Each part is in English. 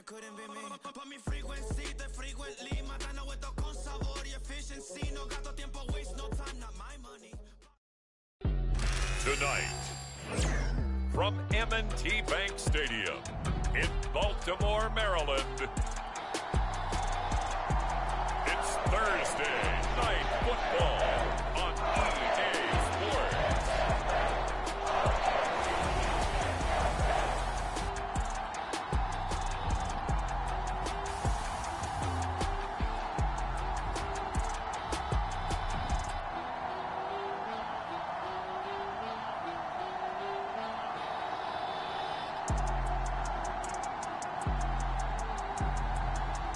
that couldn't be me. Pa' mi frequency, te frequently matando esto con sabor y efficiency. No gasto tiempo, waste no time, not my money. Tonight, from M&T Bank Stadium in Baltimore, Maryland, it's Thursday Night Football on EA Sports.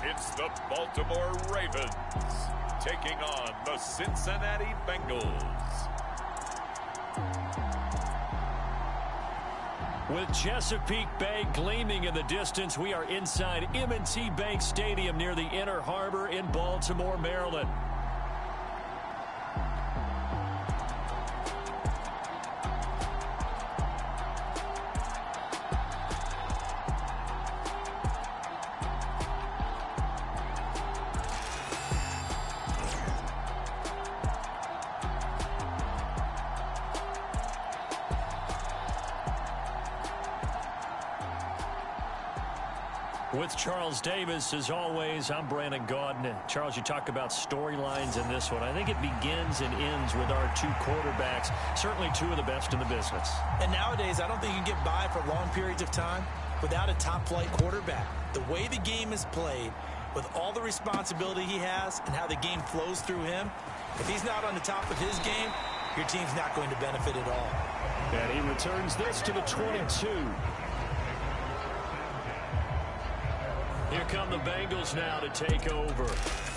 It's the Baltimore Ravens taking on the Cincinnati Bengals. With Chesapeake Bay gleaming in the distance, we are inside M&T Bank Stadium near the Inner Harbor in Baltimore, Maryland. With Charles Davis, as always, I'm Brandon Gaudin. Charles, you talk about storylines in this one. I think it begins and ends with our two quarterbacks, certainly two of the best in the business. And nowadays, I don't think you can get by for long periods of time without a top-flight quarterback. The way the game is played, with all the responsibility he has and how the game flows through him, if he's not on the top of his game, your team's not going to benefit at all. And he returns this to the 22. Here come the Bengals now to take over.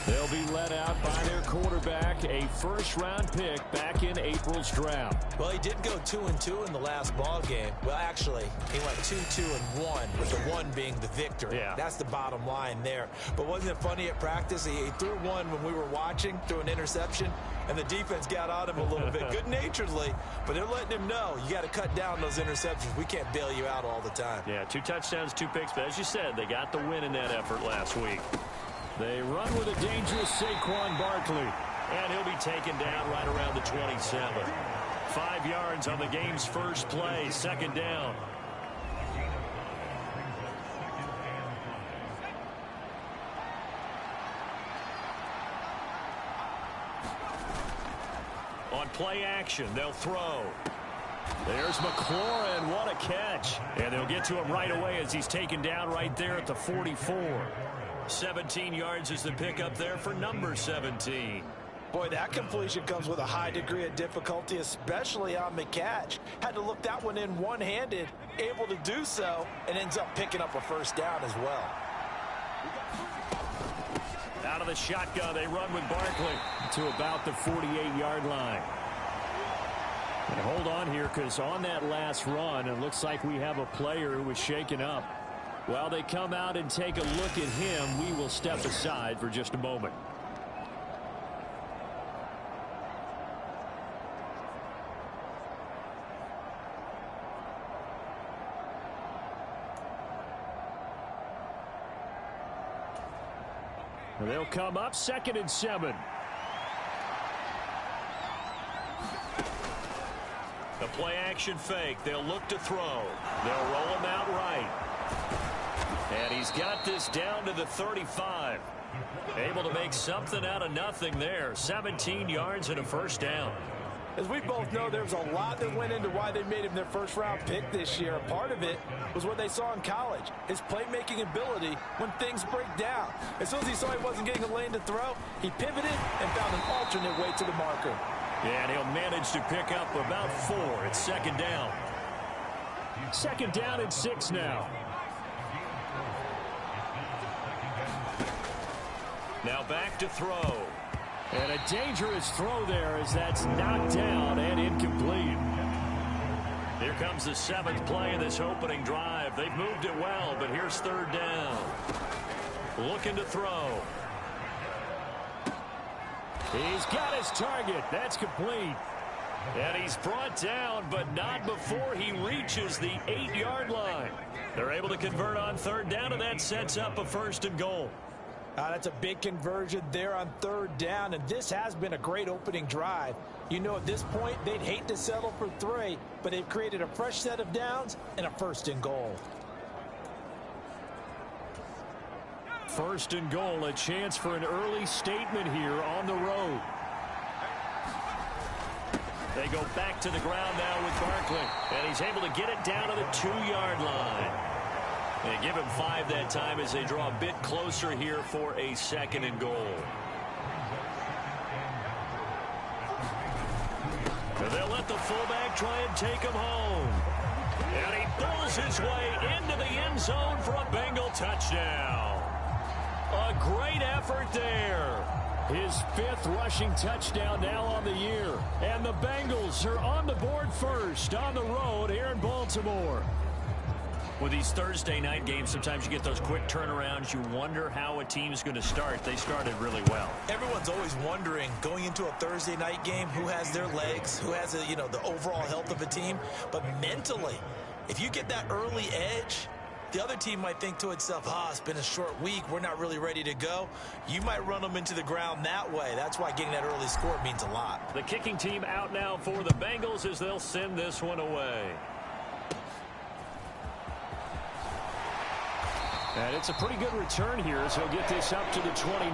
They'll be led out by their quarterback, a first-round pick back in April's draft. Well, he did go 2-2 in the last ball game. Well, actually, he went 2-2-1, with the one being the victory. Yeah. That's the bottom line there. But wasn't it funny at practice? He threw one when we were watching, threw an interception, and the defense got on him a little bit, good-naturedly. But they're letting him know, you got to cut down those interceptions. We can't bail you out all the time. Yeah, 2 touchdowns, 2 picks. But as you said, they got the win in that effort last week. They run with a dangerous Saquon Barkley, and he'll be taken down right around the 27. 5 yards on the game's first play, second down. On play action, they'll throw. There's McLaurin, what a catch. And they'll get to him right away as he's taken down right there at the 44. 17 yards is the pickup there for number 17. Boy, that completion comes with a high degree of difficulty, especially on the catch. Had to look that one in one-handed, able to do so, and ends up picking up a first down as well. Out of the shotgun, they run with Barkley to about the 48-yard line. And hold on here, because on that last run, it looks like we have a player who was shaken up. While they come out and take a look at him, we will step aside for just a moment. They'll come up 2nd and 7. The play action fake. They'll look to throw. They'll roll him out right. And he's got this down to the 35. Able to make something out of nothing there. 17 yards and a first down. As we both know, there's a lot that went into why they made him their first-round pick this year. Part of it was what they saw in college, his playmaking ability when things break down. As soon as he saw he wasn't getting a lane to throw, he pivoted and found an alternate way to the marker. Yeah, and he'll manage to pick up about 4. It's second down. 2nd down and 6 now. Now back to throw. And a dangerous throw there as that's knocked down and incomplete. Here comes the 7th play of this opening drive. They've moved it well, but here's 3rd down. Looking to throw. He's got his target. That's complete. And he's brought down, but not before he reaches the 8-yard line. They're able to convert on third down, and that sets up a 1st and goal. That's a big conversion there on third down, and this has been a great opening drive. You know, at this point, they'd hate to settle for 3, but they've created a fresh set of downs and a 1st and goal. 1st and goal, a chance for an early statement here on the road. They go back to the ground now with Barkley, and he's able to get it down to the 2-yard line. They give him 5 that time as they draw a bit closer here for a 2nd and goal. And they'll let the fullback try and take him home. And he pulls his way into the end zone for a Bengal touchdown. A great effort there. His 5th rushing touchdown now on the year. And the Bengals are on the board first on the road here in Baltimore. With these Thursday night games, sometimes you get those quick turnarounds. You wonder how a team's going to start. They started really well. Everyone's always wondering, going into a Thursday night game, who has their legs, who has, the overall health of a team. But mentally, if you get that early edge, the other team might think to itself, it's been a short week. We're not really ready to go. You might run them into the ground that way. That's why getting that early score means a lot. The kicking team out now for the Bengals as they'll send this one away. And it's a pretty good return here as he'll get this up to the 29.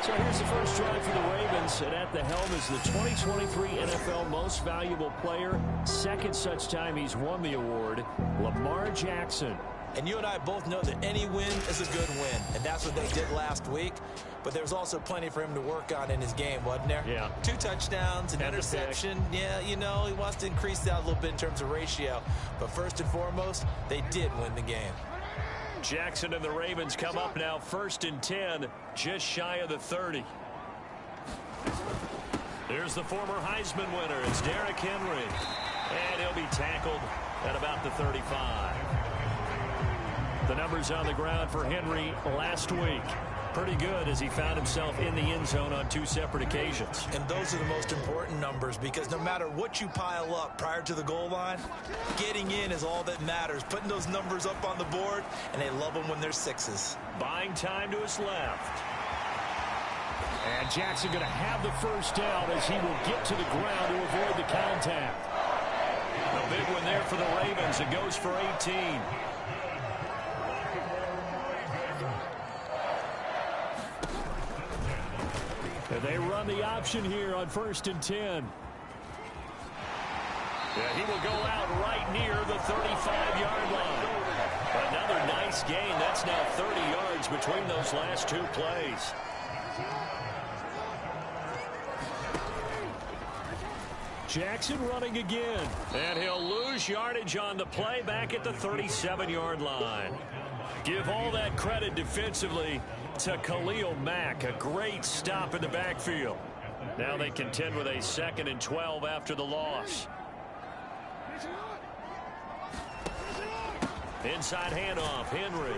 So here's the first drive for the Ravens, and at the helm is the 2023 NFL Most Valuable Player. 2nd such time he's won the award, Lamar Jackson. And you and I both know that any win is a good win, and that's what they did last week. But there's also plenty for him to work on in his game, wasn't there? Yeah. 2 touchdowns, an interception. Yeah, he wants to increase that a little bit in terms of ratio. But first and foremost, they did win the game. Jackson and the Ravens come up now 1st and 10, just shy of the 30. Here's the former Heisman winner. It's Derrick Henry. And he'll be tackled at about the 35. The numbers on the ground for Henry last week. Pretty good as he found himself in the end zone on 2 separate occasions. And those are the most important numbers because no matter what you pile up prior to the goal line, getting in is all that matters. Putting those numbers up on the board, and they love them when they're 6s. Buying time to his left. And Jackson going to have the 1st down as he will get to the ground to avoid the contact. A big one there for the Ravens. It goes for 18. And they run the option here on 1st and 10. Yeah, he will go out right near the 35-yard line. Another nice gain. That's now 30 yards between those last 2 plays. Jackson running again. And he'll lose yardage on the play back at the 37-yard line. Give all that credit defensively to Khalil Mack. A great stop in the backfield. Now they contend with a 2nd and 12 after the loss. Inside handoff, Henry.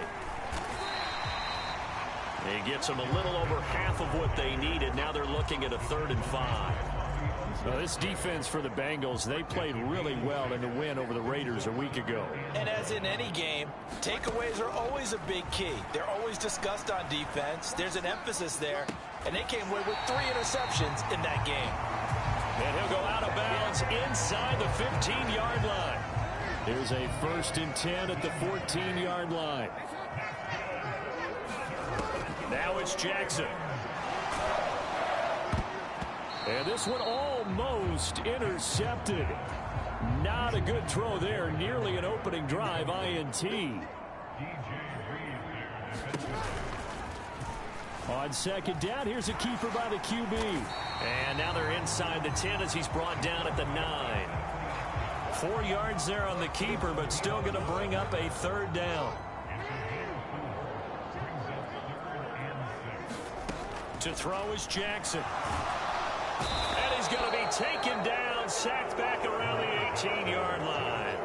He gets them a little over half of what they needed. Now they're looking at a 3rd and 5. Well, this defense for the Bengals, they played really well in the win over the Raiders a week ago. And as in any game, takeaways are always a big key. They're always discussed on defense. There's an emphasis there, and they came away with 3 interceptions in that game. And he'll go out of bounds inside the 15-yard line. Here's a 1st and 10 at the 14-yard line. Now it's Jackson. And this one almost intercepted. Not a good throw there. Nearly an opening drive INT. On 2nd down, here's a keeper by the QB. And now they're inside the 10 as he's brought down at the 9. 4 yards there on the keeper, but still going to bring up a 3rd down. To throw is Jackson. And he's going to be taken down, sacked back around the 18-yard line.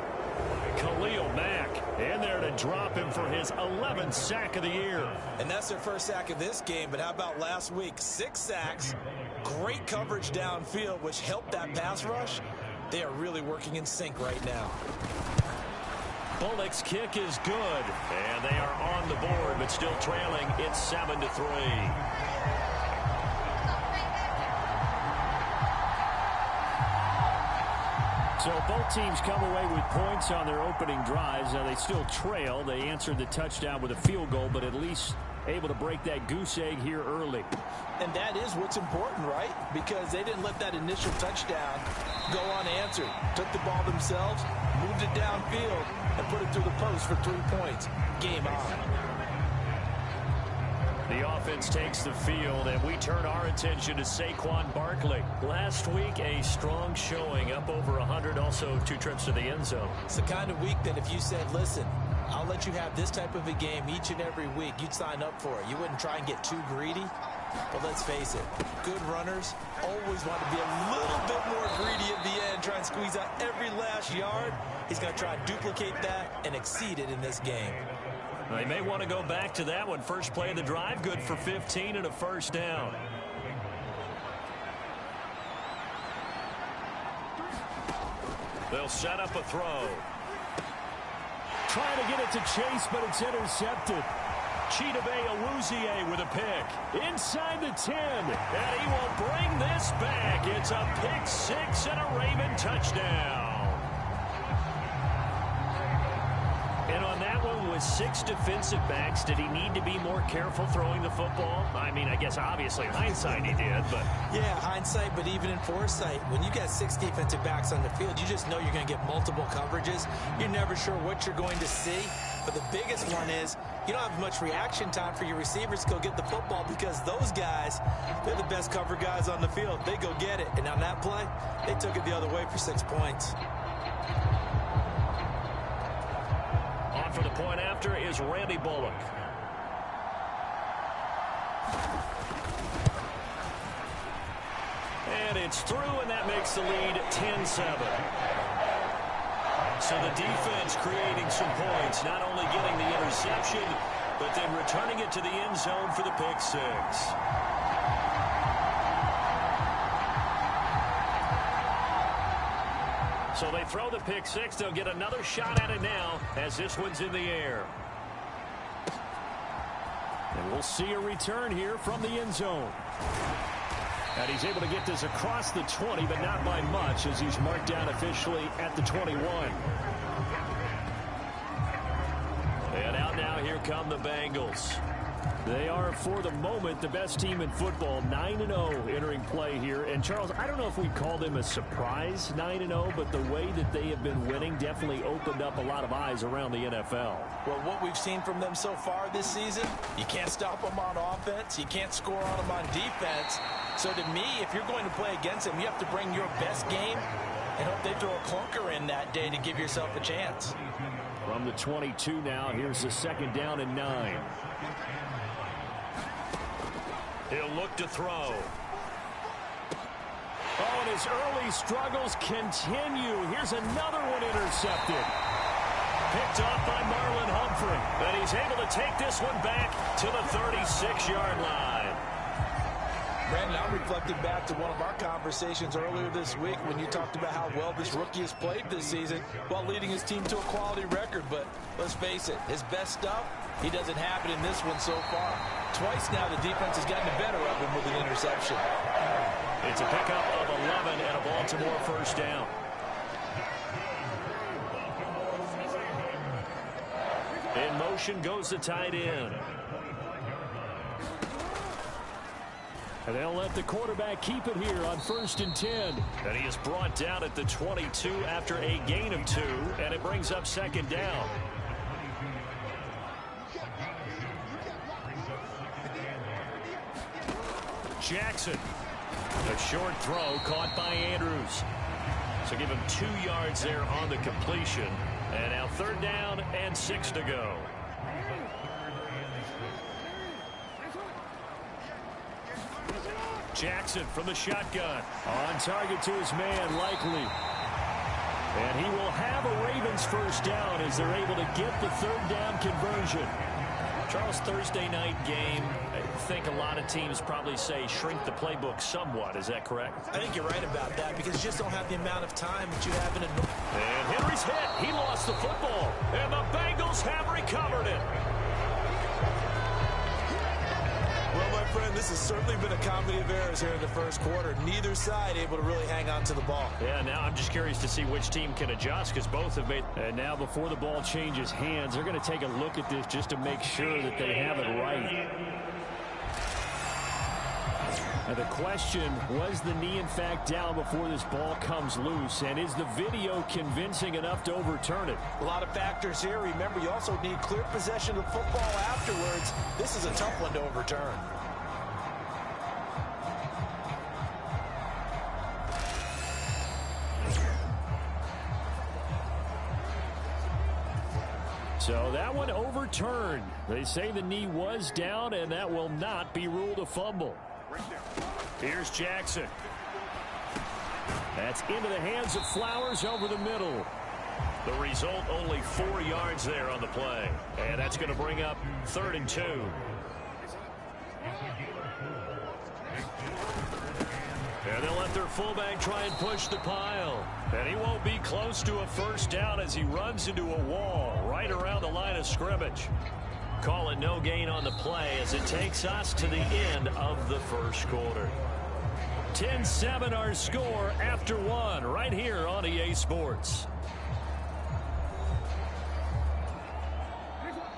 Khalil Mack in there to drop him for his 11th sack of the year. And that's their first sack of this game, but how about last week? 6 sacks, great coverage downfield, which helped that pass rush. They are really working in sync right now. Bullock's kick is good, and they are on the board, but still trailing. It's 7-3. So both teams come away with points on their opening drives. Now they still trail. They answered the touchdown with a field goal, but at least able to break that goose egg here early. And that is what's important, right? Because they didn't let that initial touchdown go unanswered. Took the ball themselves, moved it downfield, and put it through the post for 3 points. Game on. The offense takes the field, and we turn our attention to Saquon Barkley. Last week, a strong showing, up over 100, also 2 trips to the end zone. It's the kind of week that if you said, listen, I'll let you have this type of a game each and every week, you'd sign up for it. You wouldn't try and get too greedy. But let's face it, good runners always want to be a little bit more greedy at the end, try and squeeze out every last yard. He's going to try and duplicate that and exceed it in this game. They may want to go back to that one. First play of the drive, good for 15 and a first down. They'll set up a throw. Trying to get it to Chase, but it's intercepted. Chidobe Awuzie with a pick. Inside the 10. And he will bring this back. It's a pick 6 and a Raven touchdown. And on that one, with 6 defensive backs, did he need to be more careful throwing the football? I mean, I guess obviously hindsight he did, but... Yeah, hindsight, but even in foresight, when you got 6 defensive backs on the field, you just know you're going to get multiple coverages. You're never sure what you're going to see. But the biggest one is you don't have much reaction time for your receivers to go get the football because those guys, they're the best cover guys on the field. They go get it. And on that play, they took it the other way for 6 points. On for the point after is Randy Bullock. And it's through, and that makes the lead 10-7. So the defense creating some points, not only getting the interception, but then returning it to the end zone for the pick 6. So they throw the pick 6. They'll get another shot at it now as this one's in the air. And we'll see a return here from the end zone. And he's able to get this across the 20, but not by much as he's marked down officially at the 21. And out now, here come the Bengals. They are, for the moment, the best team in football, 9-0 entering play here. And, Charles, I don't know if we'd call them a surprise 9-0, but the way that they have been winning definitely opened up a lot of eyes around the NFL. Well, what we've seen from them so far this season, you can't stop them on offense. You can't score on them on defense. So, to me, if you're going to play against them, you have to bring your best game and hope they throw a clunker in that day to give yourself a chance. From the 22 now, here's the 2nd down and 9. He'll look to throw. Oh, and his early struggles continue. Here's another one intercepted. Picked off by Marlon Humphrey. And he's able to take this one back to the 36-yard line. Brandon, I'm reflecting back to one of our conversations earlier this week when you talked about how well this rookie has played this season while leading his team to a quality record. But let's face it, his best stuff, he doesn't have it in this one so far. Twice now the defense has gotten the better of him with an interception. It's a pickup of 11 and a Baltimore first down. In motion goes the tight end. And they'll let the quarterback keep it here on 1st and 10. And he is brought down at the 22 after a gain of 2, and it brings up 2nd down. Jackson. A short throw caught by Andrews. So give him 2 yards there on the completion. And now 3rd down and 6 to go. Jackson from the shotgun. On target to his man, Likely. And he will have a Raven Ravens first down as they're able to get the third down conversion. Charles, Thursday night game, I think a lot of teams probably say shrink the playbook somewhat. Is that correct? I think you're right about that because you just don't have the amount of time that you have in a... And Henry's hit. He lost the football. And the Bengals have recovered it. Well, my friend, this has certainly been a comedy of errors here in the first quarter. Neither side able to really hang on to the ball. Yeah, now I'm just curious to see which team can adjust because both have made... And now before the ball changes hands, they're going to take a look at this just to make sure that they have it right. And the question, was the knee in fact down before this ball comes loose? And is the video convincing enough to overturn it? A lot of factors here. Remember, you also need clear possession of the football afterwards. This is a tough one to overturn. So that one overturned. They say the knee was down, and that will not be ruled a fumble. Here's Jackson. That's into the hands of Flowers over the middle. The result, only 4 yards there on the play. And that's going to bring up 3rd and 2. And they'll let their fullback try and push the pile. And he won't be close to a first down as he runs into a wall right around the line of scrimmage. Call it no gain on the play as it takes us to the end of the first quarter. 10-7 our score after 1 right here on EA Sports.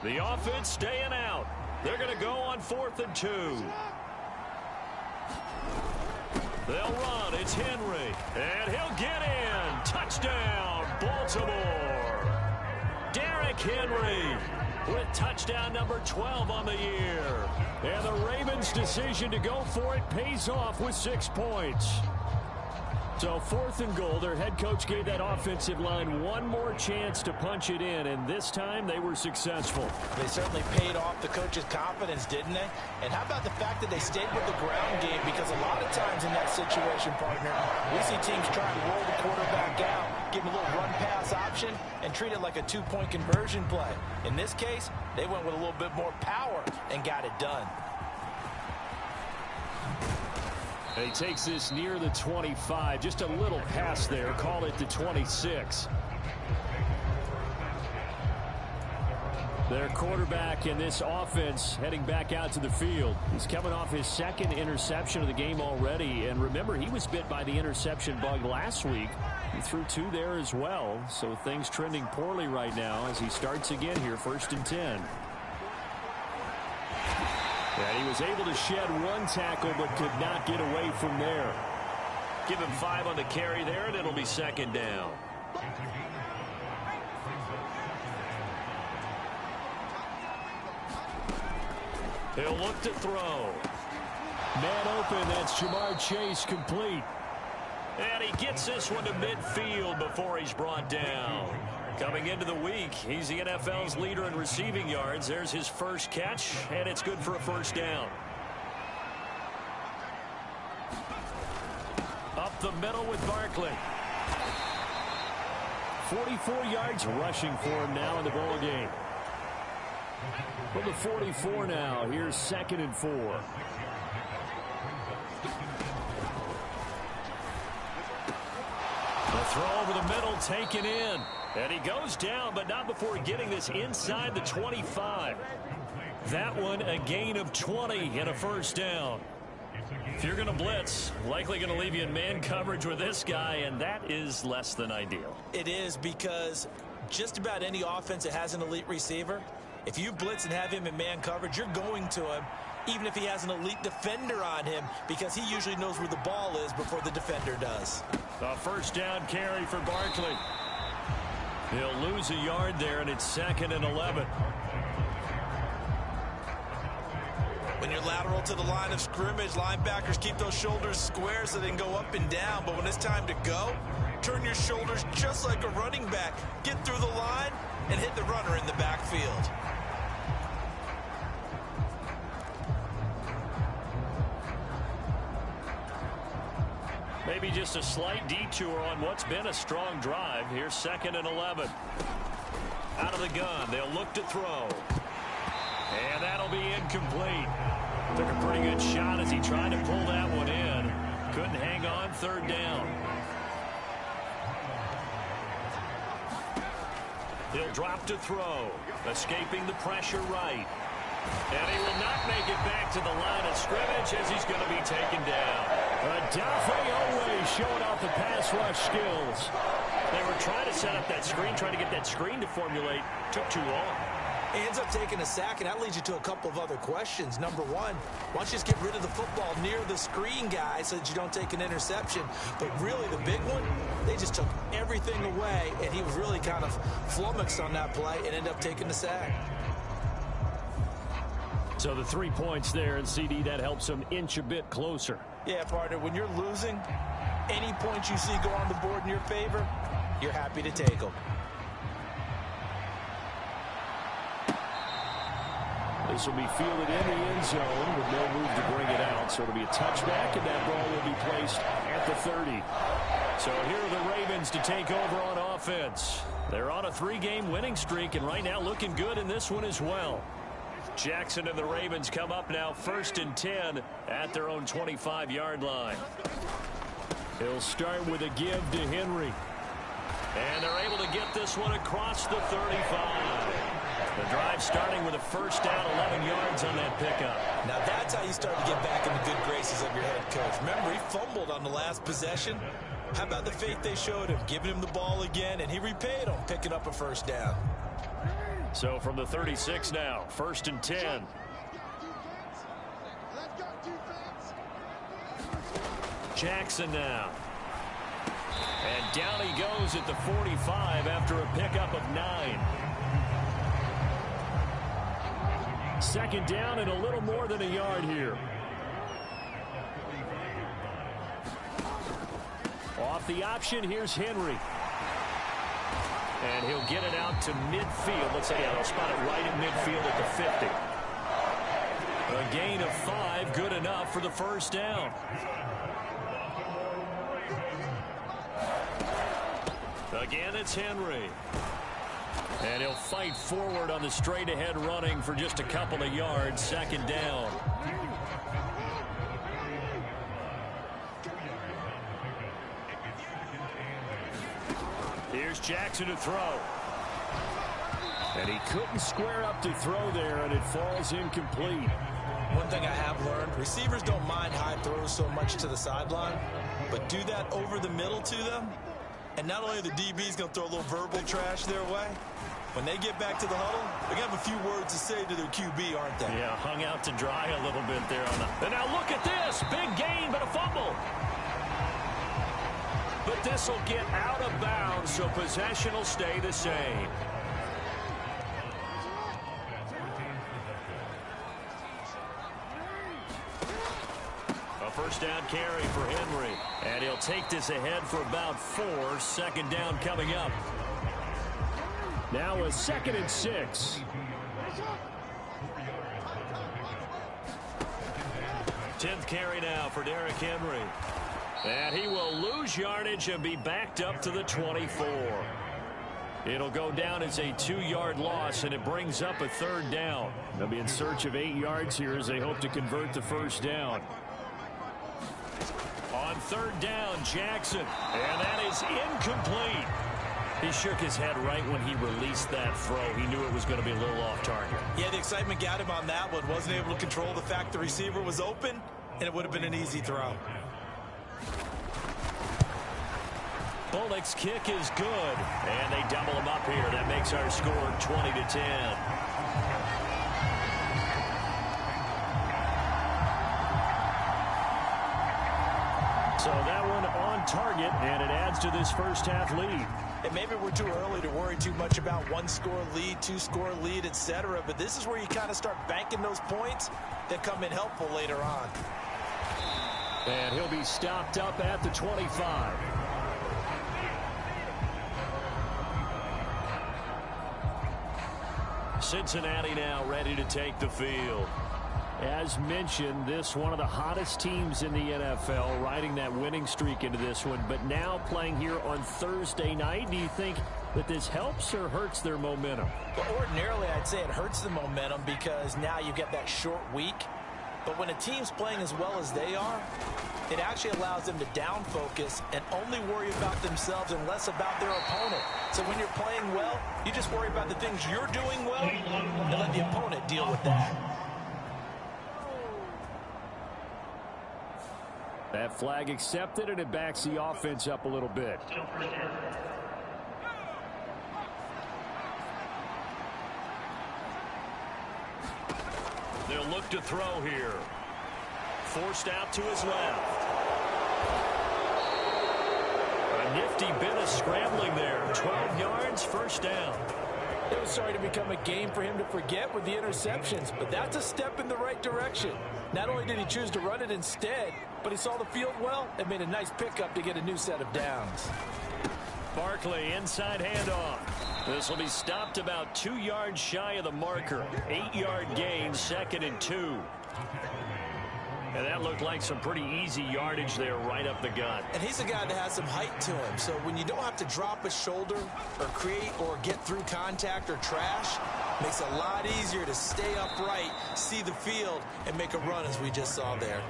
The offense staying out. They're going to go on 4th and 2. They'll run. It's Henry. And he'll get in. Touchdown, Baltimore. Derrick Henry with touchdown number 12 on the year. And the Ravens' decision to go for it pays off with 6 points. So 4th and goal, their head coach gave that offensive line one more chance to punch it in, and this time they were successful. They certainly paid off the coach's confidence, didn't they? And how about the fact that they stayed with the ground game? Because a lot of times in that situation, partner, we see teams try to roll the quarterback out, give him a little run-pass option, and treat it like a 2-point conversion play. In this case, they went with a little bit more power and got it done. He takes this near the 25, just a little pass there, call it the 26. Their quarterback in this offense heading back out to the field. He's coming off his 2nd interception of the game already, and remember, he was bit by the interception bug last week. He threw 2 there as well, so things trending poorly right now as he starts again here, 1st and 10. And he was able to shed 1 tackle but could not get away from there. Give him 5 on the carry there, and it'll be 2nd down. He'll look to throw. Man open, that's Jamar Chase complete. And he gets this one to midfield before he's brought down. Coming into the week, he's the NFL's leader in receiving yards. There's his first catch, and it's good for a 1st down. Up the middle with Barkley. 44 yards rushing for him now in the ball game. From the 44 now, here's 2nd and 4. The throw over the middle taken in. And he goes down, but not before getting this inside the 25. That one a gain of 20 and a 1st down. If you're going to blitz, likely going to leave you in man coverage with this guy, and that is less than ideal. It is, because just about any offense that has an elite receiver, if you blitz and have him in man coverage, you're going to him, even if he has an elite defender on him, because he usually knows where the ball is before the defender does. A 1st down carry for Barkley. He'll lose a yard there, and it's 2nd and 11. When you're lateral to the line of scrimmage, linebackers keep those shoulders square so they can go up and down. But when it's time to go, turn your shoulders just like a running back. Get through the line and hit the runner in the backfield. Maybe just a slight detour on what's been a strong drive. Here's 2nd and 11. Out of the gun, they'll look to throw. And that'll be incomplete. Took a pretty good shot as he tried to pull that one in. Couldn't hang on. 3rd down. He'll drop to throw. Escaping the pressure right. And he will not make it back to the line of scrimmage as he's going to be taken down. Owe showing off the pass rush skills. They were trying to set up that screen, trying to get that screen to formulate. Took too long. He ends up taking a sack, and that leads you to a couple of other questions. Number one, why don't you just get rid of the football near the screen guy so that you don't take an interception? But really, the big one, they just took everything away, and he was really kind of flummoxed on that play and ended up taking the sack. So the 3 points there, and CD, that helps him inch a bit closer. Yeah, partner, when you're losing, any points you see go on the board in your favor, you're happy to take them. This will be fielded in the end zone with no move to bring it out. So it'll be a touchback, and that ball will be placed at the 30. So here are the Ravens to take over on offense. They're on a 3-game winning streak, and right now looking good in this one as well. Jackson and the Ravens come up now 1st and 10 at their own 25-yard line. He'll start with a give to Henry. And they're able to get this one across the 35. The drive starting with a 1st down, 11 yards on that pickup. Now that's how you start to get back in the good graces of your head coach. Remember, he fumbled on the last possession. How about the faith they showed him, giving him the ball again, and he repaid them, picking up a 1st down. So from the 36 now, 1st and 10. Jackson now. And down he goes at the 45 after a pickup of 9. 2nd down and a little more than a yard here. Off the option, here's Henry. And he'll get it out to midfield. Let's say they'll spot it right at midfield at the 50. A gain of 5, good enough for the 1st down. Again, it's Henry. And he'll fight forward on the straight-ahead running for just a couple of yards. 2nd down. Here's Jackson to throw. And he couldn't square up to throw there, and it falls incomplete. One thing I have learned, receivers don't mind high throws so much to the sideline, but do that over the middle to them, and not only are the DBs going to throw a little verbal trash their way, when they get back to the huddle, they're going to have a few words to say to their QB, aren't they? Yeah, hung out to dry a little bit there on the... And now look at this. Big gain, but a fumble. But this will get out of bounds, so possession will stay the same. A 1st down carry for Henry. And he'll take this ahead for about 4. 2nd down coming up. Now a 2nd and 6. 10th carry now for Derrick Henry. And he will lose yardage and be backed up to the 24. It'll go down as a 2-yard loss, and it brings up a 3rd down. They'll be in search of 8 yards here as they hope to convert the 1st down. On 3rd down, Jackson. And that is incomplete. He shook his head right when he released that throw. He knew it was going to be a little off target. Yeah, the excitement got him on that one. Wasn't able to control the fact the receiver was open, and it would have been an easy throw. Bullock's kick is good. And they double him up here. That makes our score 20-10. So that one on target, and it adds to this 1st half lead. And maybe we're too early to worry too much about 1-score lead, 2-score lead, etc. But this is where you kind of start banking those points that come in helpful later on. And he'll be stopped up at the 25. Cincinnati now ready to take the field. As mentioned, this one of the hottest teams in the NFL, riding that winning streak into this one, but now playing here on Thursday night. Do you think that this helps or hurts their momentum? Well, ordinarily, I'd say it hurts the momentum because now you get that short week. But when a team's playing as well as they are, it actually allows them to down focus and only worry about themselves and less about their opponent. So when you're playing well, you just worry about the things you're doing well and let the opponent deal with that. That flag accepted, and it backs the offense up a little bit. They'll look to throw here. Forced out to his left. A nifty bit of scrambling there. 12 yards, first down. It was starting to become a game for him to forget with the interceptions, but that's a step in the right direction. Not only did he choose to run it instead, but he saw the field well and made a nice pickup to get a new set of downs. Barkley, inside handoff. This will be stopped about 2 yards shy of the marker. 8-yard gain, 2nd and 2. And that looked like some pretty easy yardage there right up the gut. And he's a guy that has some height to him, so when you don't have to drop a shoulder or create or get through contact or trash, makes it a lot easier to stay upright, see the field, and make a run as we just saw there.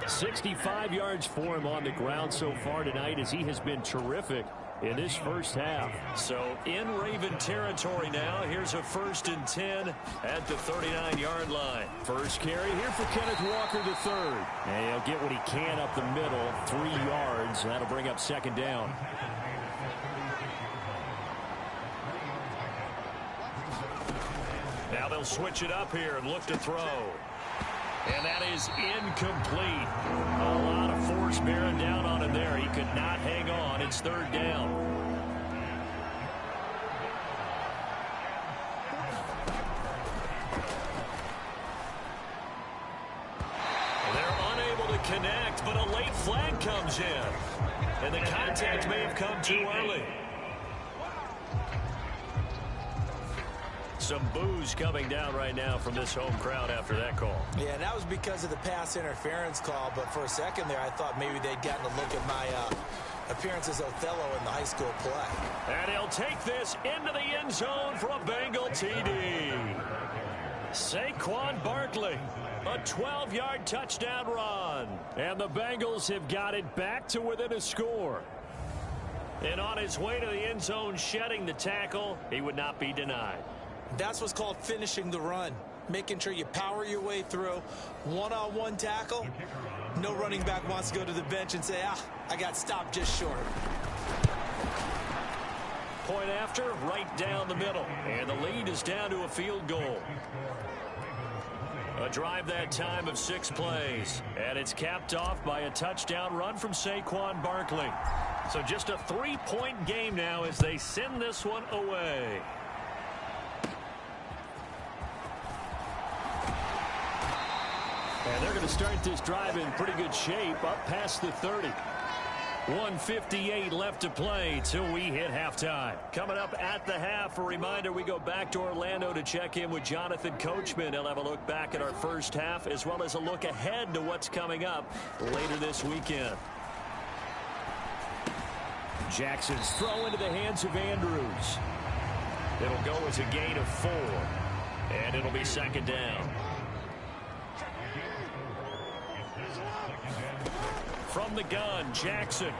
65 yards for him on the ground so far tonight, as he has been terrific in this first half. So in Raven territory now. Here's a 1st and 10 at the 39-yard line. First carry here for Kenneth Walker III. And he'll get what he can up the middle, 3 yards. That'll bring up 2nd down. Now they'll switch it up here and look to throw. And that is incomplete. A lot of force bearing down on him there. He could not hang on. It's 3rd down. And they're unable to connect, but a late flag comes in. And the contact may have come too early. Some boos coming down right now from this home crowd after that call. Yeah, that was because of the pass interference call, but for a second there I thought maybe they'd gotten a look at my appearance as Othello in the high school play. And he'll take this into the end zone for a Bengal TD. Saquon Barkley, a 12-yard touchdown run. And the Bengals have got it back to within a score. And on his way to the end zone, shedding the tackle, he would not be denied. That's what's called finishing the run. Making sure you power your way through. One-on-one tackle. No running back wants to go to the bench and say, I got stopped just short. Point after, right down the middle. And the lead is down to a field goal. A drive that time of 6 plays. And it's capped off by a touchdown run from Saquon Barkley. So just a 3-point game now as they send this one away. And they're going to start this drive in pretty good shape, up past the 30. 1:58 left to play till we hit halftime. Coming up at the half, a reminder, we go back to Orlando to check in with Jonathan Coachman. He'll have a look back at our first half as well as a look ahead to what's coming up later this weekend. Jackson's throw into the hands of Andrews. It'll go as a gain of 4, and it'll be 2nd down. From the gun, Jackson.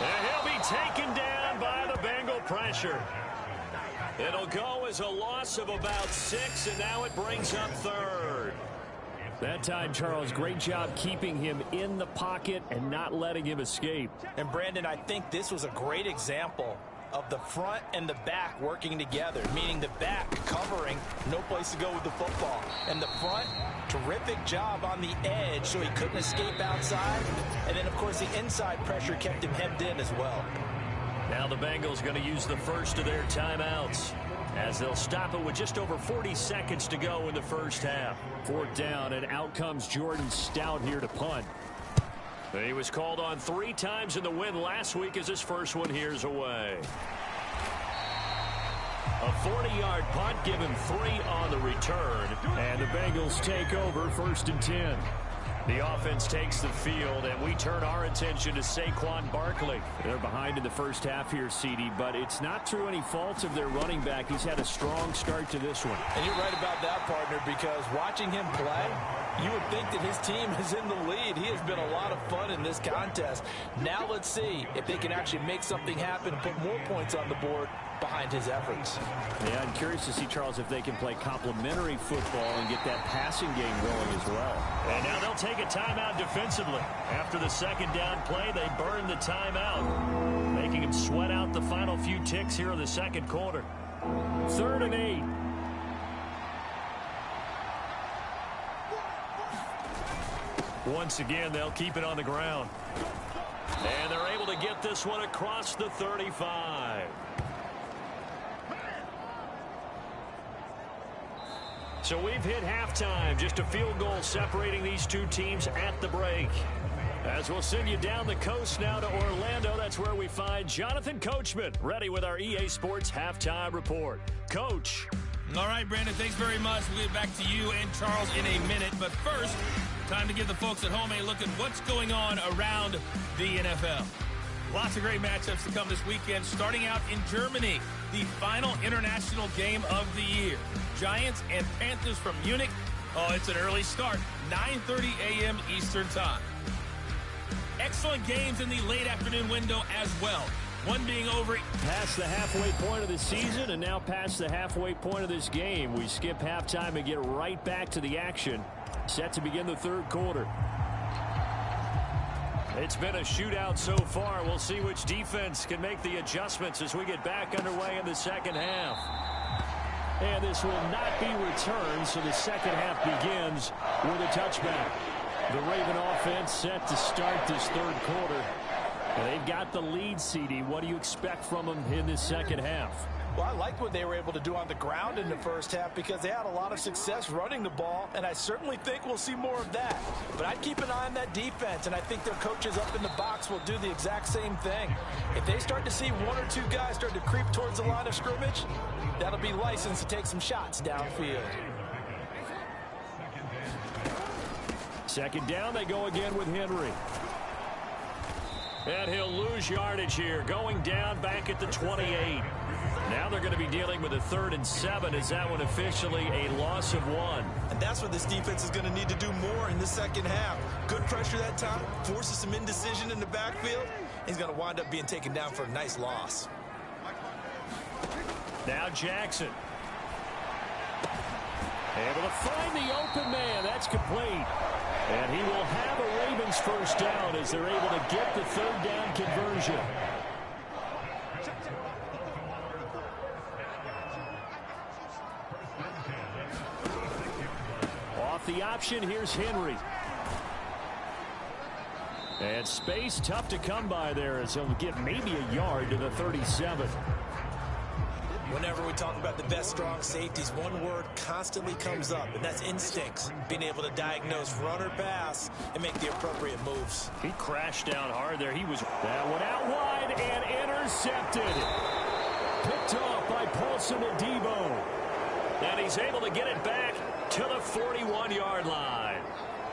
And he'll be taken down by the Bengal pressure. It'll go as a loss of about 6, and now it brings up 3rd. That time, Charles, great job keeping him in the pocket and not letting him escape. And, Brandon, I think this was a great example of the front and the back working together, meaning the back covering, no place to go with the football. And the front, terrific job on the edge so he couldn't escape outside. And then, of course, the inside pressure kept him hemmed in as well. Now the Bengals going to use the first of their timeouts as they'll stop it with just over 40 seconds to go in the first half. 4th down, and out comes Jordan Stout here to punt. He was called on 3 times in the win last week as his first one here's away. A 40-yard punt, give him 3 on the return. And the Bengals take over 1st and 10. The offense takes the field, and we turn our attention to Saquon Barkley. They're behind in the first half here, CD, but it's not through any fault of their running back. He's had a strong start to this one. And you're right about that, partner, because watching him play, you would think that his team is in the lead. He has been a lot of fun in this contest. Now let's see if they can actually make something happen and put more points on the board behind his efforts. Yeah, I'm curious to see, Charles, if they can play complementary football and get that passing game going as well. And now they'll take a timeout defensively. After the second down play, they burn the timeout, making him sweat out the final few ticks here in the second quarter. 3rd and 8. Once again, they'll keep it on the ground. And they're able to get this one across the 35. So we've hit halftime. Just a field goal separating these two teams at the break. As we'll send you down the coast now to Orlando, that's where we find Jonathan Coachman, ready with our EA Sports Halftime Report. Coach. All right, Brandon, thanks very much. We'll get back to you and Charles in a minute. But first, time to give the folks at home a look at what's going on around the NFL. Lots of great matchups to come this weekend, starting out in Germany, the final international game of the year. Giants and Panthers from Munich. Oh, it's an early start, 9:30 a.m. Eastern Time. Excellent games in the late afternoon window as well. One being over. Past the halfway point of the season and now past the halfway point of this game. We skip halftime and get right back to the action. Set to begin the third quarter. It's been a shootout so far. We'll see which defense can make the adjustments as we get back underway in the second half. And this will not be returned, so the second half begins with a touchback. The Raven offense set to start this third quarter. And they've got the lead, CD. What do you expect from them in this second half? Well, I liked what they were able to do on the ground in the first half because they had a lot of success running the ball, and I certainly think we'll see more of that. But I'd keep an eye on that defense, and I think their coaches up in the box will do the exact same thing. If they start to see one or two guys start to creep towards the line of scrimmage, that'll be license to take some shots downfield. Second down, they go again with Henry. And he'll lose yardage here, going down back at the 28. Now they're going to be dealing with a 3rd and 7. Is that one officially a loss of 1? And that's what this defense is going to need to do more in the second half. Good pressure that time, forces some indecision in the backfield. He's going to wind up being taken down for a nice loss. Now Jackson. Able to find the open man. That's complete. And he will have a Ravens first down as they're able to get the 3rd down conversion. Off the option, here's Henry. And space tough to come by there as he'll get maybe a yard to the 37. Whenever we talk about the best strong safeties, one word constantly comes up, and that's instincts. Being able to diagnose run or pass and make the appropriate moves. He crashed down hard there. He was... That one out wide and intercepted. Picked off by Paulson Adebo. And he's able to get it back to the 41-yard line.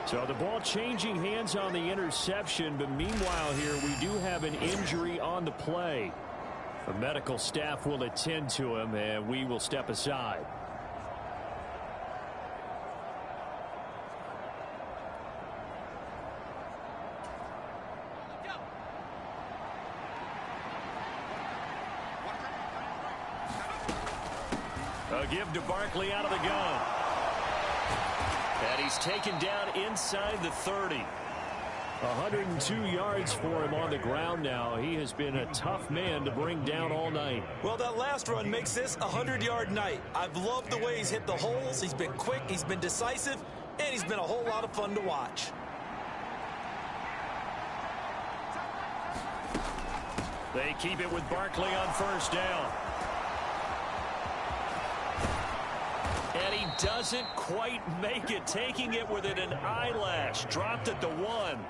So the ball changing hands on the interception, but meanwhile here we do have an injury on the play. The medical staff will attend to him, and we will step aside. A give to Barkley out of the gun. And he's taken down inside the 30. 102 yards for him on the ground now. He has been a tough man to bring down all night. Well, that last run makes this a 100-yard night. I've loved the way he's hit the holes. He's been quick, he's been decisive, and he's been a whole lot of fun to watch. They keep it with Barkley on first down. And he doesn't quite make it, taking it within an eyelash. Dropped at the 1.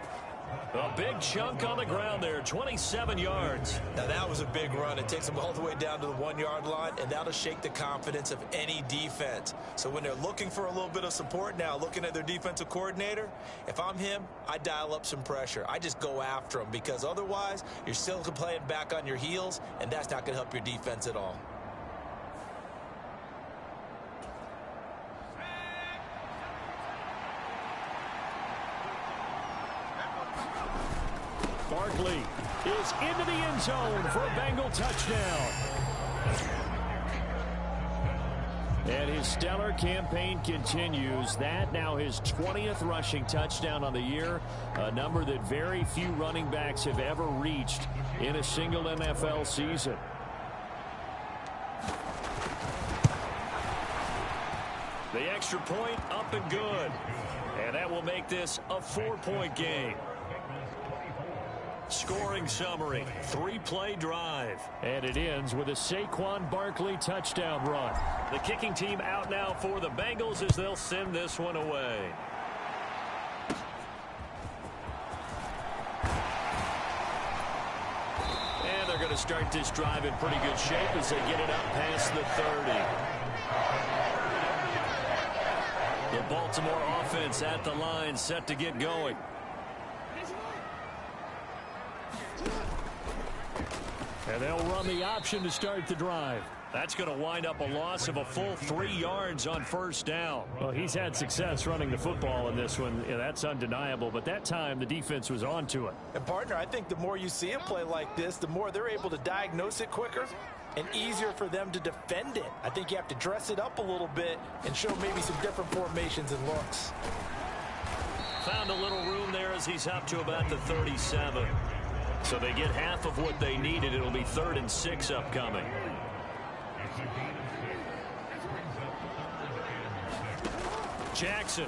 A big chunk on the ground there, 27 yards. Now that was a big run. It takes them all the way down to the 1-yard line, and that'll shake the confidence of any defense. So when they're looking for a little bit of support now, looking at their defensive coordinator, if I'm him, I dial up some pressure. I just go after them, because otherwise you're still playing back on your heels, and that's not going to help your defense at all. Barkley is into the end zone for a Bengal touchdown. And his stellar campaign continues. That now his 20th rushing touchdown on the year, a number that very few running backs have ever reached in a single NFL season. The extra point up and good. And that will make this a 4-point game. Scoring summary, 3-play drive. And it ends with a Saquon Barkley touchdown run. The kicking team out now for the Bengals as they'll send this one away. And they're going to start this drive in pretty good shape as they get it up past the 30. The Baltimore offense at the line, set to get going. And they'll run the option to start the drive. That's going to wind up a loss of a full 3 yards on first down. Well, he's had success running the football in this one. Yeah, that's undeniable. But that time, the defense was on to it. And, partner, I think the more you see him play like this, the more they're able to diagnose it quicker and easier for them to defend it. I think you have to dress it up a little bit and show maybe some different formations and looks. Found a little room there as he's up to about the 37. So they get half of what they needed. It'll be 3rd and 6 upcoming. Jackson.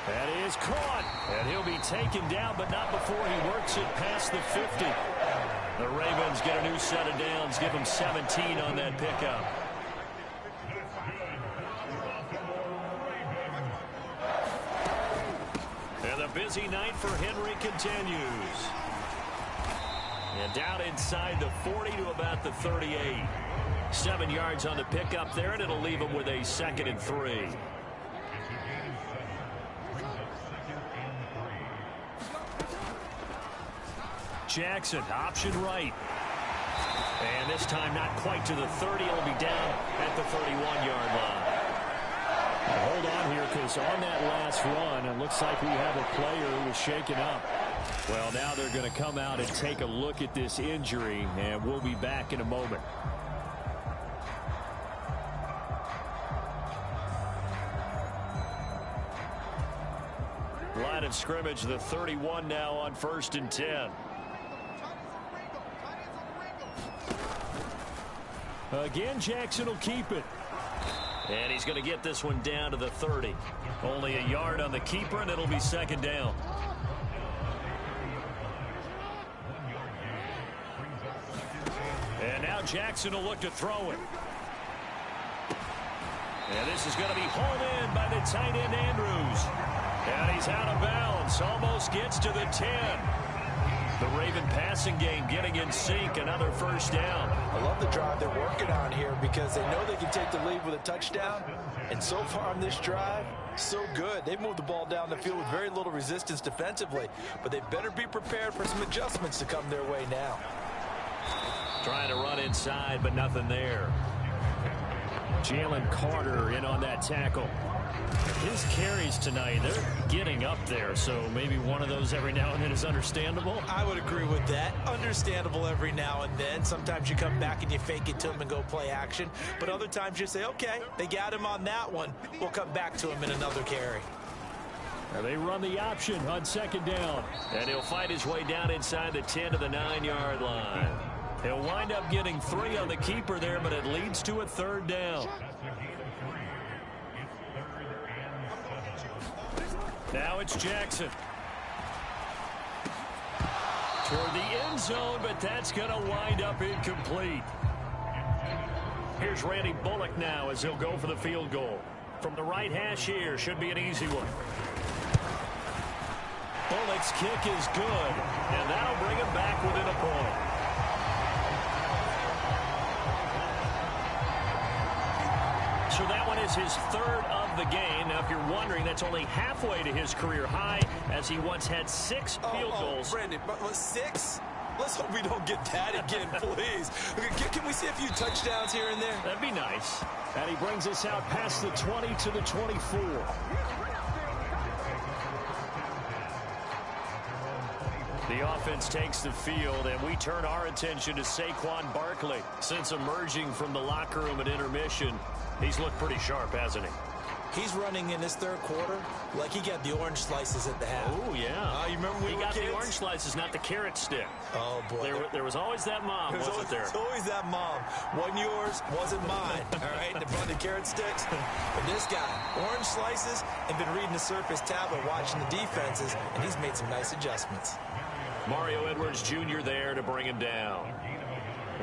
That is caught. And he'll be taken down, but not before he works it past the 50. The Ravens get a new set of downs. Give them 17 on that pickup. And the busy night for Henry continues. And down inside the 40 to about the 38. 7 yards on the pickup there, and it'll leave him with a 2nd and 3. Jackson, option right. And this time not quite to the 30. It'll be down at the 31-yard line. Hold on here, because on that last run, it looks like we have a player who was shaken up. Well, now they're going to come out and take a look at this injury, and we'll be back in a moment. Line of scrimmage, the 31 now on 1st and 10. Again, Jackson will keep it. And he's going to get this one down to the 30. Only a yard on the keeper, and it'll be 2nd down. And now Jackson will look to throw it. And this is going to be hauled in by the tight end Andrews. And he's out of bounds. Almost gets to the 10. The Raven passing game getting in sync. Another 1st down. I love the drive they're working on here because they know they can take the lead with a touchdown. And so far on this drive, so good. They've moved the ball down the field with very little resistance defensively. But they better be prepared for some adjustments to come their way now. Trying to run inside, but nothing there. Jalen Carter in on that tackle. His carries tonight, they're getting up there, so maybe one of those every now and then is understandable. I would agree with that. Understandable every now and then. Sometimes you come back and you fake it to him and go play action. But other times you say, okay, they got him on that one. We'll come back to him in another carry. Now they run the option on 2nd down. And he'll fight his way down inside the 10 to the 9-yard line. He'll wind up getting 3 on the keeper there, but it leads to a 3rd down. Now it's Jackson. Toward the end zone, but that's going to wind up incomplete. Here's Randy Bullock now as he'll go for the field goal. From the right hash here, should be an easy one. Bullock's kick is good, and that'll bring him back within a point. So that one is his third of the game. Now, if you're wondering, that's only halfway to his career high, as he once had 6 field goals. Brandon, but 6? Let's hope we don't get that again, please. Can we see a few touchdowns here and there? That'd be nice. And he brings us out past the 20 to the 24. The offense takes the field, and we turn our attention to Saquon Barkley. Since emerging from the locker room at intermission, he's looked pretty sharp, hasn't he? He's running in this third quarter like he got the orange slices at the half. Oh, yeah. You remember when he we got were kids? the orange slices, not the carrot stick. Oh, boy. There was always that mom, wasn't there? There's always that mom. Wasn't yours, wasn't mine. All right, they brought the carrot sticks. But this guy, orange slices, and been reading the Surface tablet, watching the defenses, and he's made some nice adjustments. Mario Edwards Jr. there to bring him down.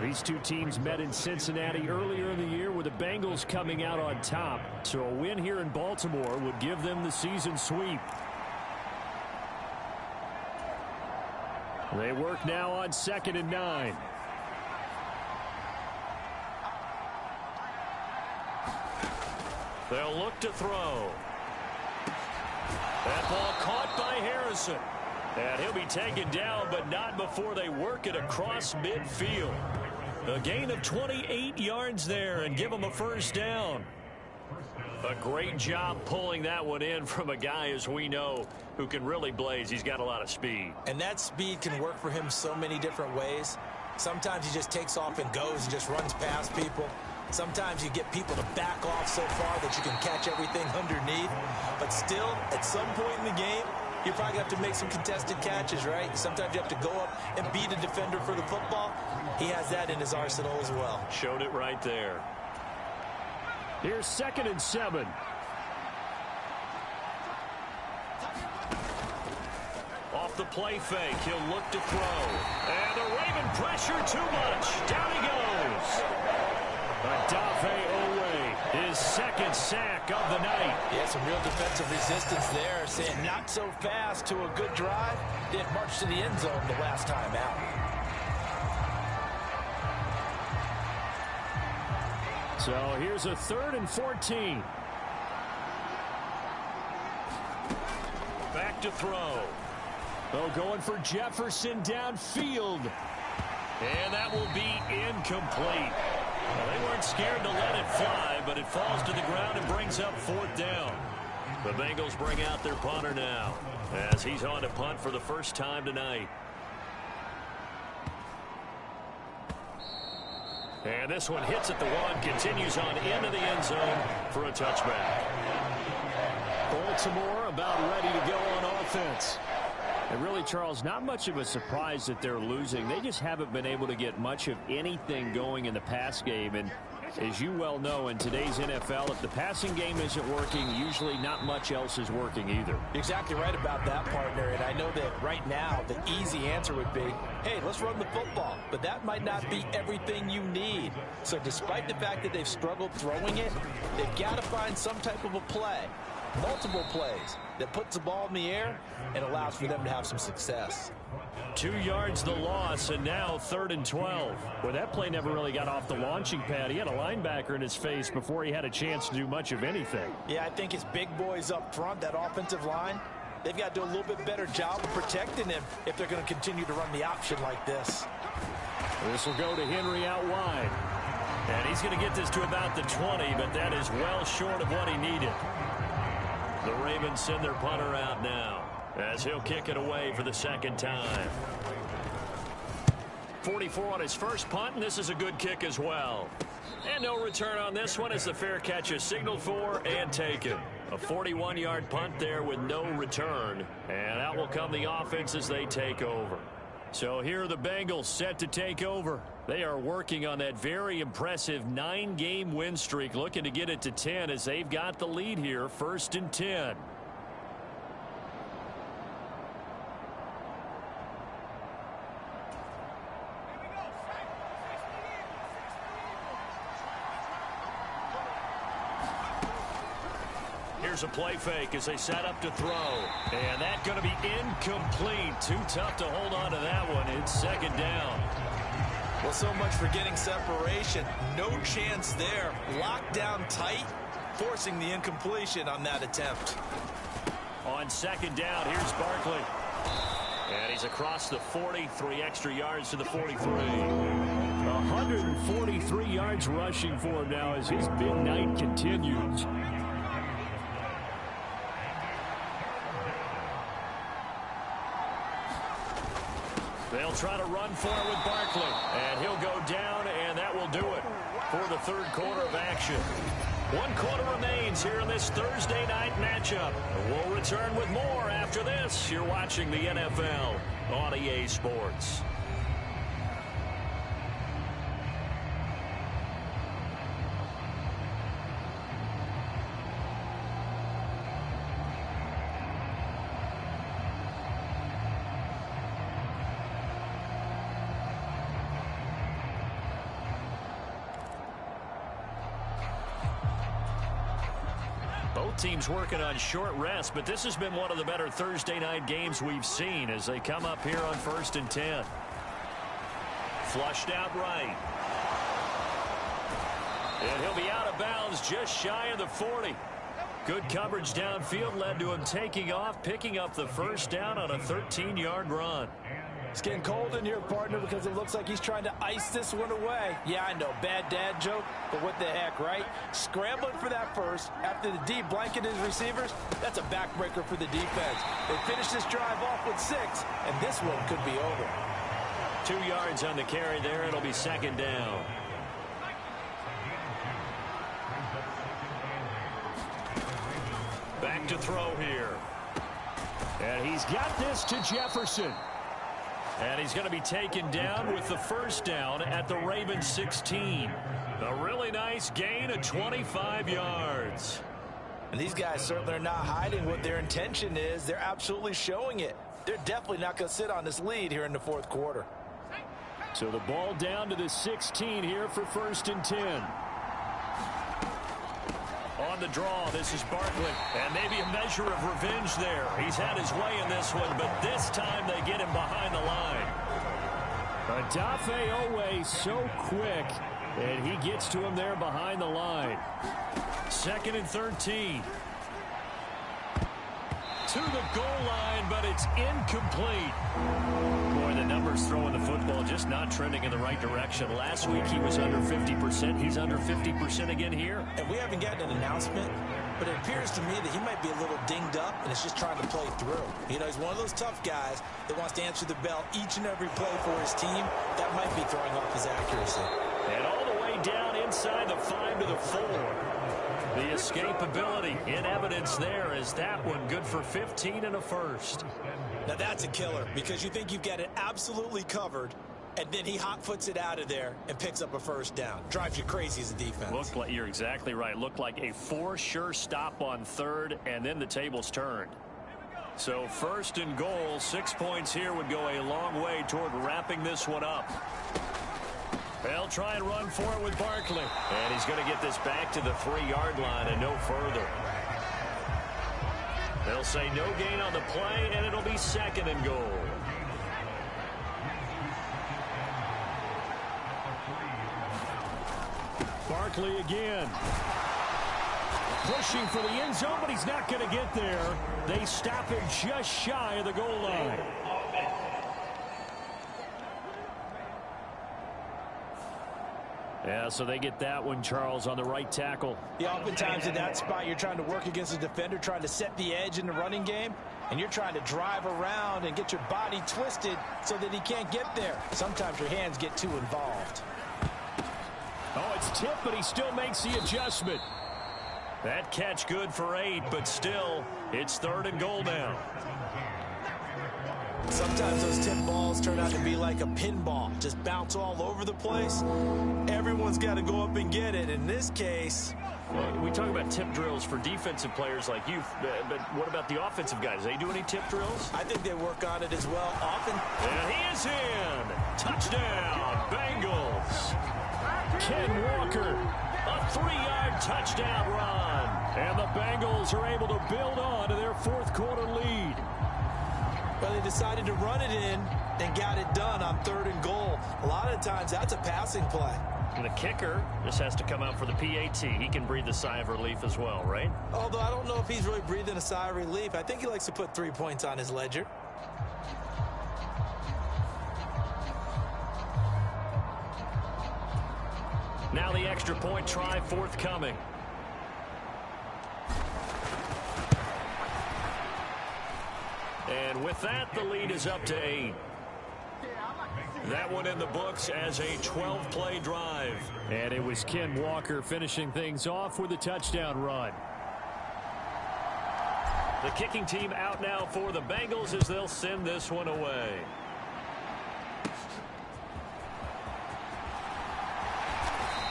These two teams met in Cincinnati earlier in the year with the Bengals coming out on top. So a win here in Baltimore would give them the season sweep. They work now on 2nd and 9. They'll look to throw. That ball caught by Harrison. And he'll be taken down, but not before they work it across midfield. A gain of 28 yards there and give him a first down. A great job pulling that one in from a guy, as we know, who can really blaze. He's got a lot of speed. And that speed can work for him so many different ways. Sometimes he just takes off and goes and just runs past people. Sometimes you get people to back off so far that you can catch everything underneath. But still, at some point in the game, you probably have to make some contested catches, right? Sometimes you have to go up and beat a defender for the football. He has that in his arsenal as well. Showed it right there. Here's 2nd and 7. Off the play fake, he'll look to throw. And the Raven pressure too much. Down he goes. Odafe Owe, his 2nd sack of the night. Yeah, some real defensive resistance there, saying not so fast to a good drive. Didn't march to the end zone the last time out. So here's a 3rd and 14. Back to throw. Oh, going for Jefferson downfield. And that will be incomplete. Well, they weren't scared to let it fly, but it falls to the ground and brings up 4th down. The Bengals bring out their punter now, as he's on to punt for the first time tonight. And this one hits at the 1, continues on into the end zone for a touchback. Baltimore about ready to go on offense. And really, Charles, not much of a surprise that they're losing. They just haven't been able to get much of anything going in the pass game. And as you well know, in today's NFL, if the passing game isn't working, usually not much else is working either. You're exactly right about that, partner. And I know that right now the easy answer would be, hey, let's run the football. But that might not be everything you need. So despite the fact that they've struggled throwing it, they've got to find some type of a play, multiple plays, that puts the ball in the air and allows for them to have some success. 2 yards the loss, and now 3rd and 12. Well, that play never really got off the launching pad. He had a linebacker in his face before he had a chance to do much of anything. Yeah, I think his big boys up front, that offensive line, they've got to do a little bit better job of protecting him if they're going to continue to run the option like this. This will go to Henry out wide. And he's going to get this to about the 20, but that is well short of what he needed. The Ravens send their punter out now, as he'll kick it away for the 2nd time. 44 on his first punt, and this is a good kick as well. And no return on this one as the fair catch is signaled for and taken. A 41-yard punt there with no return. And out will come the offense as they take over. So here are the Bengals set to take over. They are working on that very impressive 9-game win streak, looking to get it to 10 as they've got the lead here, 1st and 10. Here's a play fake as they set up to throw. And that's going to be incomplete. Too tough to hold on to that one. It's second down. Well, so much for getting separation. No chance there. Locked down tight, forcing the incompletion on that attempt. On second down, here's Barkley. And he's across the 40, 3 extra yards to the 43. 143 yards rushing for him now as his big night continues. They'll try to run for it with Barkley. And he'll go down, and that will do it for the third quarter of action. 1 quarter remains here in this Thursday night matchup. We'll return with more after this. You're watching the NFL on EA Sports. Both teams working on short rest, but this has been one of the better Thursday night games we've seen as they come up here on 1st and 10. Flushed out right. And he'll be out of bounds just shy of the 40. Good coverage downfield led to him taking off, picking up the first down on a 13-yard run. It's getting cold in here, partner, because it looks like he's trying to ice this one away. Yeah, I know, bad dad joke, but what the heck, right? Scrambling for that first after the D blanket his receivers, that's a backbreaker for the defense. They finish this drive off with 6, and this one could be over. 2 yards on the carry there. It'll be second down. Back to throw here. And he's got this to Jefferson. And he's going to be taken down with the first down at the Ravens 16. A really nice gain of 25 yards. And these guys certainly are not hiding what their intention is. They're absolutely showing it. They're definitely not going to sit on this lead here in the fourth quarter. So the ball down to the 16 here for 1st and 10. On the draw, this is Barkley. And maybe a measure of revenge there. He's had his way in this one, but this time they get him behind the line. Adafe Owe so quick, and he gets to him there behind the line. 2nd and 13. To the goal line, but it's incomplete. Boy, the numbers throwing the football just not trending in the right direction. Last week he was under 50%. He's under 50% again here. And we haven't gotten an announcement, but it appears to me that he might be a little dinged up and is just trying to play through. You know, he's one of those tough guys that wants to answer the bell each and every play for his team. That might be throwing off his accuracy. And all the way down inside the 5 to the 4. The escapability in evidence there is that one good for 15 and a first. Now that's a killer because you think you've got it absolutely covered, and then he hot-foots it out of there and picks up a first down. Drives you crazy as a defense. Looked like, you're exactly right. Looked like a for-sure stop on 3rd, and then the tables turned. So 1st and goal, 6 points here would go a long way toward wrapping this one up. They'll try and run for it with Barkley. And he's going to get this back to the 3-yard line and no further. They'll say no gain on the play, and it'll be 2nd and goal. Barkley again. Pushing for the end zone, but he's not going to get there. They stop him just shy of the goal line. Yeah, so they get that one, Charles, on the right tackle. Yeah, oftentimes in that spot, you're trying to work against a defender, trying to set the edge in the running game, and you're trying to drive around and get your body twisted so that he can't get there. Sometimes your hands get too involved. Oh, it's tipped, but he still makes the adjustment. That catch good for 8, but still, it's 3rd and goal now. Sometimes those tip balls turn out to be like a pinball. Just bounce all over the place. Everyone's got to go up and get it. In this case... Well, we talk about tip drills for defensive players like you, but what about the offensive guys? They do any tip drills? I think they work on it as well. Often... And he is in! Touchdown, Bengals! Ken Walker. A 3-yard touchdown run. And the Bengals are able to build on to their fourth quarter lead. Well, they decided to run it in and got it done on 3rd and goal. A lot of times that's a passing play. And the kicker just has to come out for the PAT. He can breathe a sigh of relief as well, right? Although I don't know if he's really breathing a sigh of relief. I think he likes to put 3 points on his ledger. Now the extra point try forthcoming. And with that, the lead is up to 8. That one in the books as a 12-play drive. And it was Ken Walker finishing things off with a touchdown run. The kicking team out now for the Bengals as they'll send this one away.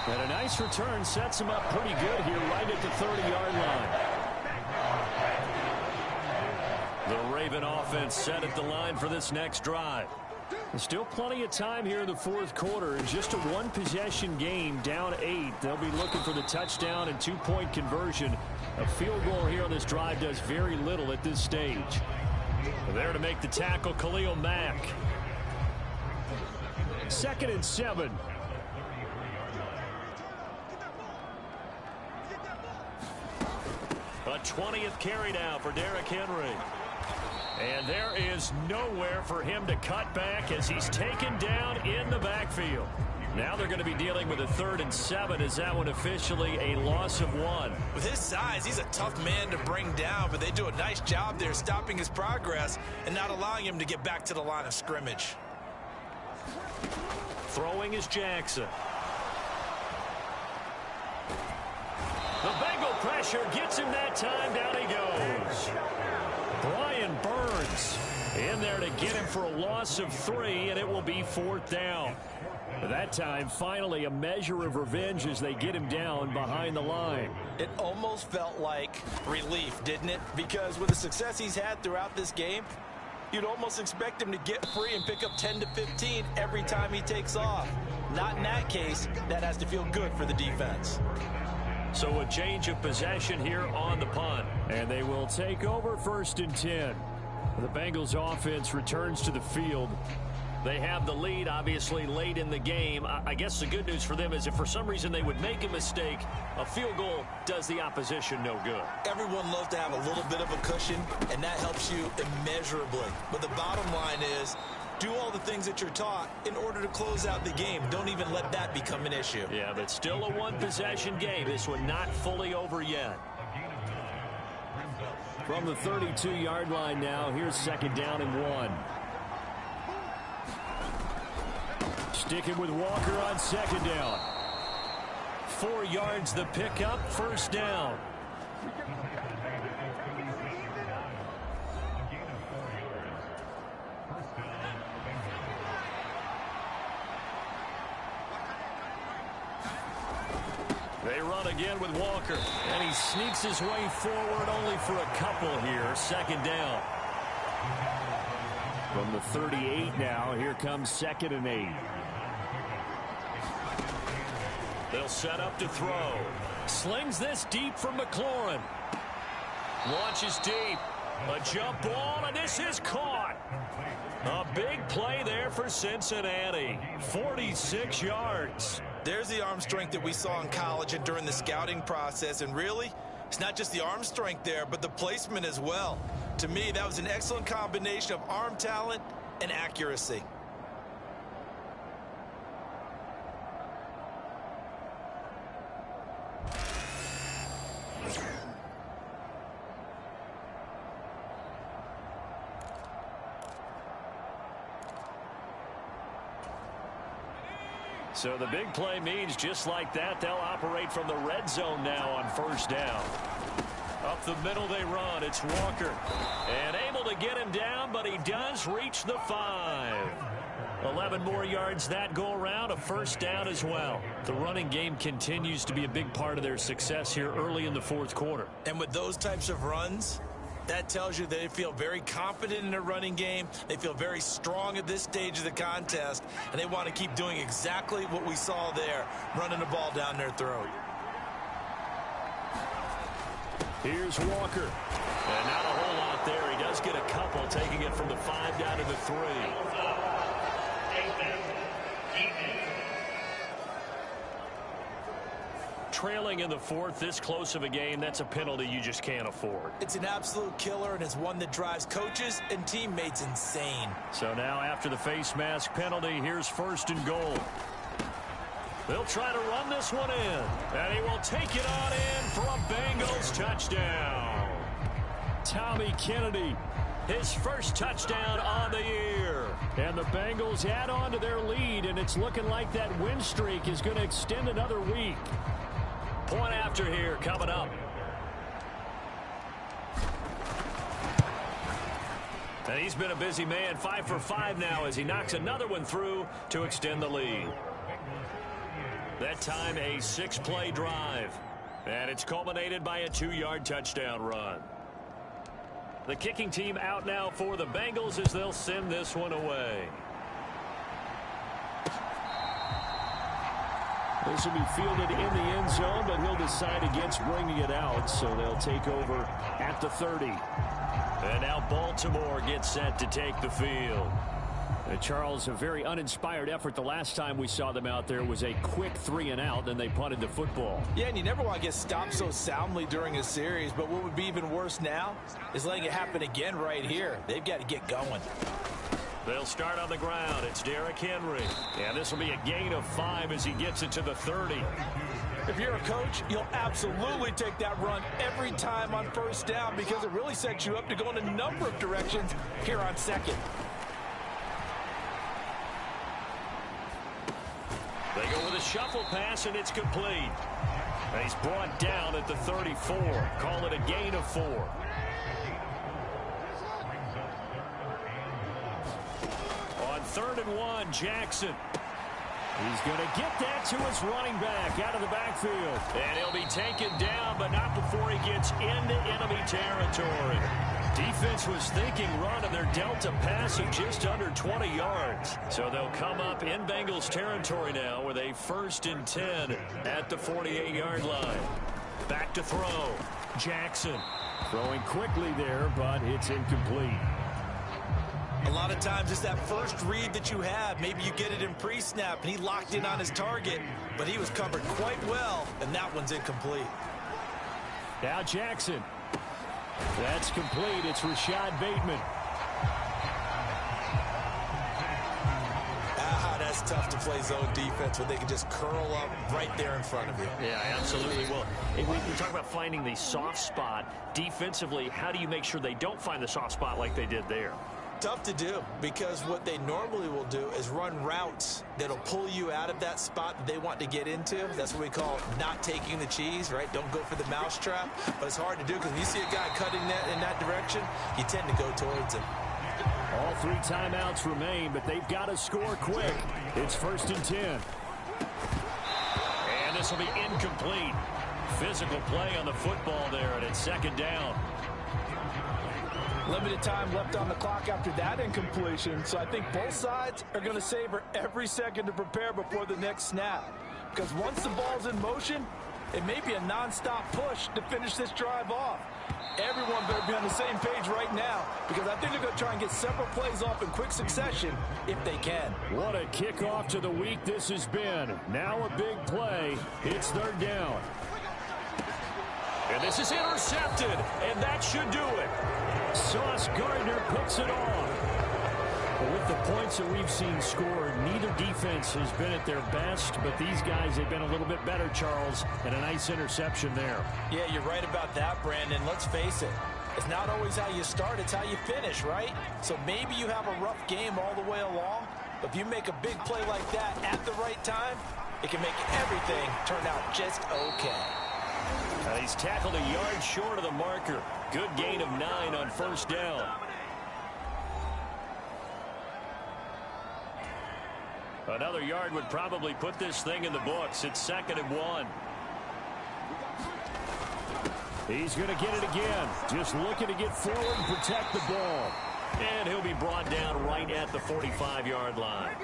And a nice return sets him up pretty good here right at the 30-yard line. The Raven offense set at the line for this next drive. There's still plenty of time here in the fourth quarter. In just a one-possession game, down 8. They'll be looking for the touchdown and 2-point conversion. A field goal here on this drive does very little at this stage. There to make the tackle, Khalil Mack. 2nd and 7. A 20th carry now for Derrick Henry. And there is nowhere for him to cut back as he's taken down in the backfield. Now they're going to be dealing with a 3rd and 7 as that one officially a loss of 1. With his size, he's a tough man to bring down, but they do a nice job there stopping his progress and not allowing him to get back to the line of scrimmage. Throwing is Jackson. The Bengal pressure gets him that time. Down he goes. Brian Burns in there to get him for a loss of 3, and it will be 4th down. That time, finally, a measure of revenge as they get him down behind the line. It almost felt like relief, didn't it? Because with the success he's had throughout this game, you'd almost expect him to get free and pick up 10 to 15 every time he takes off. Not in that case. That has to feel good for the defense. So a change of possession here on the punt. And they will take over 1st and 10. The Bengals offense returns to the field. They have the lead, obviously, late in the game. I guess the good news for them is if for some reason they would make a mistake, a field goal does the opposition no good. Everyone loves to have a little bit of a cushion, and that helps you immeasurably. But the bottom line is, do all the things that you're taught in order to close out the game. Don't even let that become an issue. Yeah, but still a one-possession game. This one not fully over yet. From the 32-yard line now, here's 2nd down and 1. Sticking with Walker on 2nd down. 4 yards the pickup, 1st down. They run again with Walker. And he sneaks his way forward only for a couple here. 2nd down. From the 38 now, here comes 2nd and 8. They'll set up to throw. Slings this deep from McLaurin. Launches deep. A jump ball, and this is caught. A big play there for Cincinnati. 46 yards. There's the arm strength that we saw in college and during the scouting process. And really, it's not just the arm strength there, but the placement as well. To me, that was an excellent combination of arm talent and accuracy. So the big play means just like that, they'll operate from the red zone now on 1st down. Up the middle they run. It's Walker. And able to get him down, but he does reach the 5. 11 more yards that go around, a 1st down as well. The running game continues to be a big part of their success here early in the 4th quarter. And with those types of runs, that tells you they feel very confident in their running game. They feel very strong at this stage of the contest, and they want to keep doing exactly what we saw there, running the ball down their throat. Here's Walker. And not a whole lot there. He does get a couple, taking it from the 5 down to the 3. Trailing in the 4th, this close of a game, that's a penalty you just can't afford. It's an absolute killer, and it's one that drives coaches and teammates insane. So now after the face mask penalty, here's 1st and goal. They'll try to run this one in, and he will take it on in for a Bengals touchdown. Tommy Kennedy, his first touchdown on the year. And the Bengals add on to their lead, and it's looking like that win streak is going to extend another week. Point after here coming up. And he's been a busy man, 5 for 5 now as he knocks another one through to extend the lead. That time a 6-play drive. And it's culminated by a 2-yard touchdown run. The kicking team out now for the Bengals as they'll send this one away. This will be fielded in the end zone, but he'll decide against bringing it out, so they'll take over at the 30. And now Baltimore gets set to take the field. Charles, a very uninspired effort. The last time we saw them out there was a quick 3-and-out, and they punted the football. Yeah, and you never want to get stopped so soundly during a series, but what would be even worse now is letting it happen again right here. They've got to get going. They'll start on the ground. It's Derrick Henry. And this will be a gain of 5 as he gets it to the 30. If you're a coach, you'll absolutely take that run every time on 1st down because it really sets you up to go in a number of directions here on 2nd. They go with a shuffle pass, and it's complete. And he's brought down at the 34. Call it a gain of 4. On 3rd and 1, Jackson. He's going to get that to his running back out of the backfield. And he'll be taken down, but not before he gets into enemy territory. Defense was thinking run, and they're dealt a pass of just under 20 yards. So they'll come up in Bengals territory now with a 1st and 10 at the 48-yard line. Back to throw. Jackson. Throwing quickly there, but it's incomplete. A lot of times it's that first read that you have. Maybe you get it in pre-snap, and he locked in on his target, but he was covered quite well, and that one's incomplete. Now Jackson. That's complete. It's Rashad Bateman. That's tough to play zone defense when they can just curl up right there in front of you. Yeah, absolutely. Well, we talk about finding the soft spot. Defensively, how do you make sure they don't find the soft spot like they did there? Tough to do, because what they normally will do is run routes that'll pull you out of that spot that they want to get into. That's what we call not taking the cheese, right? Don't go for the mousetrap. But it's hard to do because when you see a guy cutting that in that direction, you tend to go towards him. All 3 timeouts remain, but they've got to score quick. It's 1st and 10. And this will be incomplete. Physical play on the football there, and it's 2nd down. Limited time left on the clock after that incompletion, so I think both sides are going to savor every second to prepare before the next snap. Because once the ball's in motion, it may be a nonstop push to finish this drive off. Everyone better be on the same page right now, because I think they're going to try and get several plays off in quick succession if they can. What a kickoff to the week this has been. Now a big play. It's 3rd down. And this is intercepted, and that should do it. Sauce Gardner picks it off. But with the points that we've seen scored, neither defense has been at their best, but these guys have been a little bit better, Charles, and a nice interception there. Yeah, you're right about that, Brandon. Let's face it. It's not always how you start, it's how you finish, right? So maybe you have a rough game all the way along, but if you make a big play like that at the right time, it can make everything turn out just okay. He's tackled a yard short of the marker. Good gain of 9 on 1st down. Another yard would probably put this thing in the books. It's 2nd and 1. He's going to get it again. Just looking to get forward and protect the ball. And he'll be brought down right at the 45-yard line.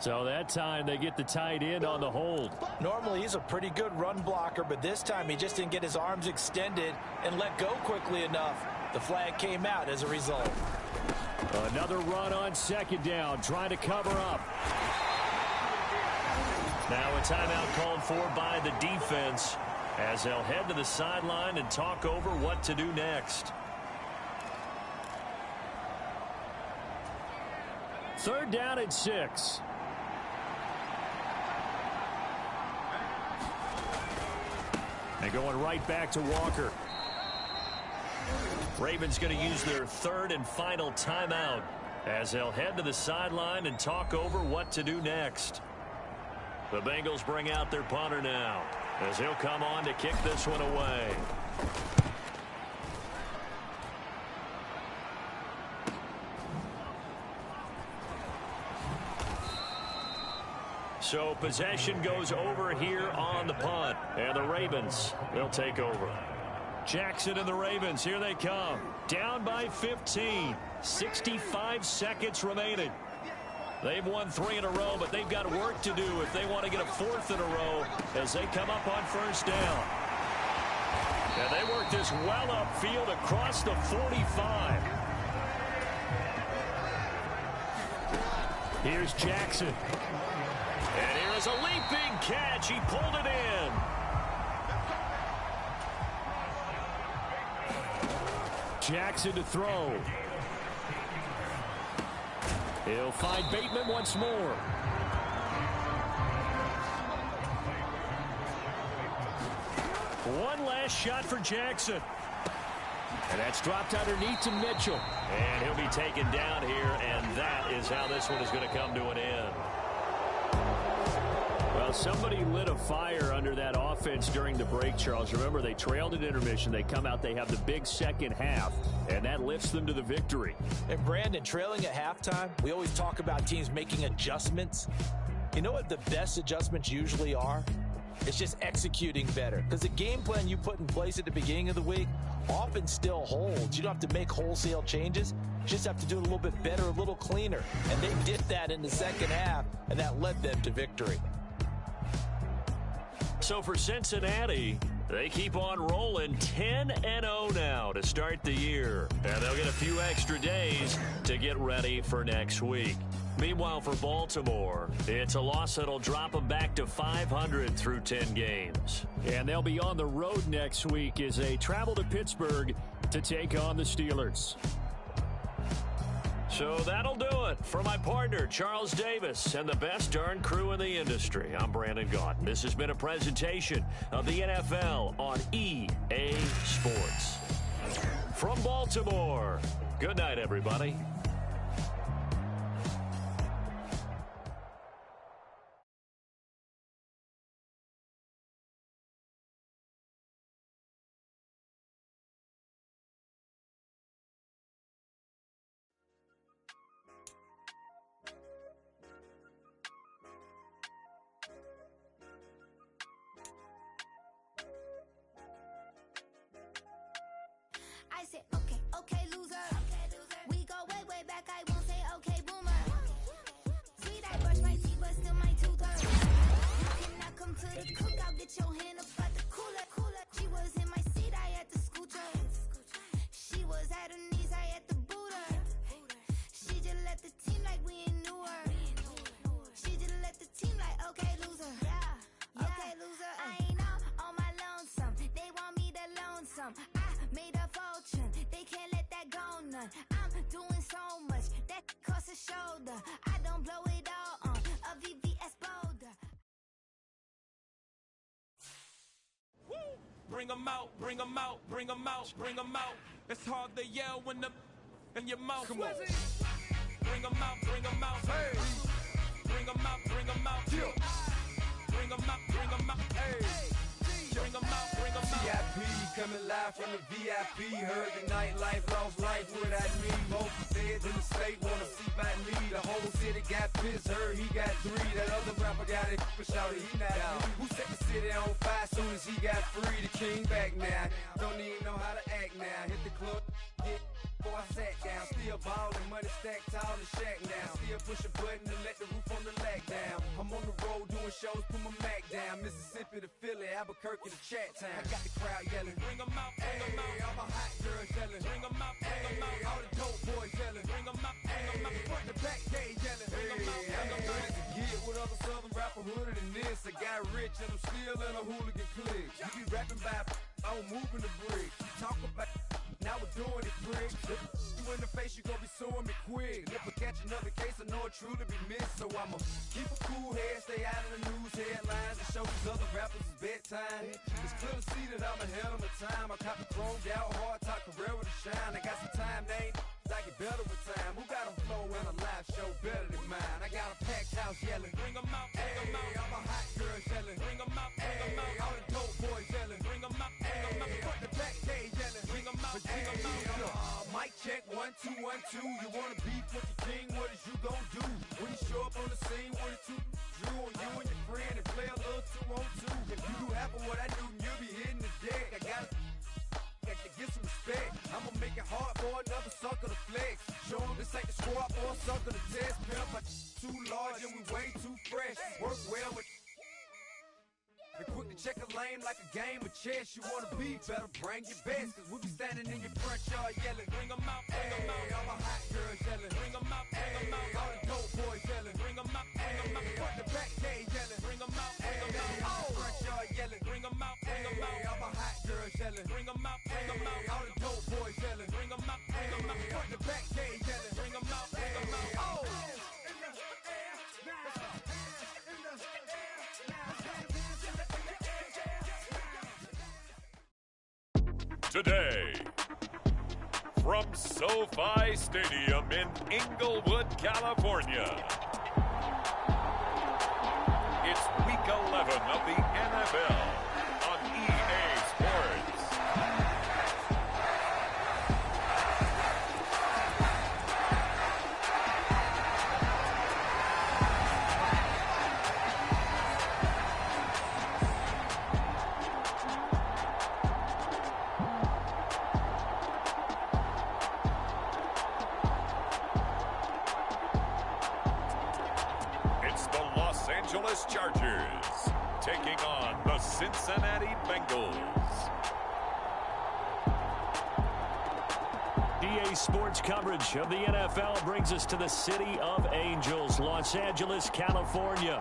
So that time they get the tight end on the hold. Normally he's a pretty good run blocker, but this time he just didn't get his arms extended and let go quickly enough. The flag came out as a result. Another run on second down, trying to cover up. Now a timeout called for by the defense as they'll head to the sideline and talk over what to do next. Third down and 6. And going right back to Walker. Ravens going to use their third and final timeout as they'll head to the sideline and talk over what to do next. The Bengals bring out their punter now as he'll come on to kick this one away. So possession goes over here on the punt, and the Ravens, they'll take over. Jackson and the Ravens, here they come. Down by 15. 65 seconds remaining. They've won 3 in a row, but they've got work to do if they want to get a 4th in a row as they come up on first down. And they work this well upfield across the 45. Here's Jackson. And here is a leaping catch. He pulled it in. Jackson to throw. He'll find Bateman once more. One last shot for Jackson. And that's dropped underneath to Mitchell. And he'll be taken down here, and that is how this one is going to come to an end. Well, somebody lit a fire under that offense during the break, Charles. Remember, they trailed at intermission. They come out, they have the big second half, and that lifts them to the victory. And Brandon, trailing at halftime, we always talk about teams making adjustments. You know what the best adjustments usually are? It's just executing better. Because the game plan you put in place at the beginning of the week often still holds. You don't have to make wholesale changes. You just have to do it a little bit better, a little cleaner. And they did that in the second half, and that led them to victory. So for Cincinnati, they keep on rolling 10-0 now to start the year. And they'll get a few extra days to get ready for next week. Meanwhile, for Baltimore, it's a loss that'll drop them back to 500 through 10 games. And they'll be on the road next week as they travel to Pittsburgh to take on the Steelers. So that'll do it for my partner, Charles Davis, and the best darn crew in the industry. I'm Brandon Gaudin. This has been a presentation of the NFL on EA Sports. From Baltimore, good night, everybody. I said, okay, loser. We go way back. I won't say okay, boomer. Sweet, I brush my teeth, but still my tooth hurts. You cannot come to the cookout, get your hand up at the cooler. She was in my seat, I had to scoot her. She was at her knees, I had to boot her. She just left the team like we ain't knew her. She just left the team like, okay, loser. Yeah, okay, loser. I ain't on my lonesome. They want me to loan some. I made a fortune, they can't let that go none. I'm doing so much, that costs a shoulder. I don't blow it all on a VVS boulder. Bring 'em out, bring 'em out, bring 'em out, bring 'em out. It's hard to yell when the in your mouth. Come on. Bring 'em out, bring 'em out. Hey. Bring 'em out, bring 'em out. Yeah. Bring 'em out, bring 'em out. Hey. Bring 'em out, bring 'em out. VIP coming live from the VIP. Heard the nightlife, lost life without me. Most feds in the state wanna see by me. The whole city got pissed, heard he got 3. That other rapper got it, but shouted he not out. Who set the city on fire soon as he got free? The king back now. Don't even know how to act now. Hit the club, hit before I sat down. Still ballin', money stacked tall and shack now. Still push a button to let the roof on the lag down. I'm on the road doing shows, put my Mac down. Mississippi to Philly, Albuquerque to Chat Town. I got the crowd yelling, bring 'em out, bring 'em out. All my hot girls yelling, bring 'em out, bring 'em out. All the dope boys yelling, bring 'em out, bring 'em out. Front to back gate yelling, bring 'em out, bring 'em out. To get with other southern rapper hooded than this. I got rich and I'm still in a hooligan clique. You be rapping by, I'm moving the brick. Talk about, now we're doing it, prick. You in the face, you gon' be suing me quick. If I catch another case, I know it truly be missed. So I'ma keep a cool head, stay out of the news headlines, and show these other rappers it's bedtime. It's clear to see that I'm ahead of my time. I copy chromed out, hard top career with a shine. I got some time, they ain't I get better with time. Who got a flow and a live show better than mine? I got a packed house yelling, bring 'em out, bring 'em out. All my hot girls yelling, bring 'em out, bring 'em out. All the dope boys yelling, bring 'em out, bring 'em out. Front the back gate yelling, bring 'em out, bring 'em out. Mic check, 1, 2, 1, 2. You wanna beef with the king? What is you gon' do? When you show up on the scene, 1 or 2 drew on you and your friend and play a little 2-on-2. If you do half of what I do, you'll be hitting the deck. I gotta get some respect. I'ma make it hard for another sucker to flex. Show 'em this ain't the squad for a sucker to test. Pimp, my too large and we way too fresh. Work well with and quick to check a lane like a game of chess. You wanna be better, bring your best. Cause we be standing in your front yard yelling, bring 'em out, bring 'em out. All my hot girls yelling, bring 'em out, bring 'em out. All the dope boys yelling, bring 'em out, bring 'em out. Front the back gate yelling, bring 'em out, bring 'em out. All the front yard yelling, bring 'em out, bring 'em out. All my hot girls yelling, bring 'em out, bring 'em out. All the dope boys yelling, bring 'em out, bring 'em out. Front the back gate yelling, bring 'em out, bring 'em out. Oh. Today, from SoFi Stadium in Inglewood, California, it's Week 11 of the NFL on EA Sports. Angeles Chargers taking on the Cincinnati Bengals. EA Sports coverage of the NFL brings us to the City of Angels, Los Angeles, California.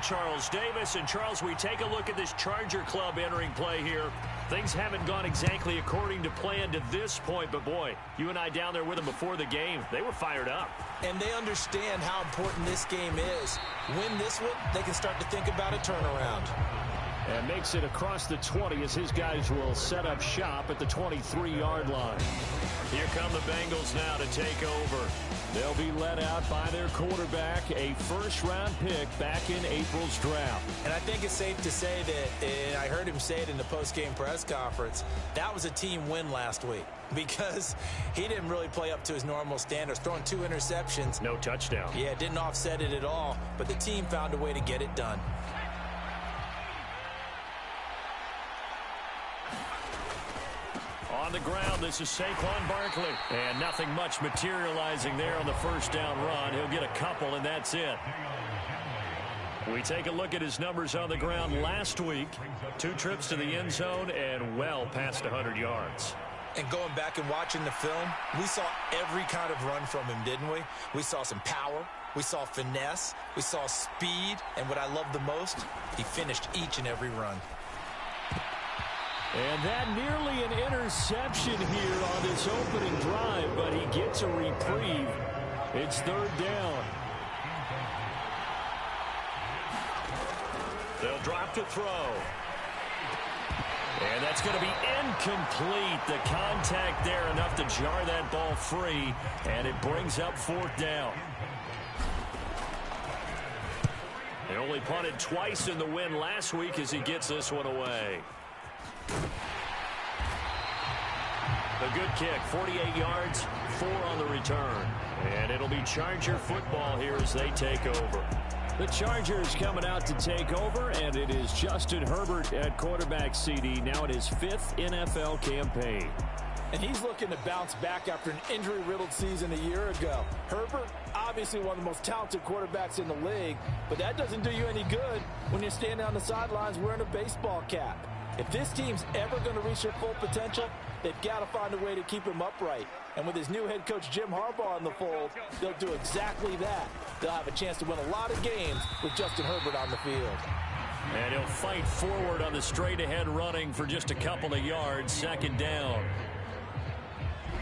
Charles Davis. And Charles, we take a look at this Charger club entering play here. Things haven't gone exactly according to plan to this point, but boy, you and I down there with them before the game, they were fired up. And they understand how important this game is. Win this one, they can start to think about a turnaround. And makes it across the 20 as his guys will set up shop at the 23-yard line. Here come the Bengals now to take over. They'll be led out by their quarterback, a first-round pick back in April's draft. And I think it's safe to say that, and I heard him say it in the post-game press conference, that was a team win last week because he didn't really play up to his normal standards, throwing 2 interceptions. No touchdown. Yeah, didn't offset it at all, but the team found a way to get it done. On the ground, this is Saquon Barkley. And nothing much materializing there on the first down run. He'll get a couple, and that's it. We take a look at his numbers on the ground last week. 2 trips to the end zone and well past 100 yards. And going back and watching the film, we saw every kind of run from him, didn't we? We saw some power. We saw finesse. We saw speed. And what I love the most, he finished each and every run. And that nearly an interception here on this opening drive, but he gets a reprieve. It's 3rd down. They'll drop to throw. And that's going to be incomplete. The contact there enough to jar that ball free, and it brings up 4th down. They only punted twice in the win last week as he gets this one away. A good kick, 48 yards, 4 on the return. And it'll be Charger football here as they take over. The Chargers coming out to take over, and it is Justin Herbert at quarterback CD, now in his 5th NFL campaign. And he's looking to bounce back after an injury-riddled season a year ago. Herbert, obviously one of the most talented quarterbacks in the league, but that doesn't do you any good when you're standing on the sidelines wearing a baseball cap. If this team's ever going to reach their full potential, they've got to find a way to keep him upright. And with his new head coach, Jim Harbaugh, in the fold, they'll do exactly that. They'll have a chance to win a lot of games with Justin Herbert on the field. And he'll fight forward on the straight-ahead running for just a couple of yards, 2nd down.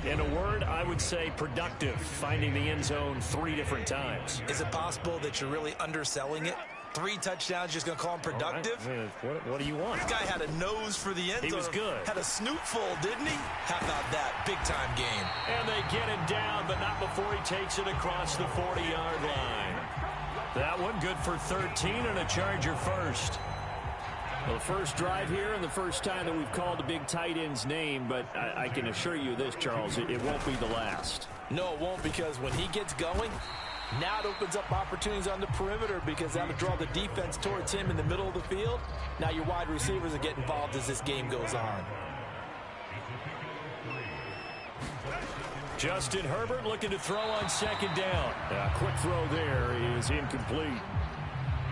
In a word, I would say productive, finding the end zone 3 different times. Is it possible that you're really underselling it? 3 touchdowns, just going to call him productive? Right. What do you want? This guy had a nose for the end zone. He was good. Had a snootful, didn't he? How about that? Big-time game. And they get him down, but not before he takes it across the 40-yard line. That one good for 13 and a Charger first. Well, the first drive here and the first time that we've called a big tight end's name, but I can assure you this, Charles, it won't be the last. No, it won't, because when he gets going, now it opens up opportunities on the perimeter because that'll draw the defense towards him in the middle of the field. Now your wide receivers will get involved as this game goes on. Justin Herbert looking to throw on 2nd down. A quick throw there is incomplete.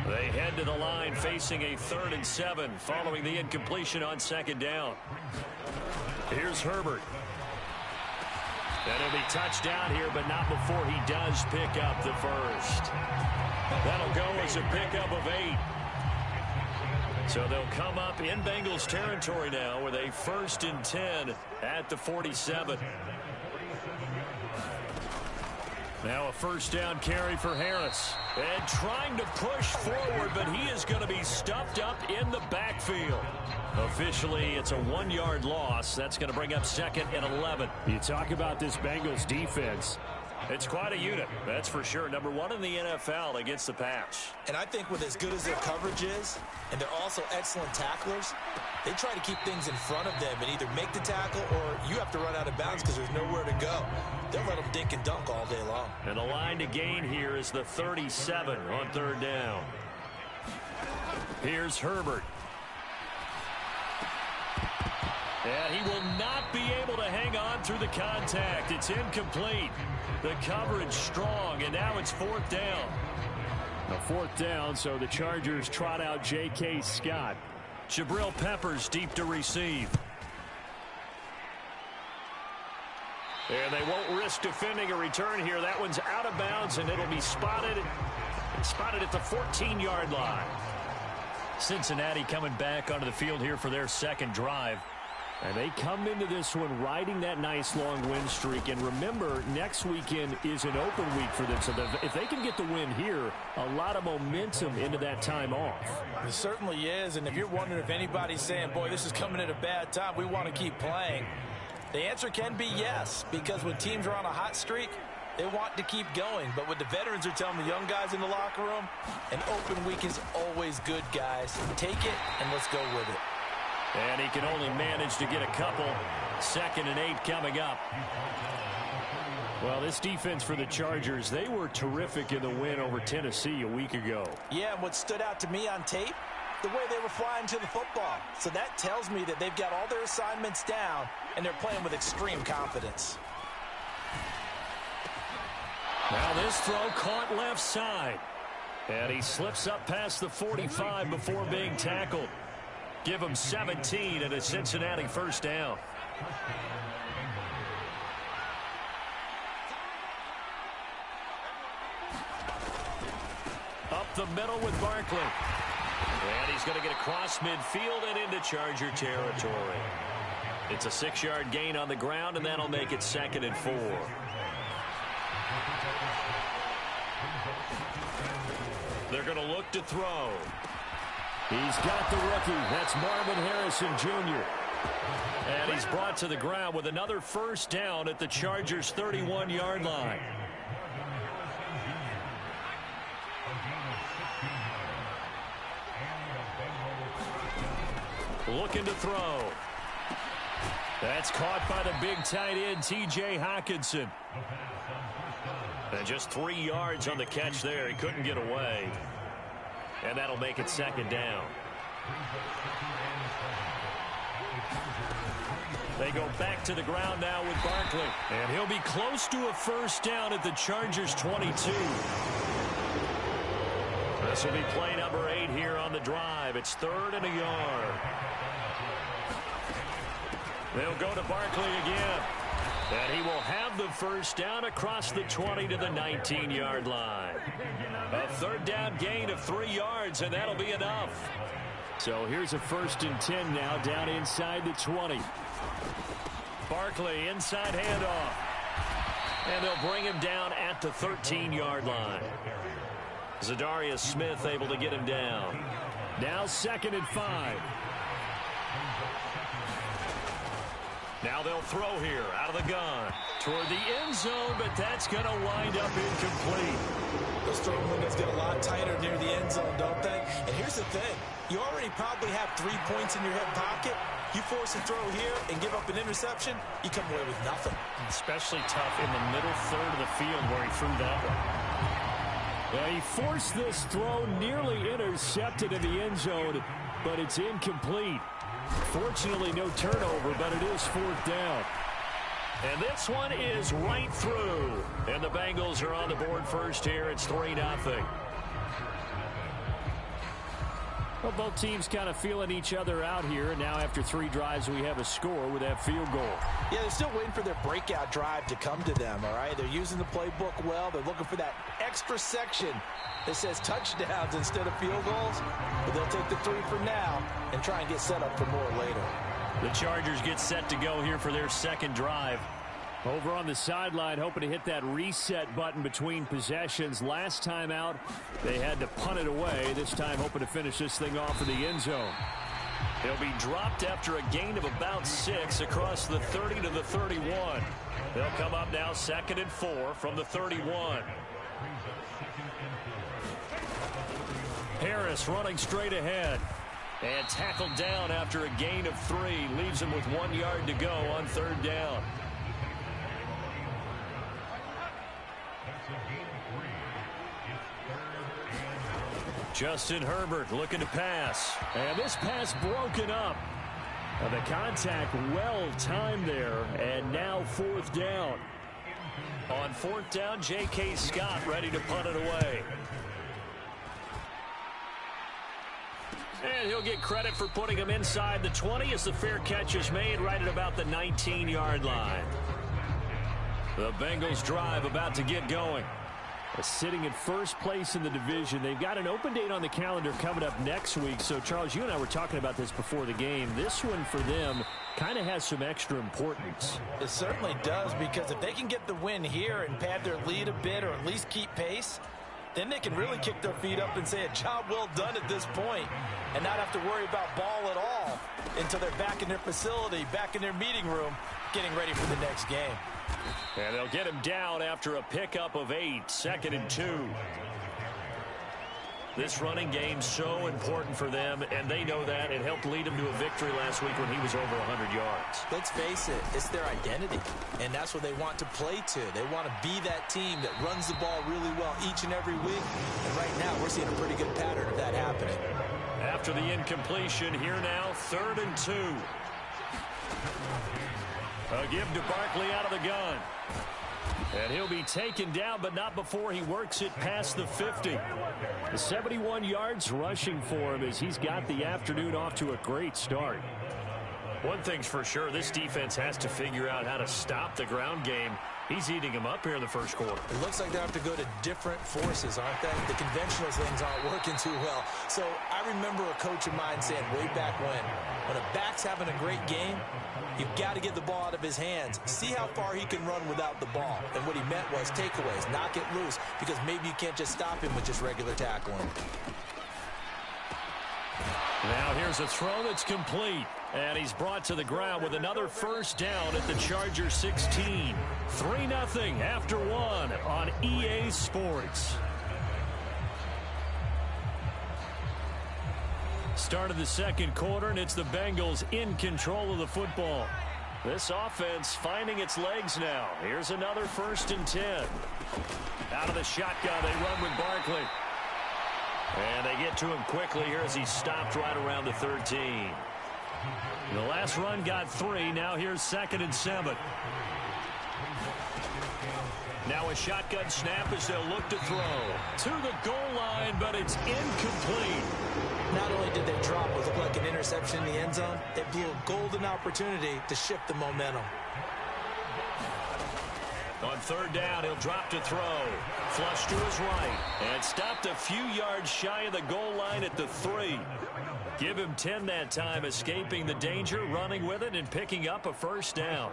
They head to the line facing a 3rd and 7 following the incompletion on 2nd down. Here's Herbert. And it'll be touchdown here, but not before he does pick up the first. That'll go as a pickup of 8. So they'll come up in Bengals territory now with a 1st and 10 at the 47. Now a 1st down carry for Harris. And trying to push forward, but he is going to be stuffed up in the backfield. Officially, it's a 1-yard loss. That's going to bring up 2nd and 11. You talk about this Bengals defense. It's quite a unit, that's for sure. Number 1 in the NFL against the pass. And I think with as good as their coverage is, and they're also excellent tacklers, they try to keep things in front of them and either make the tackle or you have to run out of bounds because there's nowhere to go. They'll let them dink and dunk all day long. And the line to gain here is the 37 on 3rd down. Here's Herbert. And he will not be able to hang on through the contact. It's incomplete. The coverage strong, and now it's 4th down. A 4th down, so the Chargers trot out J.K. Scott. Jabril Peppers deep to receive. And they won't risk defending a return here. That one's out of bounds, and it'll be spotted at the 14-yard line. Cincinnati coming back onto the field here for their 2nd drive. And they come into this one riding that nice long win streak. And remember, next weekend is an open week for them. So if they can get the win here, a lot of momentum into that time off. It certainly is. And if you're wondering if anybody's saying, boy, this is coming at a bad time, we want to keep playing, the answer can be yes. Because when teams are on a hot streak, they want to keep going. But what the veterans are telling the young guys in the locker room, an open week is always good, guys. Take it and let's go with it. And he can only manage to get a couple. 2nd and 8 coming up. Well, this defense for the Chargers, they were terrific in the win over Tennessee a week ago. Yeah, and what stood out to me on tape, the way they were flying to the football. So that tells me that they've got all their assignments down, and they're playing with extreme confidence. Now this throw caught left side. And he slips up past the 45 before being tackled. Give him 17 and a Cincinnati 1st down. Up the middle with Barkley. And he's going to get across midfield and into Charger territory. It's a 6-yard gain on the ground, and that'll make it 2nd and 4. They're going to look to throw. He's got the rookie. That's Marvin Harrison Jr. And he's brought to the ground with another first down at the Chargers' 31-yard line. Looking to throw. That's caught by the big tight end, T.J. Hockenson. And just 3 yards on the catch there. He couldn't get away. And that'll make it second down. They go back to the ground now with Barkley. And he'll be close to a first down at the Chargers' 22. This will be play number 8 here on the drive. It's 3rd and a yard. They'll go to Barkley again. And he will have the first down across the 20 to the 19-yard line. A 3rd down gain of 3 yards, and that'll be enough. So here's a 1st and 10 now down inside the 20. Barkley inside handoff. And they'll bring him down at the 13-yard line. Zadarius Smith able to get him down. Now 2nd and 5. Now they'll throw here out of the gun toward the end zone, but that's going to wind up incomplete. Those throwing windows get a lot tighter near the end zone, don't they? And here's the thing. You already probably have 3 points in your hip pocket. You force a throw here and give up an interception, you come away with nothing. Especially tough in the middle third of the field where he threw that one. Well, he forced this throw, nearly intercepted in the end zone, but it's incomplete. Fortunately, no turnover, but it is 4th down. And this one is right through. And the Bengals are on the board first here. It's 3-0. Well, both teams kind of feeling each other out here. And now after 3 drives, we have a score with that field goal. Yeah, they're still waiting for their breakout drive to come to them, all right? They're using the playbook well. They're looking for that extra section that says touchdowns instead of field goals. But they'll take the 3 for now and try and get set up for more later. The Chargers get set to go here for their 2nd drive. Over on the sideline, hoping to hit that reset button between possessions. Last time out, they had to punt it away. This time, hoping to finish this thing off in the end zone. He'll be dropped after a gain of about 6 across the 30 to the 31. They'll come up now 2nd and 4 from the 31. Harris running straight ahead. And tackled down after a gain of 3. Leaves him with 1 yard to go on 3rd down. Justin Herbert looking to pass. And this pass broken up. The contact well timed there. And now 4th down. On 4th down, J.K. Scott ready to punt it away. And he'll get credit for putting him inside the 20 as the fair catch is made right at about the 19-yard line. The Bengals drive about to get going. Sitting in first place in the division. They've got an open date on the calendar coming up next week. So, Charles, you and I were talking about this before the game. This one for them kind of has some extra importance. It certainly does, because if they can get the win here and pad their lead a bit or at least keep pace, then they can really kick their feet up and say a job well done at this point and not have to worry about ball at all until they're back in their facility, back in their meeting room, getting ready for the next game. And they'll get him down after a pickup of 8, 2nd and 2. This running game's so important for them, and they know that. It helped lead them to a victory last week when he was over 100 yards. Let's face it, it's their identity, and that's what they want to play to. They want to be that team that runs the ball really well each and every week, and right now we're seeing a pretty good pattern of that happening. After the incompletion, here now, 3rd and 2. A give to Barkley out of the gun. And he'll be taken down, but not before he works it past the 50. The 71 yards rushing for him as he's got the afternoon off to a great start. One thing's for sure, this defense has to figure out how to stop the ground game. He's eating them up here in the first quarter. It looks like they have to go to different forces, aren't they? The conventional things aren't working too well. So I remember a coach of mine saying way back when a back's having a great game, you've got to get the ball out of his hands. See how far he can run without the ball. And what he meant was takeaways, knock it loose, because maybe you can't just stop him with just regular tackling. Now here's a throw that's complete. And he's brought to the ground with another first down at the Chargers 16. 3-0 after one on EA Sports. Start of the second quarter, and it's the Bengals in control of the football. This offense finding its legs now. Here's another 1st and 10. Out of the shotgun, they run with Barkley. And they get to him quickly here as he stopped right around the 13. The last run got 3. Now here's 2nd and 7. Now a shotgun snap as they'll look to throw. To the goal line, but it's incomplete. Not only did they drop what looked like an interception in the end zone, they blew a golden opportunity to shift the momentum. On 3rd down, he'll drop to throw. Flush to his right. And stopped a few yards shy of the goal line at the 3. Give him 10 that time, escaping the danger, running with it, and picking up a first down.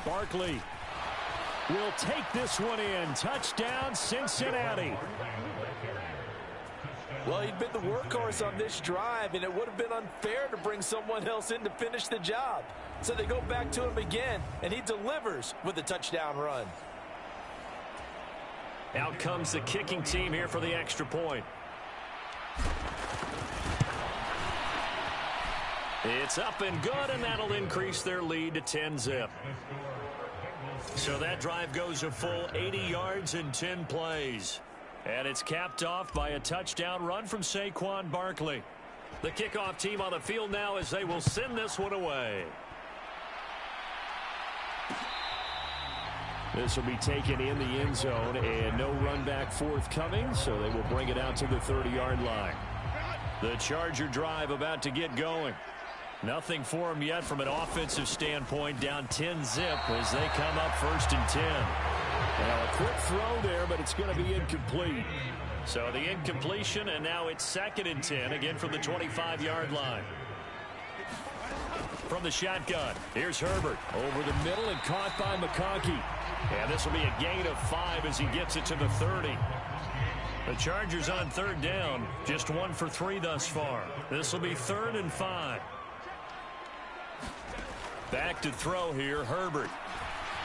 Barkley will take this one in. Touchdown, Cincinnati. Well, he'd been the workhorse on this drive, and it would have been unfair to bring someone else in to finish the job. So they go back to him again, and he delivers with a touchdown run. Out comes the kicking team here for the extra point. It's up and good, and that'll increase their lead to 10-zip. So that drive goes a full 80 yards in 10 plays. And it's capped off by a touchdown run from Saquon Barkley. The kickoff team on the field now as they will send this one away. This will be taken in the end zone, and no run back forthcoming, so they will bring it out to the 30-yard line. The Charger drive about to get going. Nothing for them yet from an offensive standpoint, down 10-zip as they come up 1st and 10. Now a quick throw there, but it's going to be incomplete. So the incompletion, and now it's 2nd and 10, again from the 25-yard line. From the shotgun, here's Herbert. Over the middle and caught by McConkey. And this will be a gain of 5 as he gets it to the 30. The Chargers on 3rd down, just 1 for 3 thus far. This will be 3rd and 5. Back to throw here, Herbert.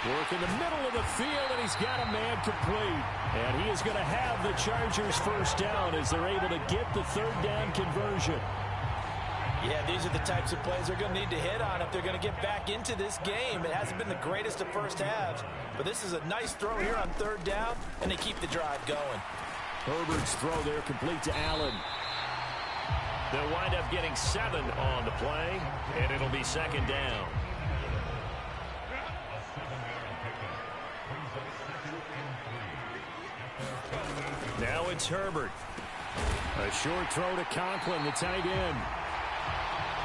Work in the middle of the field, and he's got a man complete. And he is going to have the Chargers first down as they're able to get the 3rd down conversion. Yeah, these are the types of plays they're going to need to hit on if they're going to get back into this game. It hasn't been the greatest of first halves, but this is a nice throw here on 3rd down, and they keep the drive going. Herbert's throw there complete to Allen. They'll wind up getting 7 on the play, and it'll be 2nd down. Now it's Herbert. A short throw to Conklin, the tight end.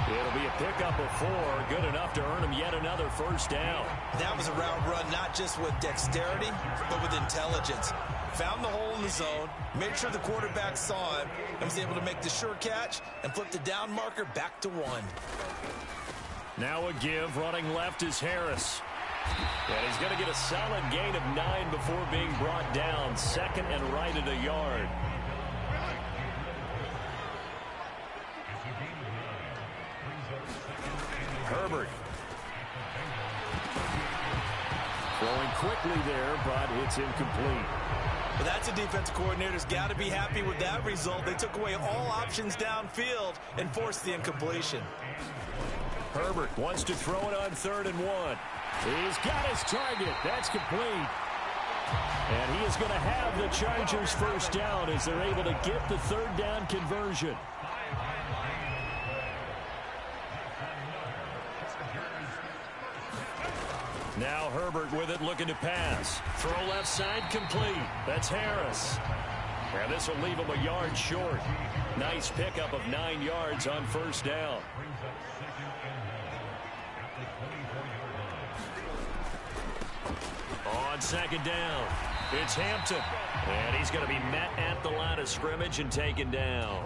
It'll be a pickup of 4, good enough to earn him yet another first down. That was a route run not just with dexterity, but with intelligence. Found the hole in the zone, made sure the quarterback saw him, and was able to make the sure catch and flip the down marker back to 1. Now a give, running left is Harris. And he's going to get a solid gain of 9 before being brought down. 2nd and right at a yard. Herbert. Throwing quickly there, but it's incomplete. Well, that's a defensive coordinator's got to be happy with that result. They took away all options downfield and forced the incompletion. Herbert wants to throw it on 3rd and 1. He's got his target. That's complete. And he is going to have the Chargers first down as they're able to get the 3rd down conversion. Now Herbert with it, looking to pass. Throw left side, complete. That's Harris. And this will leave him a yard short. Nice pickup of 9 yards on 1st down. On 2nd down, it's Hampton. And he's going to be met at the line of scrimmage and taken down.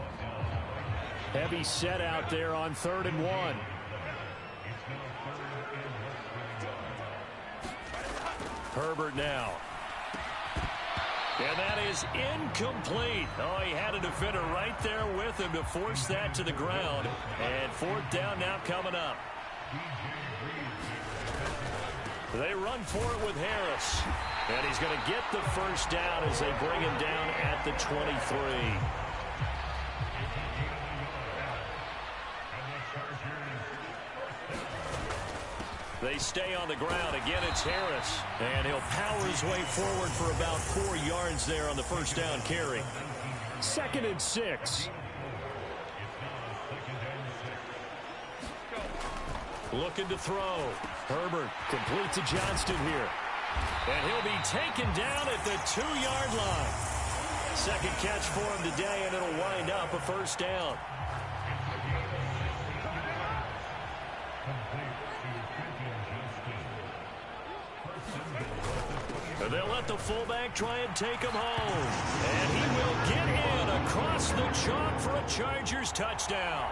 Heavy set out there on 3rd and 1. Herbert now. And that is incomplete. Oh, he had a defender right there with him to force that to the ground. And fourth down now coming up. They run for it with Harris. And he's going to get the first down as they bring him down at the 23. They stay on the ground. Again, it's Harris. And he'll power his way forward for about 4 yards there on the first down carry. 2nd and 6. Looking to throw. Herbert complete to Johnston here. And he'll be taken down at the 2-yard line. Second catch for him today, and it'll wind up a first down. They'll let the fullback try and take him home. And he will get in across the chalk for a Chargers touchdown.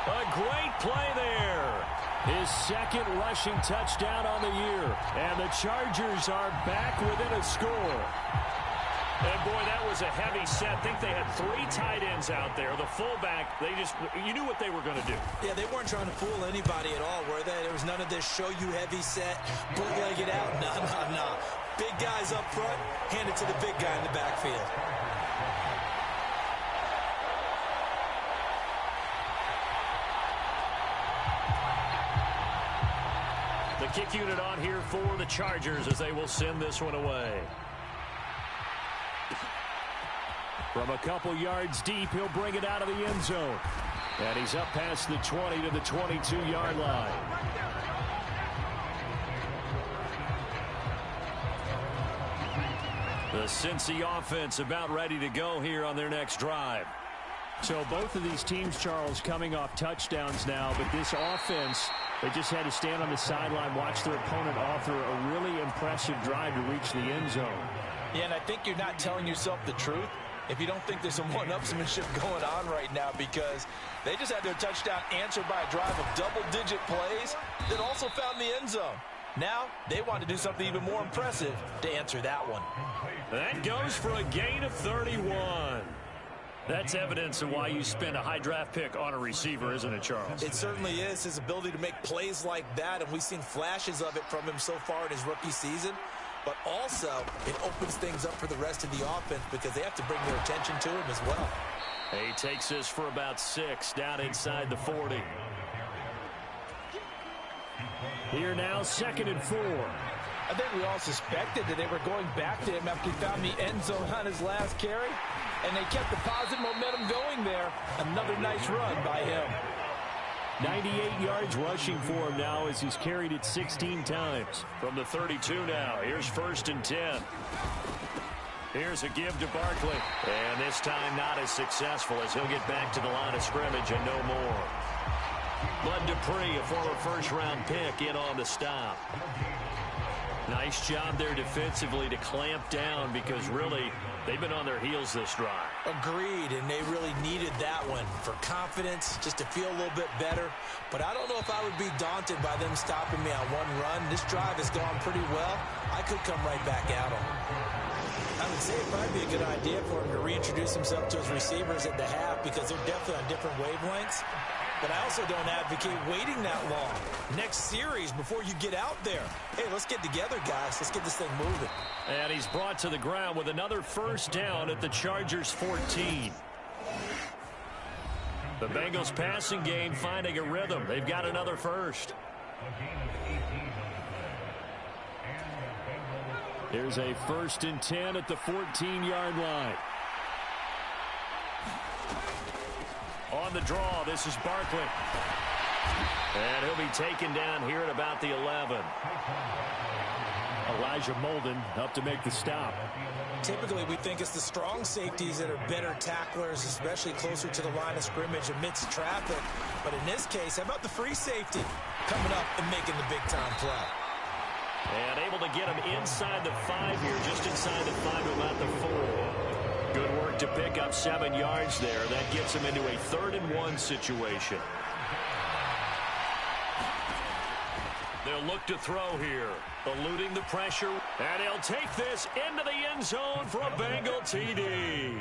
A great play there. His second rushing touchdown on the year. And the Chargers are back within a score. And, boy, that was a heavy set. I think they had 3 tight ends out there. The fullback, you knew what they were going to do. Yeah, they weren't trying to fool anybody at all, were they? There was none of this show you heavy set, bootleg it out. No. Big guys up front, hand it to the big guy in the backfield. The kick unit on here for the Chargers as they will send this one away. From a couple yards deep, he'll bring it out of the end zone. And he's up past the 20 to the 22-yard line. The Cincy offense about ready to go here on their next drive. So both of these teams, Charles, coming off touchdowns now, but this offense, they just had to stand on the sideline, watch their opponent offer a really impressive drive to reach the end zone. Yeah, and I think you're not telling yourself the truth if you don't think there's some one-upsmanship going on right now, because they just had their touchdown answered by a drive of double-digit plays that also found the end zone. Now, they want to do something even more impressive to answer that one. That goes for a gain of 31. That's evidence of why you spend a high draft pick on a receiver, isn't it, Charles? It certainly is. His ability to make plays like that, and we've seen flashes of it from him so far in his rookie season. But also, it opens things up for the rest of the offense because they have to bring their attention to him as well. He takes this for about 6 down inside the 40. Here now, 2nd and 4. I think we all suspected that they were going back to him after he found the end zone on his last carry, and they kept the positive momentum going there. Another nice run by him. 98 yards rushing for him now as he's carried it 16 times. From the 32 now, here's 1st and 10. Here's a give to Barkley. And this time not as successful as he'll get back to the line of scrimmage and no more. Bud Dupree, a former first-round pick, in on the stop. Nice job there defensively to clamp down because really they've been on their heels this drive. Agreed, and they really needed that one for confidence, just to feel a little bit better. But I don't know if I would be daunted by them stopping me on one run. This drive has gone pretty well. I could come right back at them. I would say it'd probably be a good idea for him to reintroduce himself to his receivers at the half because they're definitely on different wavelengths. But I also don't advocate waiting that long. Next series before you get out there. Hey, let's get together, guys. Let's get this thing moving. And he's brought to the ground with another first down at the Chargers 14. The Bengals passing game finding a rhythm. They've got another first. Here's a 1st and 10 at the 14-yard line. On the draw, this is Barkley. And he'll be taken down here at about the 11. Elijah Molden up to make the stop. Typically, we think it's the strong safeties that are better tacklers, especially closer to the line of scrimmage amidst traffic. But in this case, how about the free safety coming up and making the big-time play? And able to get him inside the 5 here, just inside the 5 to about the 4. Good work to pick up 7 yards there. That gets him into a 3rd and 1 situation. They'll look to throw here, eluding the pressure, and he'll take this into the end zone for a Bengal TD.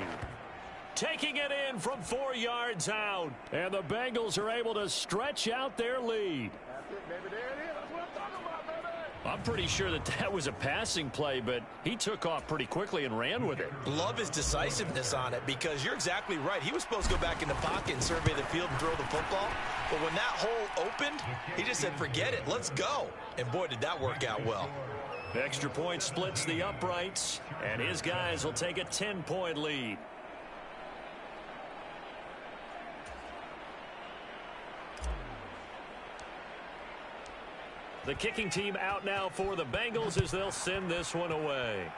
Taking it in from 4 yards out, and the Bengals are able to stretch out their lead. I'm pretty sure that was a passing play, but he took off pretty quickly and ran with it. Love his decisiveness on it, because you're exactly right. He was supposed to go back in the pocket and survey the field and throw the football. But when that hole opened, he just said, forget it, let's go. And boy, did that work out well. Extra point splits the uprights, and his guys will take a 10-point lead. The kicking team out now for the Bengals as they'll send this one away.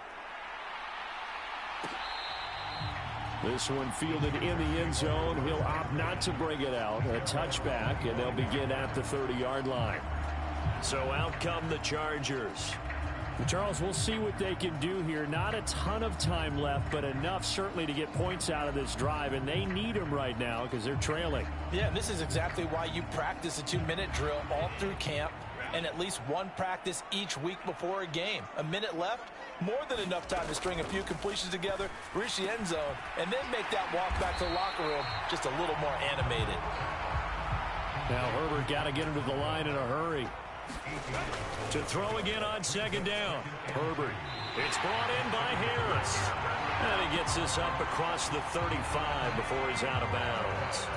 This one fielded in the end zone. He'll opt not to bring it out. A touchback, and they'll begin at the 30-yard line. So out come the Chargers. Charles, we'll see what they can do here. Not a ton of time left, but enough certainly to get points out of this drive, and they need them right now because they're trailing. Yeah, this is exactly why you practice a 2-minute drill all through camp, and at least one practice each week before a game. A minute left, more than enough time to string a few completions together, reach the end zone, and then make that walk back to the locker room just a little more animated. Now Herbert got to get into the line in a hurry. To throw again on second down. Herbert. It's brought in by Harris. And he gets this up across the 35 before he's out of bounds.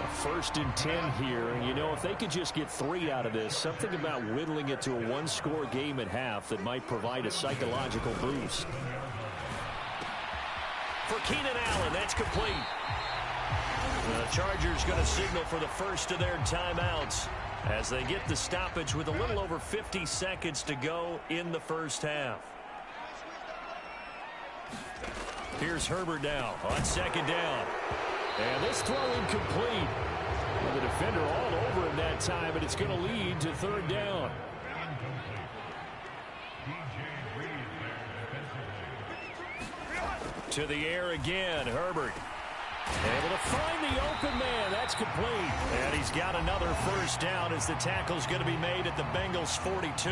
A 1st and 10 here, and you know, if they could just get 3 out of this, something about whittling it to a 1-score game at half that might provide a psychological boost. For Keenan Allen, that's complete. The Chargers going to signal for the first of their timeouts as they get the stoppage with a little over 50 seconds to go in the first half. Here's Herbert now on second down. And this throw incomplete. Well, the defender all over him that time, but it's going to lead to 3rd down. To the air again, Herbert. Able to find the open man. That's complete. And he's got another first down as the tackle's going to be made at the Bengals 42.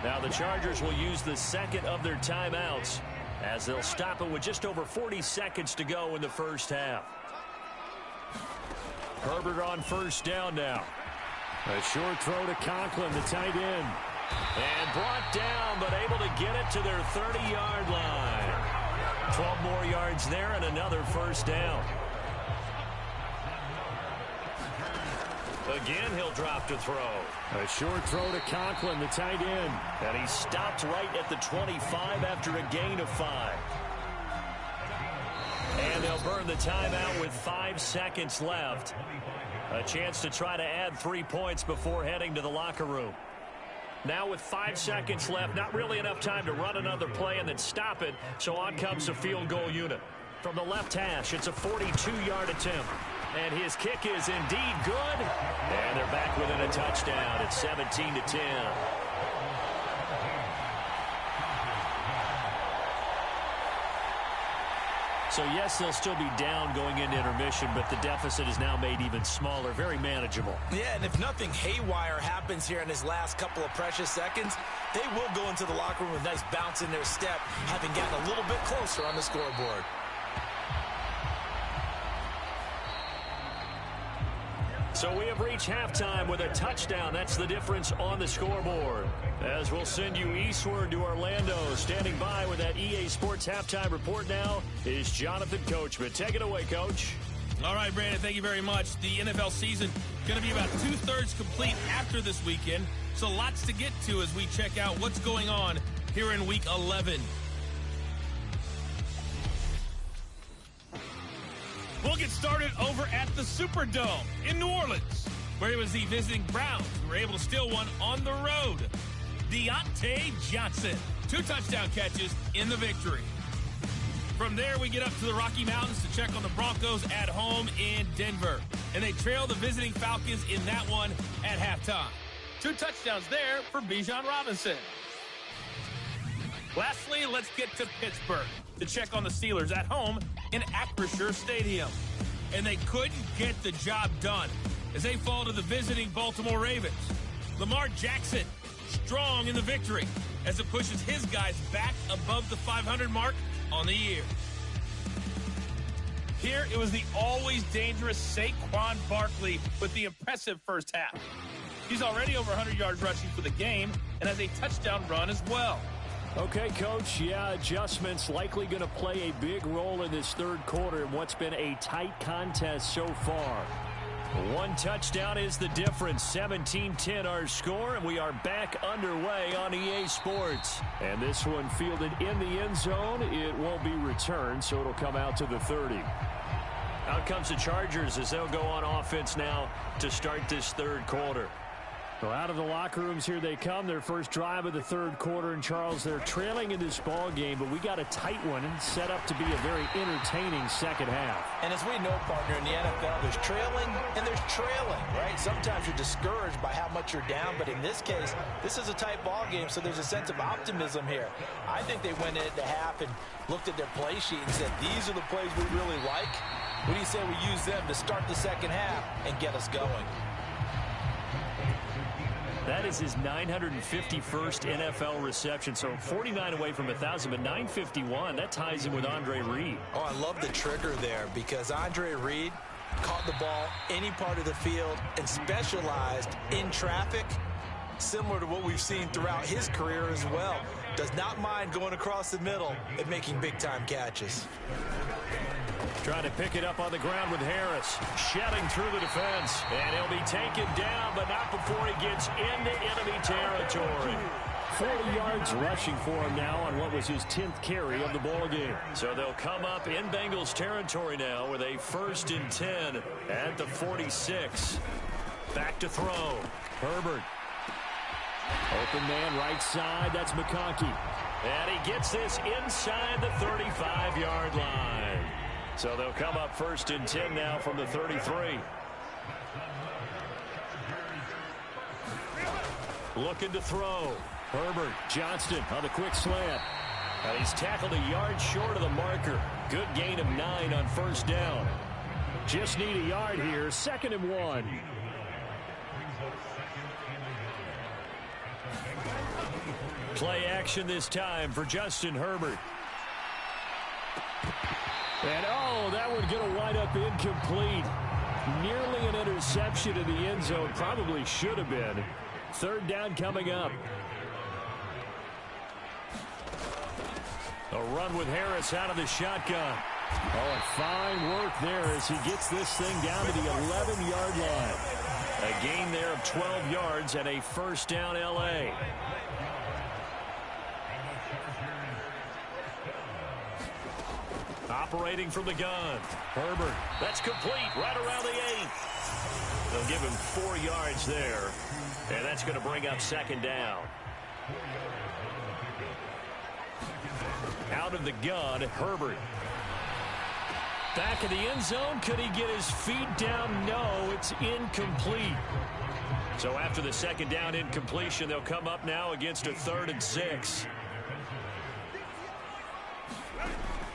Now the Chargers will use the second of their timeouts as they'll stop it with just over 40 seconds to go in the first half. Herbert on first down now. A short throw to Conklin, the tight end. And brought down, but able to get it to their 30-yard line. 12 more yards there and another first down. Again, he'll drop to throw. A short throw to Conklin, the tight end. And he stopped right at the 25 after a gain of 5. And they'll burn the timeout with 5 seconds left. A chance to try to add 3 points before heading to the locker room. Now with 5 seconds left, not really enough time to run another play and then stop it. So on comes the field goal unit. From the left hash, it's a 42-yard attempt. And his kick is indeed good. And they're back within a touchdown. It's 17-10. So, yes, they'll still be down going into intermission, but the deficit is now made even smaller, very manageable. Yeah, and if nothing haywire happens here in his last couple of precious seconds, they will go into the locker room with a nice bounce in their step, having gotten a little bit closer on the scoreboard. So we have reached halftime with a touchdown. That's the difference on the scoreboard. As we'll send you eastward to Orlando. Standing by with that EA Sports halftime report now is Jonathan Coachman. Take it away, Coach. All right, Brandon, thank you very much. The NFL season going to be about 2/3 complete after this weekend. So lots to get to as we check out what's going on here in Week 11. We'll get started over at the Superdome in New Orleans, where it was the visiting Browns who were able to steal one on the road. Deontay Johnson, 2 touchdown catches in the victory. From there, we get up to the Rocky Mountains to check on the Broncos at home in Denver. And they trail the visiting Falcons in that one at halftime. 2 touchdowns there for Bijan Robinson. Lastly, let's get to Pittsburgh to check on the Steelers at home in Acrisure Stadium. And they couldn't get the job done as they fall to the visiting Baltimore Ravens. Lamar Jackson, strong in the victory as it pushes his guys back above the 500 mark on the year. Here, it was the always dangerous Saquon Barkley with the impressive first half. He's already over 100 yards rushing for the game and has a touchdown run as well. Okay, Coach, yeah, adjustments likely going to play a big role in this third quarter in what's been a tight contest so far. One touchdown is the difference. 17-10 our score, and we are back underway on EA Sports. And this one fielded in the end zone. It won't be returned, so it'll come out to the 30. Out comes the Chargers as they'll go on offense now to start this third quarter. Well, out of the locker rooms here they come. Their first drive of the third quarter. And, Charles, they're trailing in this ball game, but we got a tight one set up to be a very entertaining second half. And as we know, partner, in the NFL, there's trailing and there's trailing, right? Sometimes you're discouraged by how much you're down, but in this case, this is a tight ball game, so there's a sense of optimism here. I think they went into half and looked at their play sheet and said, these are the plays we really like. What do you say we use them to start the second half and get us going? That is his 951st NFL reception, so 49 away from 1,000, but 951. That ties him with Andre Reed. Oh, I love the trigger there because Andre Reed caught the ball any part of the field and specialized in traffic, similar to what we've seen throughout his career as well. Does not mind going across the middle and making big-time catches. Trying to pick it up on the ground with Harris. Shedding through the defense. And he'll be taken down, but not before he gets into enemy territory. 40 yards rushing for him now on what was his 10th carry of the ball game. So they'll come up in Bengals territory now with a 1st and 10 at the 46. Back to throw. Herbert. Open man right side. That's McConkey. And he gets this inside the 35-yard line. So they'll come up 1st and 10 now from the 33. Looking to throw. Herbert. Johnston on the quick slant. And he's tackled a yard short of the marker. Good gain of 9 on 1st down. Just need a yard here. 2nd and 1. Play action this time for Justin Herbert. And, oh, that one's going to wind up incomplete. Nearly an interception in the end zone. Probably should have been. 3rd down coming up. A run with Harris out of the shotgun. Oh, and fine work there as he gets this thing down to the 11-yard line. A gain there of 12 yards and a 1st down L.A. Operating from the gun. Herbert. That's complete right around the 8. They'll give him 4 yards there. And that's going to bring up 2nd down. Out of the gun, Herbert. Back in the end zone. Could he get his feet down? No, it's incomplete. So after the 2nd down incompletion, they'll come up now against a 3rd and 6.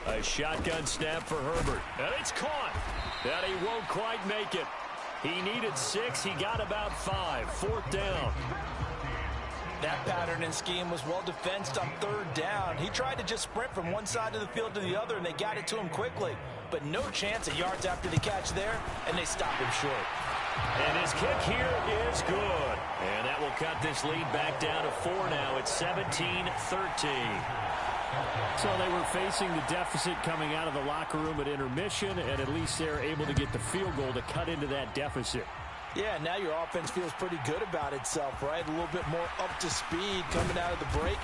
A shotgun snap for Herbert. And it's caught. And he won't quite make it. He needed 6. He got about 5. 4th down. That pattern and scheme was well defensed on 3rd down. He tried to just sprint from one side of the field to the other, and they got it to him quickly. But no chance of yards after the catch there, and they stopped him short. And his kick here is good. And that will cut this lead back down to 4 now. It's 17-13. So they were facing the deficit coming out of the locker room at intermission, and at least they're able to get the field goal to cut into that deficit. Yeah, now your offense feels pretty good about itself, right? A little bit more up to speed coming out of the break.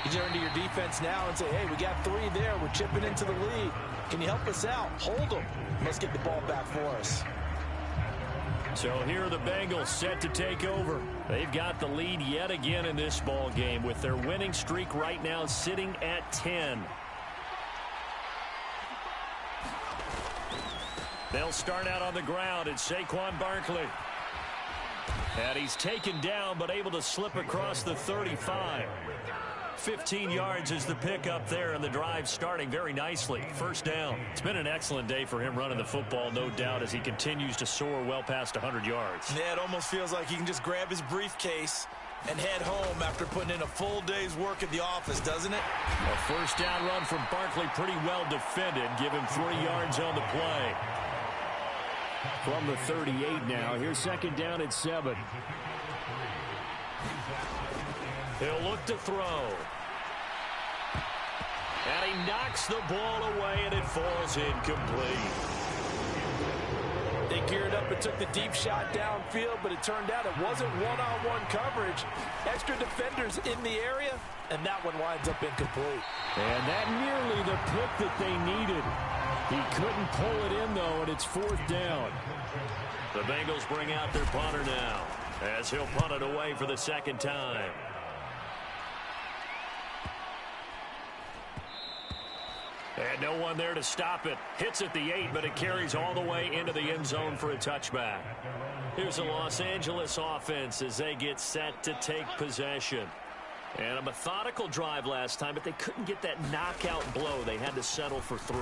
You turn to your defense now and say, hey, we got 3 there. We're chipping into the lead. Can you help us out? Hold them. Let's get the ball back for us. So here are the Bengals set to take over. They've got the lead yet again in this ball game with their winning streak right now sitting at 10. They'll start out on the ground. It's Saquon Barkley. And he's taken down but able to slip across the 35. 15 yards is the pickup there, and the drive starting very nicely. First down. It's been an excellent day for him running the football, no doubt, as he continues to soar well past 100 yards. Yeah, it almost feels like he can just grab his briefcase and head home after putting in a full day's work at the office, doesn't it? A first down run from Barkley, pretty well defended. Give him 3 yards on the play. From the 38 now, here's second down at 7. He'll look to throw. And he knocks the ball away, and it falls incomplete. They geared up and took the deep shot downfield, but it turned out it wasn't one-on-one coverage. Extra defenders in the area, and that one winds up incomplete. And that nearly the pick that they needed. He couldn't pull it in, though, and it's 4th down. The Bengals bring out their punter now, as he'll punt it away for the second time. And no one there to stop it. Hits at the 8, but it carries all the way into the end zone for a touchback. Here's the Los Angeles offense as they get set to take possession. And a methodical drive last time, but they couldn't get that knockout blow. They had to settle for 3.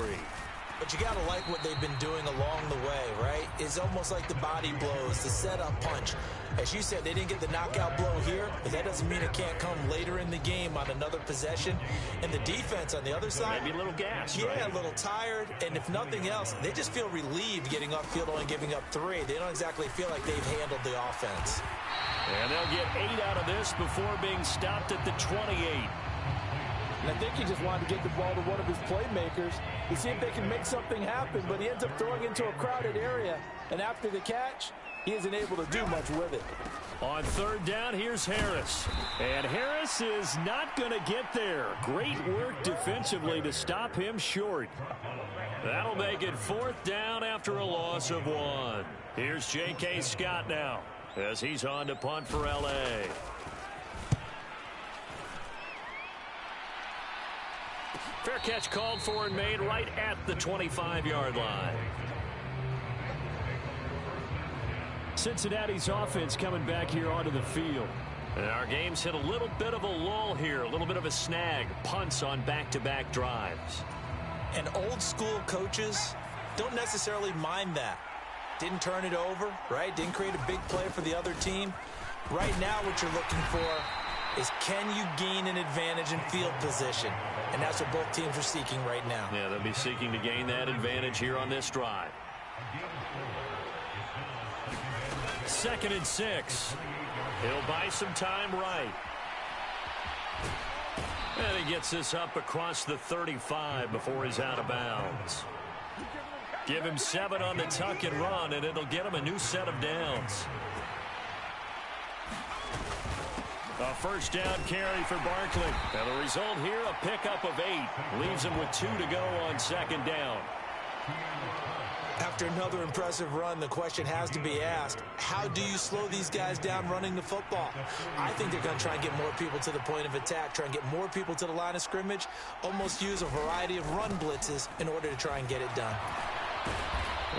But you got to like what they've been doing along the way, right? It's almost like the body blows, the setup punch. As you said, they didn't get the knockout blow here, but that doesn't mean it can't come later in the game on another possession. And the defense on the other side, maybe a little gassed, yeah, right? A little tired. And if nothing else, they just feel relieved getting upfield, only giving up 3. They don't exactly feel like they've handled the offense. And they'll get 8 out of this before being stopped at the 28. And I think he just wanted to get the ball to one of his playmakers to see if they can make something happen, but he ends up throwing into a crowded area. And after the catch, he isn't able to do much with it. On 3rd down, here's Harris. And Harris is not going to get there. Great work defensively to stop him short. That'll make it 4th down after a loss of 1. Here's J.K. Scott now as he's on to punt for L.A. Fair catch called for and made right at the 25-yard line. Cincinnati's offense coming back here onto the field. And our game's hit a little bit of a lull here, a little bit of a snag. Punts on back-to-back drives. And old-school coaches don't necessarily mind that. Didn't turn it over, right? Didn't create a big play for the other team. Right now what you're looking for is, can you gain an advantage in field position? And that's what both teams are seeking right now. Yeah, they'll be seeking to gain that advantage here on this drive. 2nd and 6. He'll buy some time right. And he gets this up across the 35 before he's out of bounds. Give him 7 on the tuck and run, and it'll get him a new set of downs. A first down carry for Barkley. And the result here, a pickup of 8. Leaves him with 2 to go on 2nd down. After another impressive run, the question has to be asked, how do you slow these guys down running the football? I think they're going to try and get more people to the point of attack, try and get more people to the line of scrimmage, almost use a variety of run blitzes in order to try and get it done.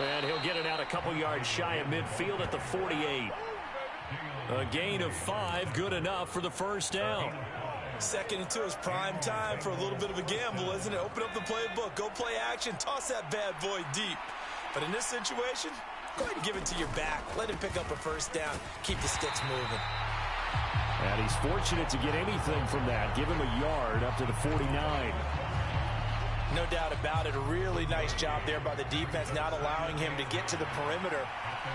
And he'll get it out a couple yards shy of midfield at the 48. A gain of 5, good enough for the first down. 2nd and 2 is prime time for a little bit of a gamble, isn't it? Open up the playbook, go play action, toss that bad boy deep. But in this situation, go ahead and give it to your back. Let him pick up a first down. Keep the sticks moving. And he's fortunate to get anything from that. Give him a yard up to the 49. No doubt about it. A really nice job there by the defense, not allowing him to get to the perimeter.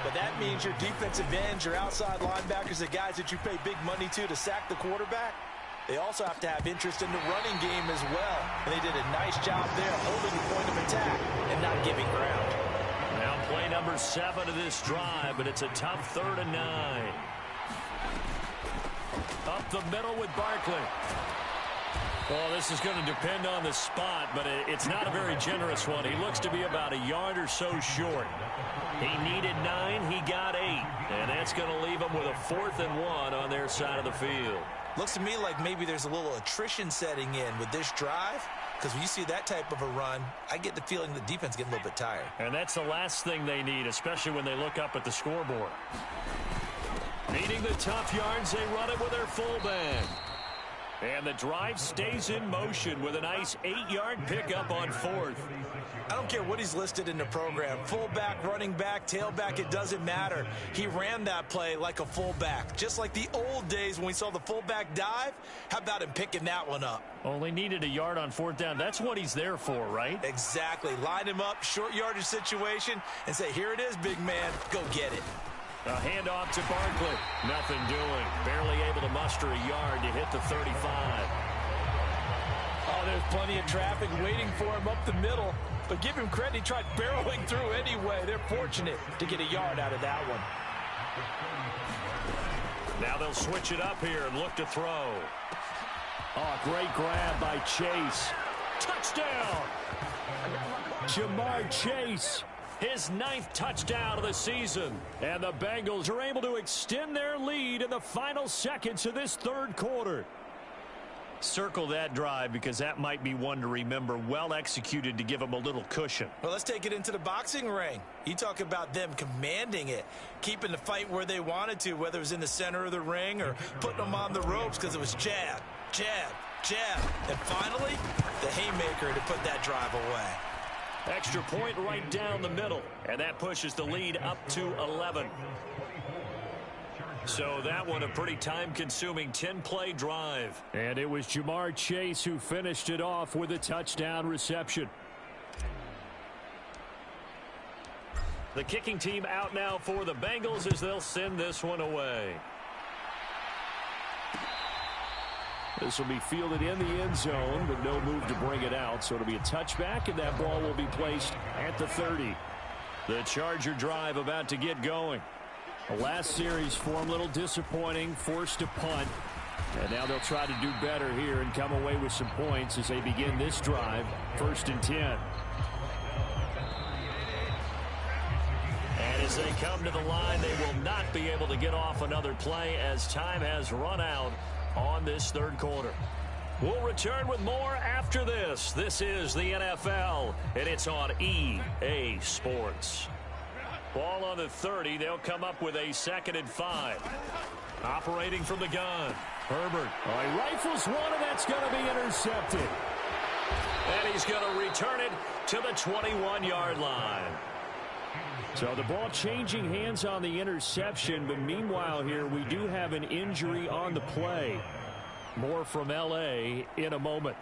But that means your defensive ends, your outside linebackers, the guys that you pay big money to sack the quarterback, they also have to have interest in the running game as well. And they did a nice job there holding the point of attack and not giving ground. Now play number 7 of this drive, but it's a tough 3rd and 9. Up the middle with Barkley. Well, this is going to depend on the spot, but it's not a very generous one. He looks to be about a yard or so short. He needed 9, he got 8. And that's going to leave him with a 4th and 1 on their side of the field. Looks to me like maybe there's a little attrition setting in with this drive, because when you see that type of a run, I get the feeling the defense getting a little bit tired. And that's the last thing they need, especially when they look up at the scoreboard. Needing the tough yards, they run it with their fullback. And the drive stays in motion with a nice 8-yard pickup on 4th. I don't care what he's listed in the program. Fullback, running back, tailback, it doesn't matter. He ran that play like a fullback. Just like the old days when we saw the fullback dive. How about him picking that one up? Only needed a yard on 4th down. That's what he's there for, right? Exactly. Line him up, short yardage situation, and say, here it is, big man. Go get it. A handoff to Barkley. Nothing doing. Barely able to muster a yard to hit the 35. Oh, there's plenty of traffic waiting for him up the middle. But give him credit, he tried barreling through anyway. They're fortunate to get a yard out of that one. Now they'll switch it up here and look to throw. Oh, great grab by Chase. Touchdown! Jamar Chase. His 9th touchdown of the season. And the Bengals are able to extend their lead in the final seconds of this 3rd quarter. Circle that drive because that might be one to remember. Well executed to give them a little cushion. Well, let's take it into the boxing ring. You talk about them commanding it, keeping the fight where they wanted to, whether it was in the center of the ring or putting them on the ropes because it was jab, jab, jab. And finally, the haymaker to put that drive away. Extra point right down the middle, and that pushes the lead up to 11. So that one a pretty time-consuming 10-play drive. And it was Jamar Chase who finished it off with a touchdown reception. The kicking team out now for the Bengals as they'll send this one away. This will be fielded in the end zone with no move to bring it out. So it'll be a touchback, and that ball will be placed at the 30. The Charger drive about to get going. The last series for them, a little disappointing, forced a punt. And now they'll try to do better here and come away with some points as they begin this drive, 1st and 10. And as they come to the line, they will not be able to get off another play as time has run out on this 3rd quarter. We'll return with more after this. This is the NFL, and it's on EA Sports. Ball on the 30. They'll come up with a 2nd and 5. Operating from the gun. Herbert. Oh, he rifles one, and that's going to be intercepted. And he's going to return it to the 21-yard line. So the ball changing hands on the interception, but meanwhile here we do have an injury on the play. More from L.A. in a moment.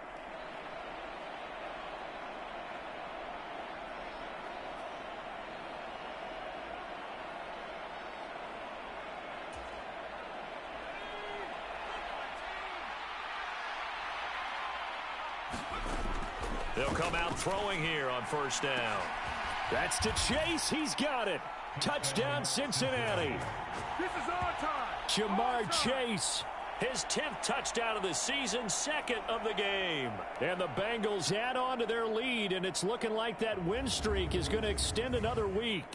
They'll come out throwing here on 1st down. That's to Chase. He's got it. Touchdown, Cincinnati. This is our time. Jamar Chase. His 10th touchdown of the season, 2nd of the game. And the Bengals add on to their lead, and it's looking like that win streak is going to extend another week.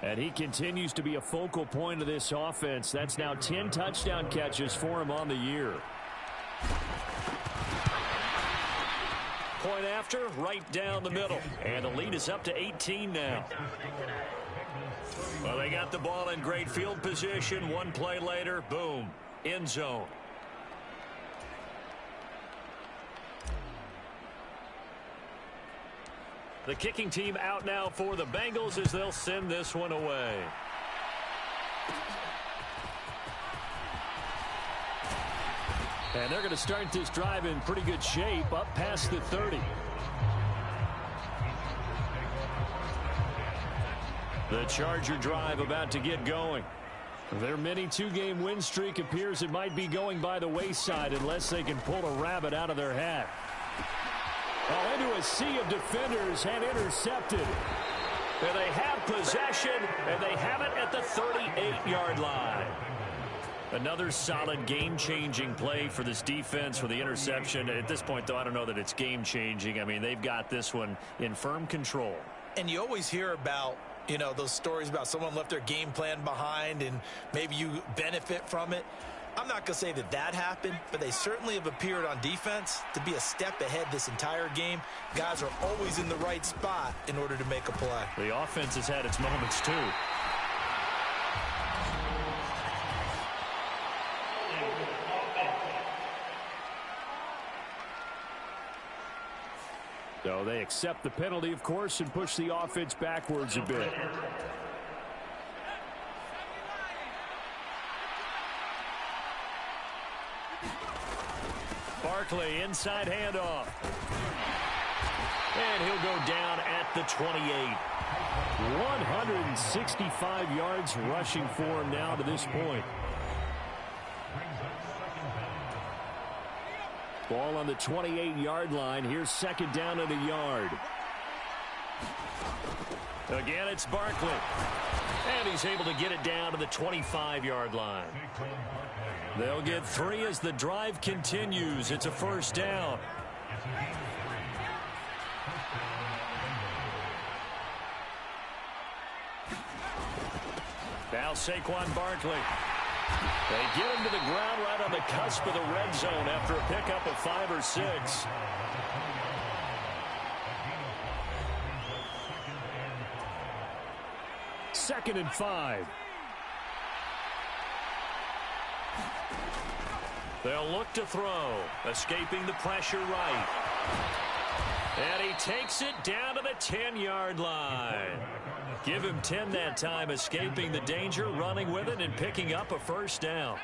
And he continues to be a focal point of this offense. That's now 10 touchdown catches for him on the year. Point after, right down the middle. And the lead is up to 18 now. Well, they got the ball in great field position. One play later, boom, end zone. The kicking team out now for the Bengals as they'll send this one away. And they're going to start this drive in pretty good shape, up past the 30. The Charger drive about to get going. Their mini 2-game win streak appears it might be going by the wayside unless they can pull a rabbit out of their hat. Oh, into a sea of defenders and intercepted. And they have possession, and they have it at the 38-yard line. Another solid game-changing play for this defense for the interception. At this point, though, I don't know that it's game-changing. I mean, they've got this one in firm control. And you always hear about, you know, those stories about someone left their game plan behind and maybe you benefit from it. I'm not going to say that that happened, but they certainly have appeared on defense to be a step ahead this entire game. Guys are always in the right spot in order to make a play. The offense has had its moments, too. So they accept the penalty, of course, and push the offense backwards a bit. Barkley, inside handoff. And he'll go down at the 28. 165 yards rushing for him now to this point. Ball on the 28-yard line. Here's second down and a yard. Again, it's Barkley. And he's able to get it down to the 25-yard line. They'll get 3 as the drive continues. It's a first down. Now Saquon Barkley. They get him to the ground right on the cusp of the red zone after a pickup of 5 or 6. Second and 5. They'll look to throw, escaping the pressure right. And he takes it down to the 10-yard line. Give him 10 that time, escaping the danger, running with it, and picking up a first down.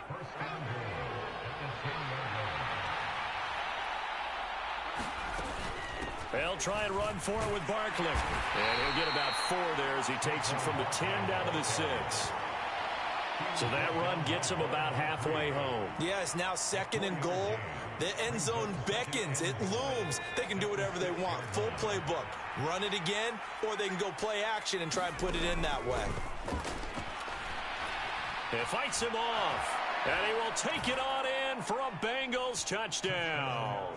They'll try and run for it with Barkley. And he'll get about 4 there as he takes it from the 10 down to the 6. So that run gets him about halfway home. Yeah, it's now second and goal. The end zone beckons. It looms. They can do whatever they want. Full playbook. Run it again, or they can go play action and try and put it in that way. It fights him off. And he will take it on in for a Bengals touchdown.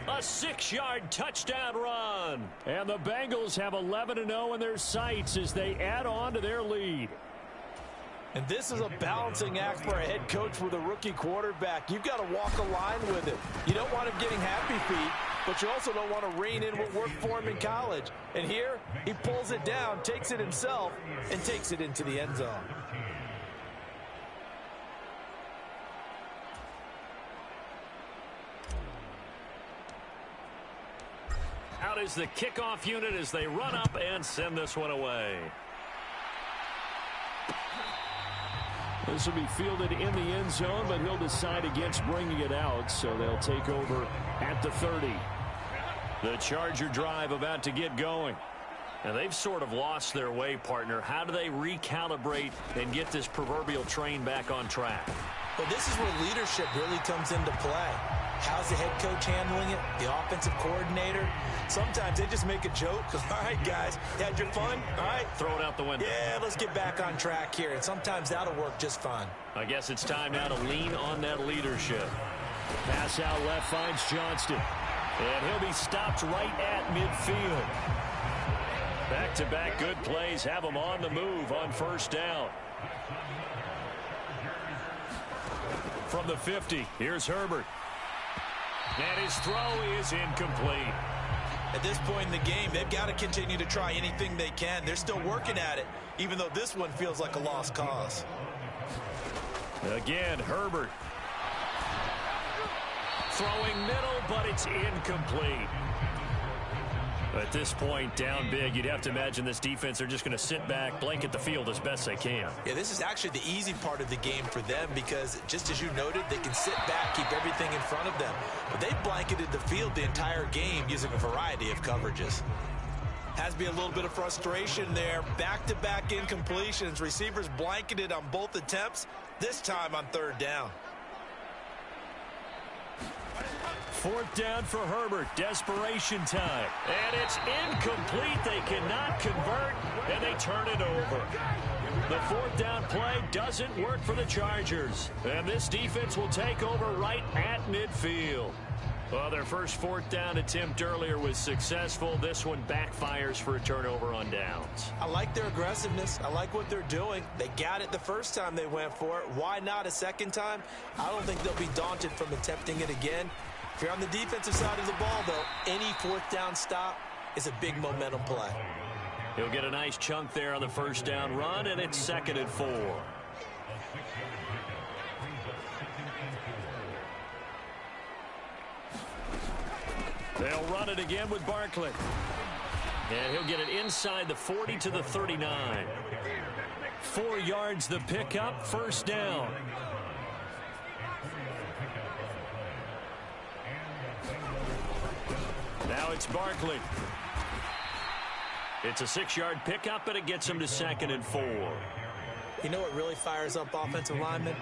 A 6-yard touchdown run. And the Bengals have 11-0 in their sights as they add on to their lead. And this is a balancing act for a head coach with a rookie quarterback. You've got to walk a line with it. You don't want him getting happy feet, but you also don't want to rein in what worked for him in college. And here, he pulls it down, takes it himself, and takes it into the end zone. Out is the kickoff unit as they run up and send this one away. This will be fielded in the end zone, but he'll decide against bringing it out, so they'll take over at the 30. The Charger drive about to get going. And they've sort of lost their way, partner. How do they recalibrate and get this proverbial train back on track? Well, this is where leadership really comes into play. How's the head coach handling it? The offensive coordinator? Sometimes they just make a joke. All right, guys, you had your fun? All right. Throw it out the window. Yeah, let's get back on track here. And sometimes that'll work just fine. I guess it's time now to lean on that leadership. Pass out left finds Johnston. And he'll be stopped right at midfield. Back-to-back good plays have him on the move on first down. From the 50, here's Herbert. And his throw is incomplete. At this point in the game, they've got to continue to try anything they can. They're still working at it, even though this one feels like a lost cause. Again, Herbert. Throwing middle, but it's incomplete. At this point, down big, you'd have to imagine this defense are just going to sit back, blanket the field as best they can. Yeah, this is actually the easy part of the game for them because, just as you noted, they can sit back, keep everything in front of them. But they've blanketed the field the entire game using a variety of coverages. Has to be a little bit of frustration there. Back-to-back incompletions. Receivers blanketed on both attempts, this time on third down. Fourth down for Herbert. Desperation time. And it's incomplete. They cannot convert, and they turn it over. The fourth down play doesn't work for the Chargers. And this defense will take over right at midfield. Well, their first fourth down attempt earlier was successful. This one backfires for a turnover on downs. I like their aggressiveness. I like what they're doing. They got it the first time they went for it. Why not a second time? I don't think they'll be daunted from attempting it again. If you're on the defensive side of the ball, though, any fourth down stop is a big momentum play. He'll get a nice chunk there on the first down run, and it's 2nd and 4. They'll run it again with Barkley. And he'll get it inside the 40 to the 39. 4 yards the pickup, first down. Now it's Barkley. It's a 6-yard pickup, and it gets him to 2nd and 4. You know what really fires up offensive linemen?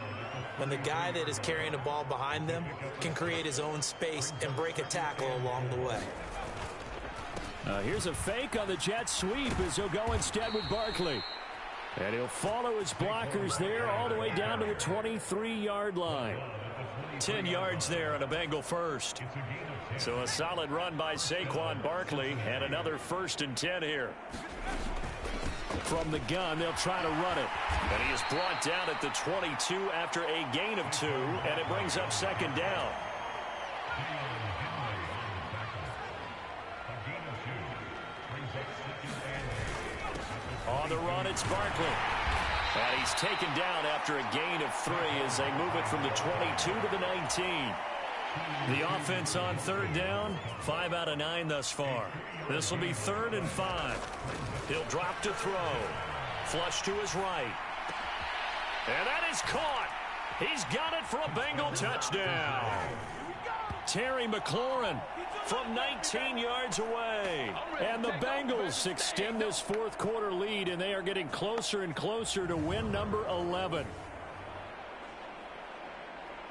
When the guy that is carrying the ball behind them can create his own space and break a tackle along the way. Here's a fake on the jet sweep as he'll go instead with Barkley. And he'll follow his blockers there all the way down to the 23-yard line. 10 yards there on a Bengal first. So a solid run by Saquon Barkley and another 1st and 10 here. From the gun, they'll try to run it. And he is brought down at the 22 after a gain of 2, and it brings up 2nd down. On the run, it's Barkley. And he's taken down after a gain of 3 as they move it from the 22 to the 19. The offense on 3rd down, 5 out of 9 thus far. This will be 3rd and 5. He'll drop to throw. Flush to his right. And that is caught. He's got it for a Bengal touchdown. Terry McLaurin from 19 yards away. And the Bengals extend this 4th quarter lead, and they are getting closer and closer to win number 11.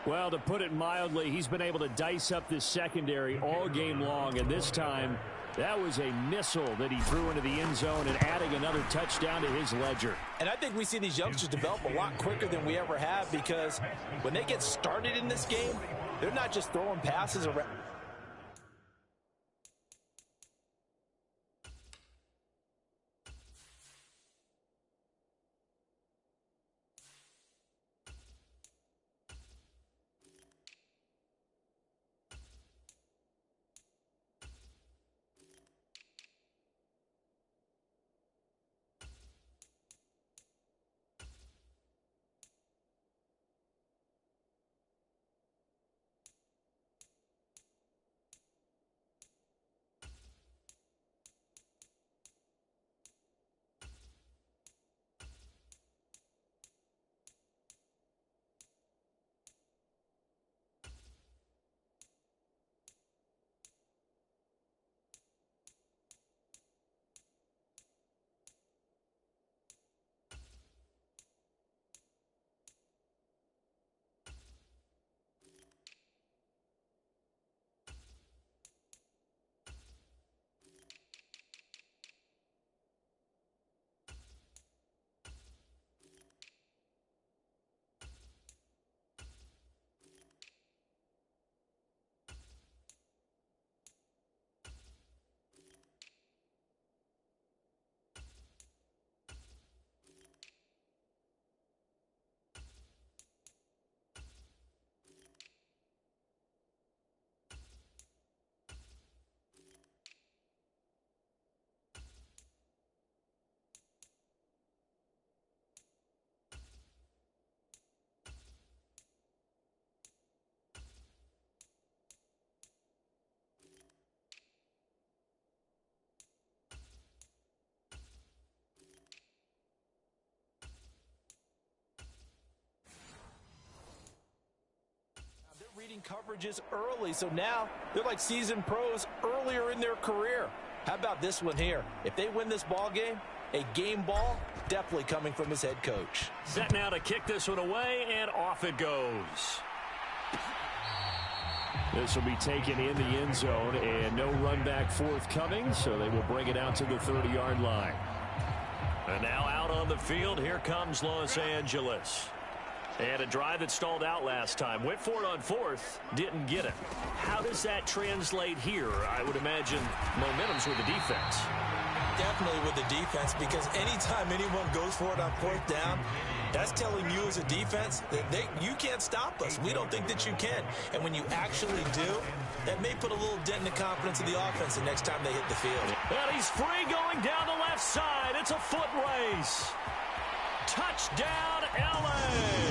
Well, to put it mildly, he's been able to dice up this secondary all game long, and this time that was a missile that he threw into the end zone and adding another touchdown to his ledger. And I think we see these youngsters develop a lot quicker than we ever have, because when they get started in this game, they're not just throwing passes around. Reading coverages early, so now they're like seasoned pros earlier in their career. How about this one here? If they win this ball game, a game ball definitely coming from his head coach. Set now to kick this one away, and off it goes. This will be taken in the end zone, and no run back forthcoming, so they will bring it out to the 30-yard line. And now out on the field, here comes Los Angeles. And a drive that stalled out last time. Went for it on 4th, didn't get it. How does that translate here? I would imagine momentum's with the defense. Definitely with the defense, because anytime anyone goes for it on 4th down, that's telling you as a defense that you can't stop us. We don't think that you can. And when you actually do, that may put a little dent in the confidence of the offense the next time they hit the field. And he's free going down the left side. It's a foot race. Touchdown, L.A.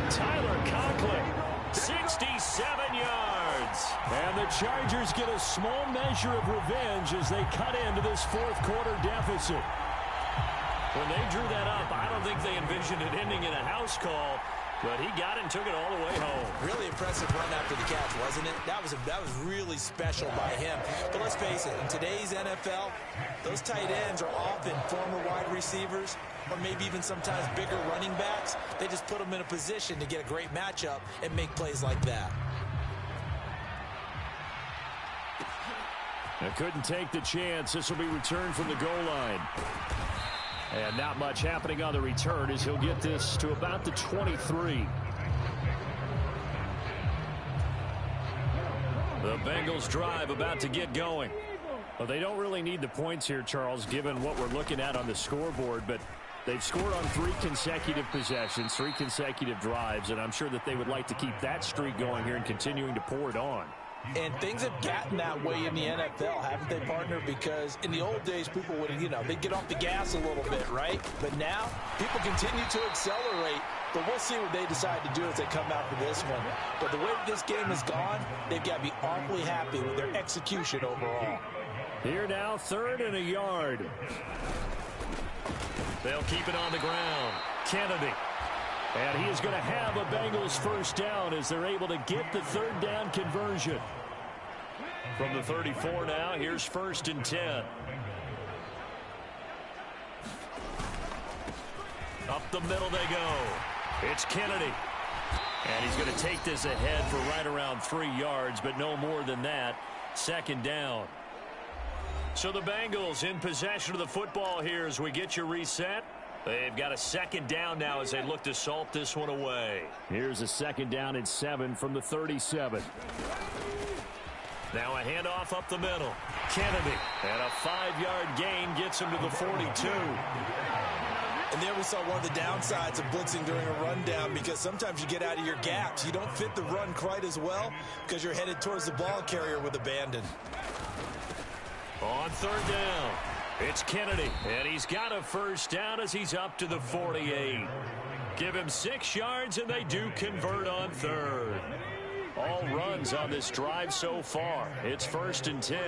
Tyler Conklin, 67 yards. And the Chargers get a small measure of revenge as they cut into this fourth quarter deficit. When they drew that up, I don't think they envisioned it ending in a house call, but he got it and took it all the way home. Really impressive run after the catch, wasn't it? That was really special by him. But let's face it, in today's NFL, those tight ends are often former wide receivers or maybe even sometimes bigger running backs. They just put them in a position to get a great matchup and make plays like that. They couldn't take the chance. This will be returned from the goal line. And not much happening on the return as he'll get this to about the 23. The Bengals drive about to get going. Well, they don't really need the points here, Charles, given what we're looking at on the scoreboard, but they've scored on 3 consecutive possessions, 3 consecutive drives, and I'm sure that they would like to keep that streak going here and continuing to pour it on. And things have gotten that way in the NFL, haven't they, partner? Because in the old days, people would, they'd get off the gas a little bit, right? But now, people continue to accelerate. But we'll see what they decide to do as they come out for this one. But the way this game has gone, they've got to be awfully happy with their execution overall. Here now, 3rd and a yard. They'll keep it on the ground. Kennedy. And he is going to have a Bengals first down as they're able to get the 3rd down conversion. From the 34 now, here's 1st and 10. Up the middle they go. It's Kennedy. And he's going to take this ahead for right around 3 yards, but no more than that. 2nd down. So the Bengals in possession of the football here as we get you reset. They've got a 2nd down now as they look to salt this one away. Here's a 2nd down and 7 from the 37. Now a handoff up the middle. Kennedy. And a 5-yard gain gets him to the 42. And there we saw one of the downsides of blitzing during a rundown, because sometimes you get out of your gaps. You don't fit the run quite as well because you're headed towards the ball carrier with abandon. On 3rd down. It's Kennedy, and he's got a first down as he's up to the 48. Give him 6 yards, and they do convert on 3rd. All runs on this drive so far. It's 1st and 10.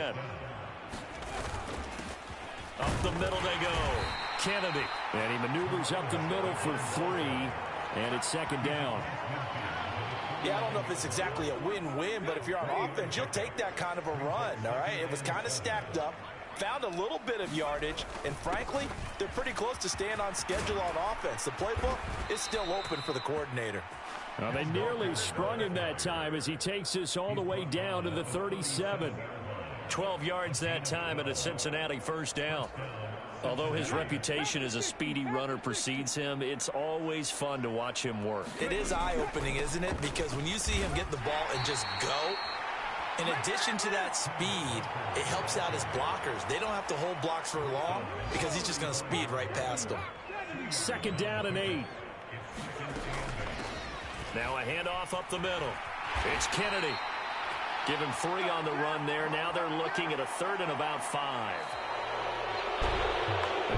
Up the middle they go. Kennedy. And he maneuvers up the middle for 3, and it's 2nd down. Yeah, I don't know if it's exactly a win-win, but if you're on offense, you'll take that kind of a run, all right? It was kind of stacked up. Found a little bit of yardage, and frankly, they're pretty close to staying on schedule on offense. The playbook is still open for the coordinator. Well, they nearly sprung him that time as he takes this all the way down to the 37. 12 yards that time and a Cincinnati first down. Although his reputation as a speedy runner precedes him, it's always fun to watch him work. It is eye-opening, isn't it? Because when you see him get the ball and just go, in addition to that speed, it helps out his blockers. They don't have to hold blocks for long because he's just going to speed right past them. 2nd down and 8. Now a handoff up the middle. It's Kennedy. Give him 3 on the run there. Now they're looking at a 3rd and about 5.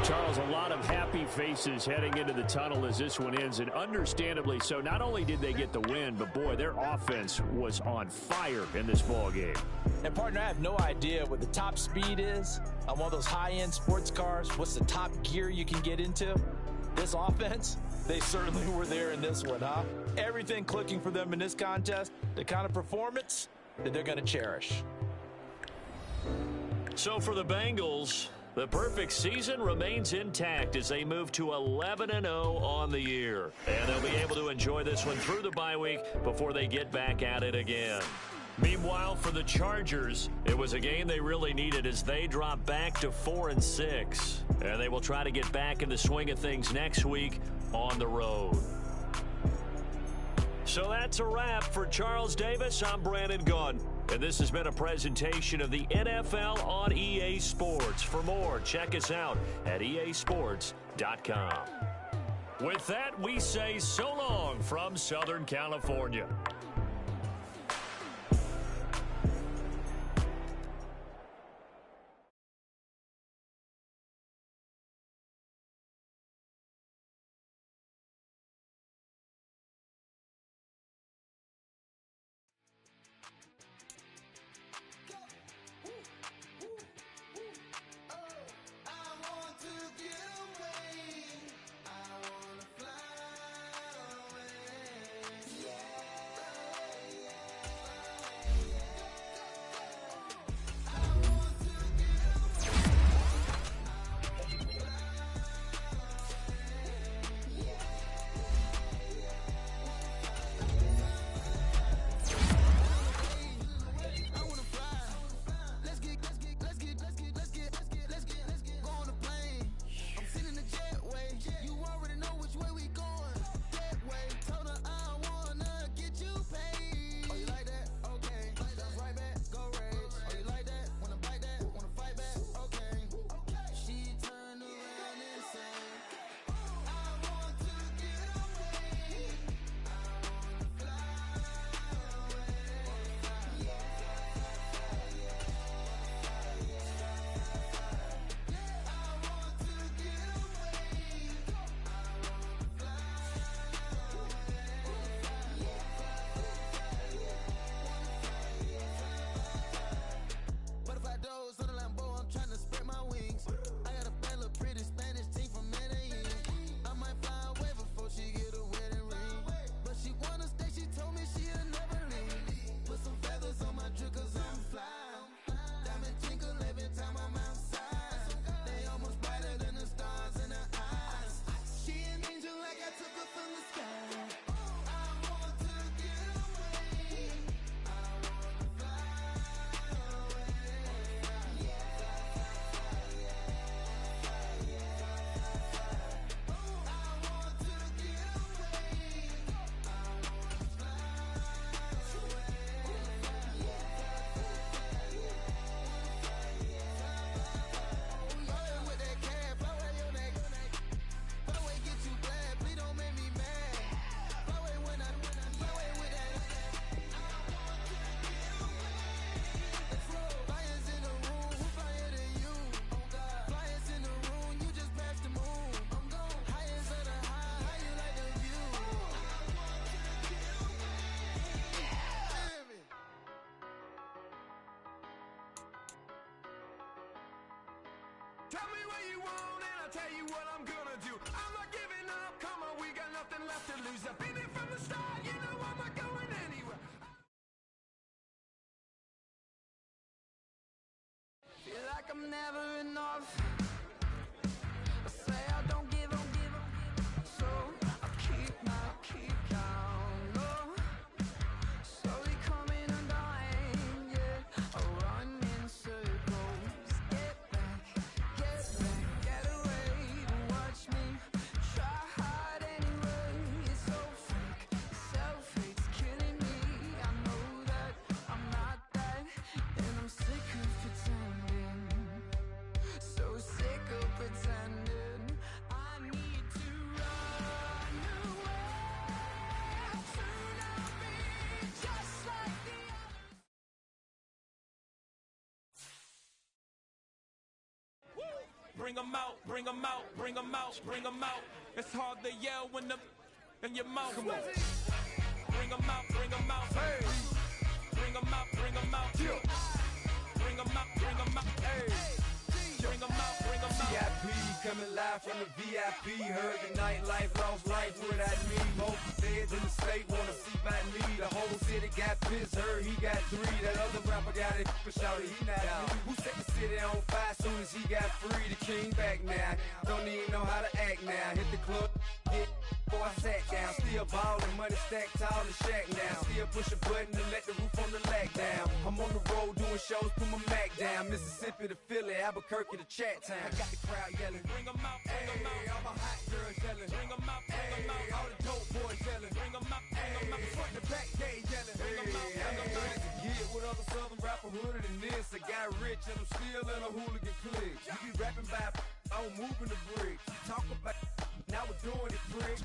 Charles, a lot of happy faces heading into the tunnel as this one ends, and understandably so. Not only did they get the win, but boy, their offense was on fire in this ball game. And partner, I have no idea what the top speed is on one of those high-end sports cars. What's the top gear you can get into? This offense, they certainly were there in this one, huh? Everything clicking for them in this contest, the kind of performance that they're going to cherish. So for the Bengals, the perfect season remains intact as they move to 11-0 on the year. And they'll be able to enjoy this one through the bye week before they get back at it again. Meanwhile, for the Chargers, it was a game they really needed as they drop back to 4-6. And they will try to get back in the swing of things next week on the road. So that's a wrap for Charles Davis. I'm Brandon Gunn. And this has been a presentation of the NFL on EA Sports. For more, check us out at easports.com. With that, we say so long from Southern California. I'll tell you what I'm gonna do. I'm not giving up, come on, we got nothing left to lose. I've been here from the start, you know I'm not going anywhere. Feel like I'm never enough. I say I don't give up, so I keep count. No, slowly coming undone, yeah. I run in circles. Get back, get away. Watch me try hard anyway. It's so fake, self-hate's killing me. I know that I'm not that, and I'm sick of pretending. So sick of pretending. I need to run away. Soon I'll be just like the others. Bring 'em out, bring 'em out, bring 'em out, bring 'em out. It's hard to yell when the in your mouth. Come on. Bring 'em out, bring 'em out. Hey. Bring 'em out, bring 'em out. Yeah. Bring 'em out, bring 'em out. Hey. Bring 'em out, bring 'em out. VIP coming live from the VIP. Heard the nightlife, lost life without me. Most feds in the state wanna see by me. The whole city got pissed, heard he got 3. That other rapper got it for shouty, he not out. Who set the city on fire soon as he got free? The king back now, don't even know how to act now. Hit the club, hit before I sat down. Still ballin', money stacked tall and shack now. Still push a button to let the roof on the lag down. I'm on the road doing shows, put my Mac down. Mississippi to Philly, Albuquerque to Chat Town. I got the crowd yelling. Bring 'em out, bring 'em out. All my hot girls yelling. Bring 'em out, bring 'em out. All the dope boys yelling. Bring 'em out, bring 'em out. Front the back, they yelling. Bring 'em out, bring 'em out. Get with other southern rapper hooded than this. I got rich and I'm still in a hooligan clique. You be rapping by, I'm moving the bricks. Talk about, now we're doing it, prick.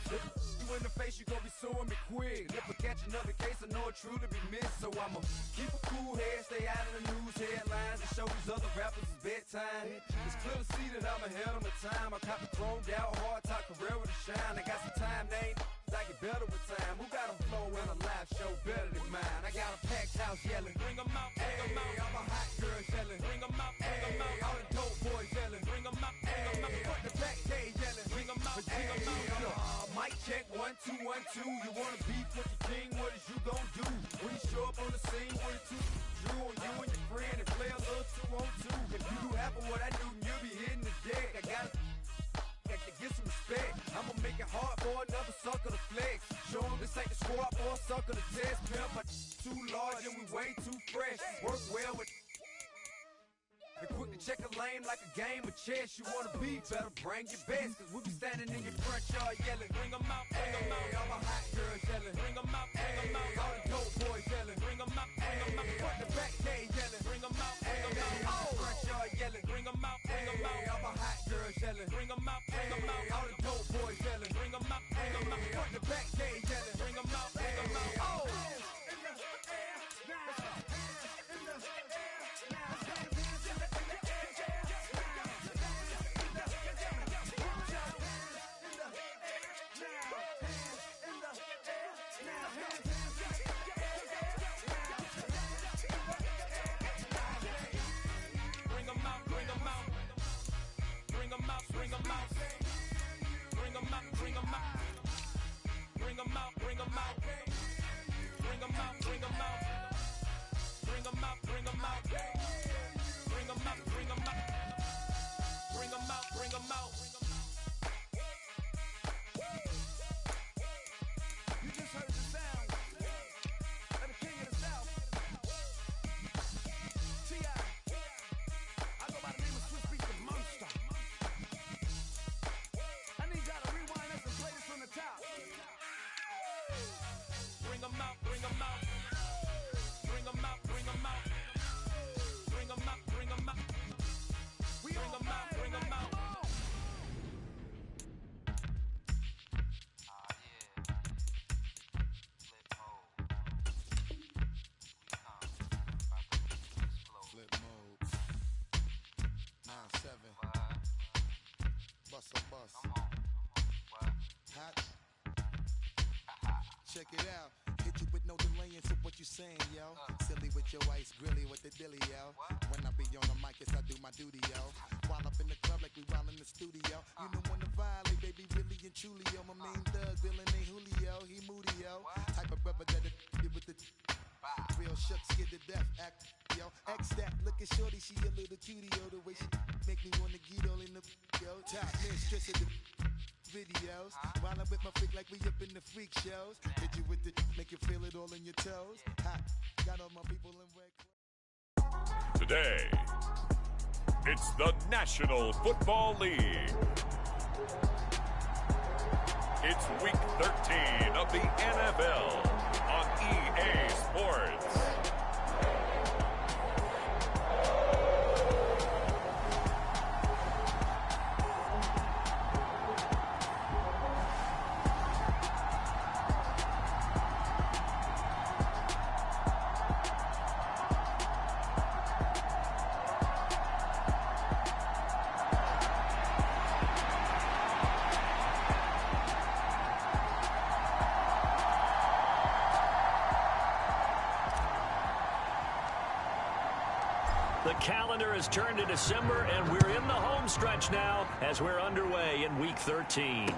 You in the face, you gon' be suing me quick. If I catch another case, I know it truly be missed. So I'ma keep a cool head, stay out of the news headlines, and show these other rappers it's bedtime. It's clear to see that I'm ahead of my time. I caught the chromed out, hard top career with a shine. I got some time, they ain't I get better with time. Who got a flow and a live show better than mine? I got a packed house yelling. Bring 'em out, bring 'em out. All my hot girls yelling. Bring 'em out, bring 'em out. All the dope boys yelling. Bring 'em out, bring 'em out. Front the back, they yelling. Bring 'em out, bring 'em out. Mic check, 1, 2, 1, 2. You wanna beef with the king? What is you gon' do? When you show up on the scene with a 2 Drew on you and your friend and play a little 2-on-2. If you do half of what I do, you'll be hitting the deck. I gotta get some respect. I'ma make it hard for another sucker to flex. Show 'em this ain't the squad for a sucker to test. Pimp, but too large and we way too fresh. Work well with. And quick to check a lane like a game of chess. You wanna be better, bring your best. Cause we be standing in your front yard yelling. Bring 'em out, bring 'em out. All my hot girls yelling. Bring 'em out, bring 'em out. All the dope boys yelling. Bring 'em out, bring 'em out. Front the back, they yelling. Bring 'em out, bring 'em out. Front yard yelling. Bring 'em out, bring 'em out. All my hot girls yelling. Bring 'em out, bring 'em out. All the dope boys yelling. Bring 'em out, bring 'em out. Front the back, they yelling. Bring 'em out, bring 'em out. Bring 'em out, bring 'em out. Bring 'em out, bring 'em out. Bring 'em out, bring 'em out. Bring 'em out, bring 'em out. Bring 'em out, bring 'em out. Bring 'em out, bring 'em out. Bring 'em out, bring 'em out. Bring 'em out, bring 'em out. You just heard the sound of the king of the South. T.I. I go by the name of Swiss Beats the Monster. I need y'all to rewind this and play this from the top. Bring 'em out, bring 'em out. Bring 'em out, bring 'em out. Bring 'em out, bring 'em out. We Bring 'em out, bring 'em out. Flip mode. 9-7. Bust a bus. Hot. Check it out. Hit hit you with no delaying, so what you saying, yo? Silly with your ice grilly with the dilly, yo. When I be on the mic, yes, I do my duty, yo. While up in the club like we while in the studio. You don't wanna violate, baby, really and truly, yo. My main thug, villain ain't Julio, he moody, yo. Type of brother that'll with the real shook, scared to death, act, yo. X that, look at shorty, she a little cutie, yo. The way she make me wanna get all in the, yo. Top mistress of the videos. While I'm with my freak like we up in the freak shows. Hit you with the, make you feel it all in your toes. Hot, got all my people in red clothes. Today, it's the National Football League. It's Week 13 of the NFL on EA Sports. The calendar has turned to December, and we're in the home stretch now as we're underway in Week 13.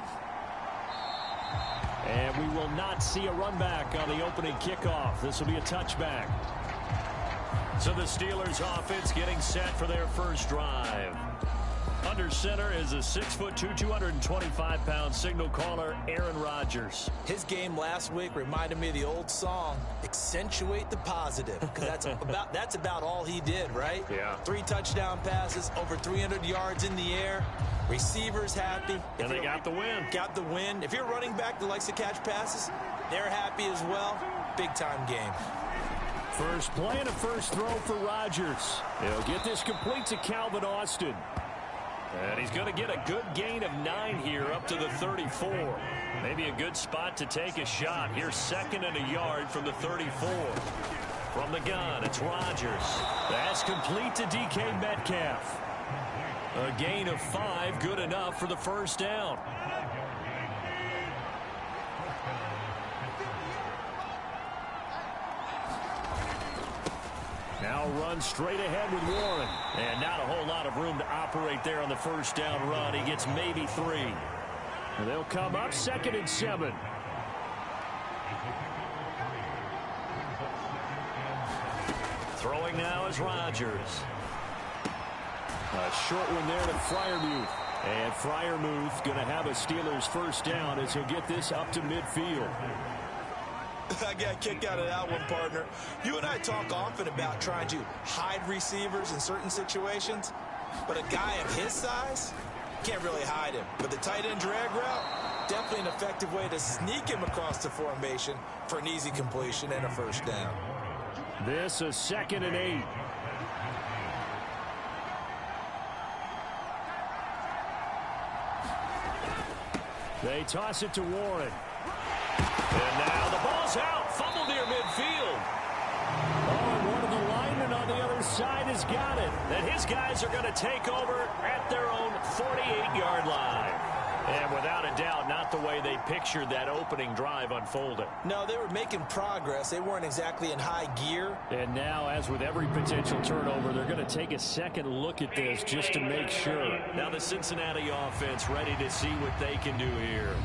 And we will not see a run back on the opening kickoff. This will be a touchback. So the Steelers offense getting set for their first drive. Under center is a 6'2", 225-pound signal caller, Aaron Rodgers. His game last week reminded me of the old song, Accentuate the Positive, because that's about all he did, right? Yeah. 3 touchdown passes, over 300 yards in the air. Receivers happy. And they got the win. Got the win. If you're running back that likes to catch passes, they're happy as well. Big-time game. First play and a first throw for Rodgers. He'll get this complete to Calvin Austin. And he's going to get a good gain of 9 here up to the 34. Maybe a good spot to take a shot. Here's 2nd and a yard from the 34. From the gun, it's Rodgers. That's complete to DK Metcalf. A gain of 5, good enough for the first down. Now run straight ahead with Warren. And not a whole lot of room to operate there on the first down run. He gets maybe 3. And they'll come up 2nd and 7. Throwing now is Rodgers. A short one there to Freiermuth. And Freiermuth going to have a Steelers first down as he'll get this up to midfield. I got a kick out of that one, partner. You and I talk often about trying to hide receivers in certain situations, but a guy of his size can't really hide him. But the tight end drag route, definitely an effective way to sneak him across the formation for an easy completion and a first down. This is 2nd and 8. They toss it to Warren. And now the ball's out. Fumble near midfield. Oh, and one of the linemen on the other side has got it. And his guys are going to take over at their own 48-yard line. And without a doubt, not the way they pictured that opening drive unfolding. No, they were making progress. They weren't exactly in high gear. And now, as with every potential turnover, they're going to take a second look at this just to make sure. Now the Cincinnati offense ready to see what they can do here.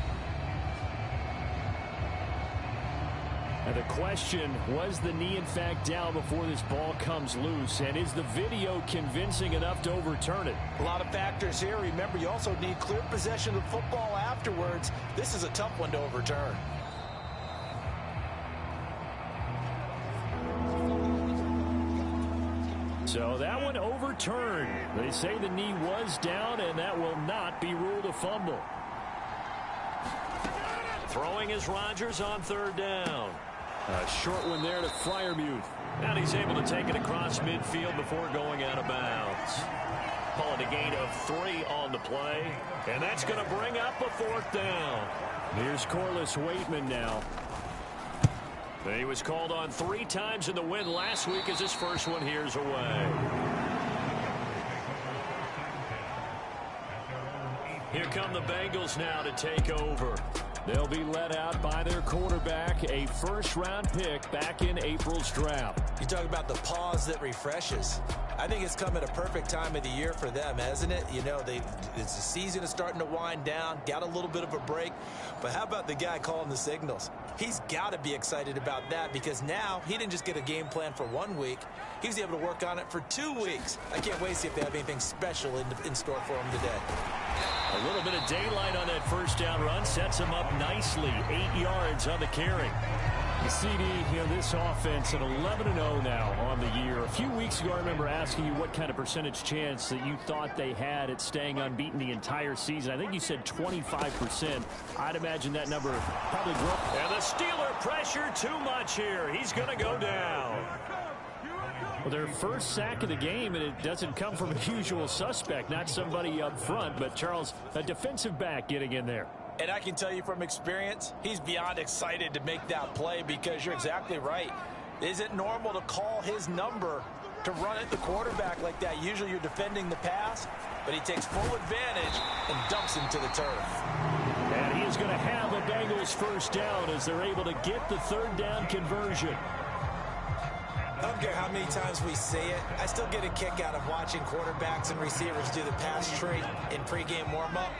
And the question, was the knee in fact down before this ball comes loose? And is the video convincing enough to overturn it? A lot of factors here. Remember, you also need clear possession of football afterwards. This is a tough one to overturn. So that one overturned. They say the knee was down, and that will not be ruled a fumble. Throwing is Rodgers on 3rd down. A short one there to Freiermuth. And he's able to take it across midfield before going out of bounds. Calling a gain of 3 on the play. And that's going to bring up a 4th down. Here's Corliss Waitman now. He was called on 3 times in the win last week as his first one here's away. Here come the Bengals now to take over. They'll be led out by their quarterback, a first-round pick back in April's draft. You talk about the pause that refreshes. I think it's come at a perfect time of the year for them, hasn't it? You know, it's the season is starting to wind down, got a little bit of a break. But how about the guy calling the signals? He's got to be excited about that because now he didn't just get a game plan for 1 week. He was able to work on it for 2 weeks. I can't wait to see if they have anything special in store for him today. A little bit of daylight on that first down run sets him up nicely. 8 yards on the carry. The CD, this offense at 11-0 now on the year. A few weeks ago, I remember asking you what kind of percentage chance that you thought they had at staying unbeaten the entire season. I think you said 25%. I'd imagine that number probably grew. And the Steeler pressure too much here. He's going to go down. Well, their first sack of the game, and it doesn't come from a usual suspect, not somebody up front, but Charles, a defensive back getting in there. And I can tell you from experience, he's beyond excited to make that play because you're exactly right. Is it normal to call his number to run at the quarterback like that? Usually you're defending the pass, but he takes full advantage and dumps him to the turf. And he is going to have a Bengals first down as they're able to get the third down conversion. I don't care how many times we say it, I still get a kick out of watching quarterbacks and receivers do the pass tree in pregame warm-up.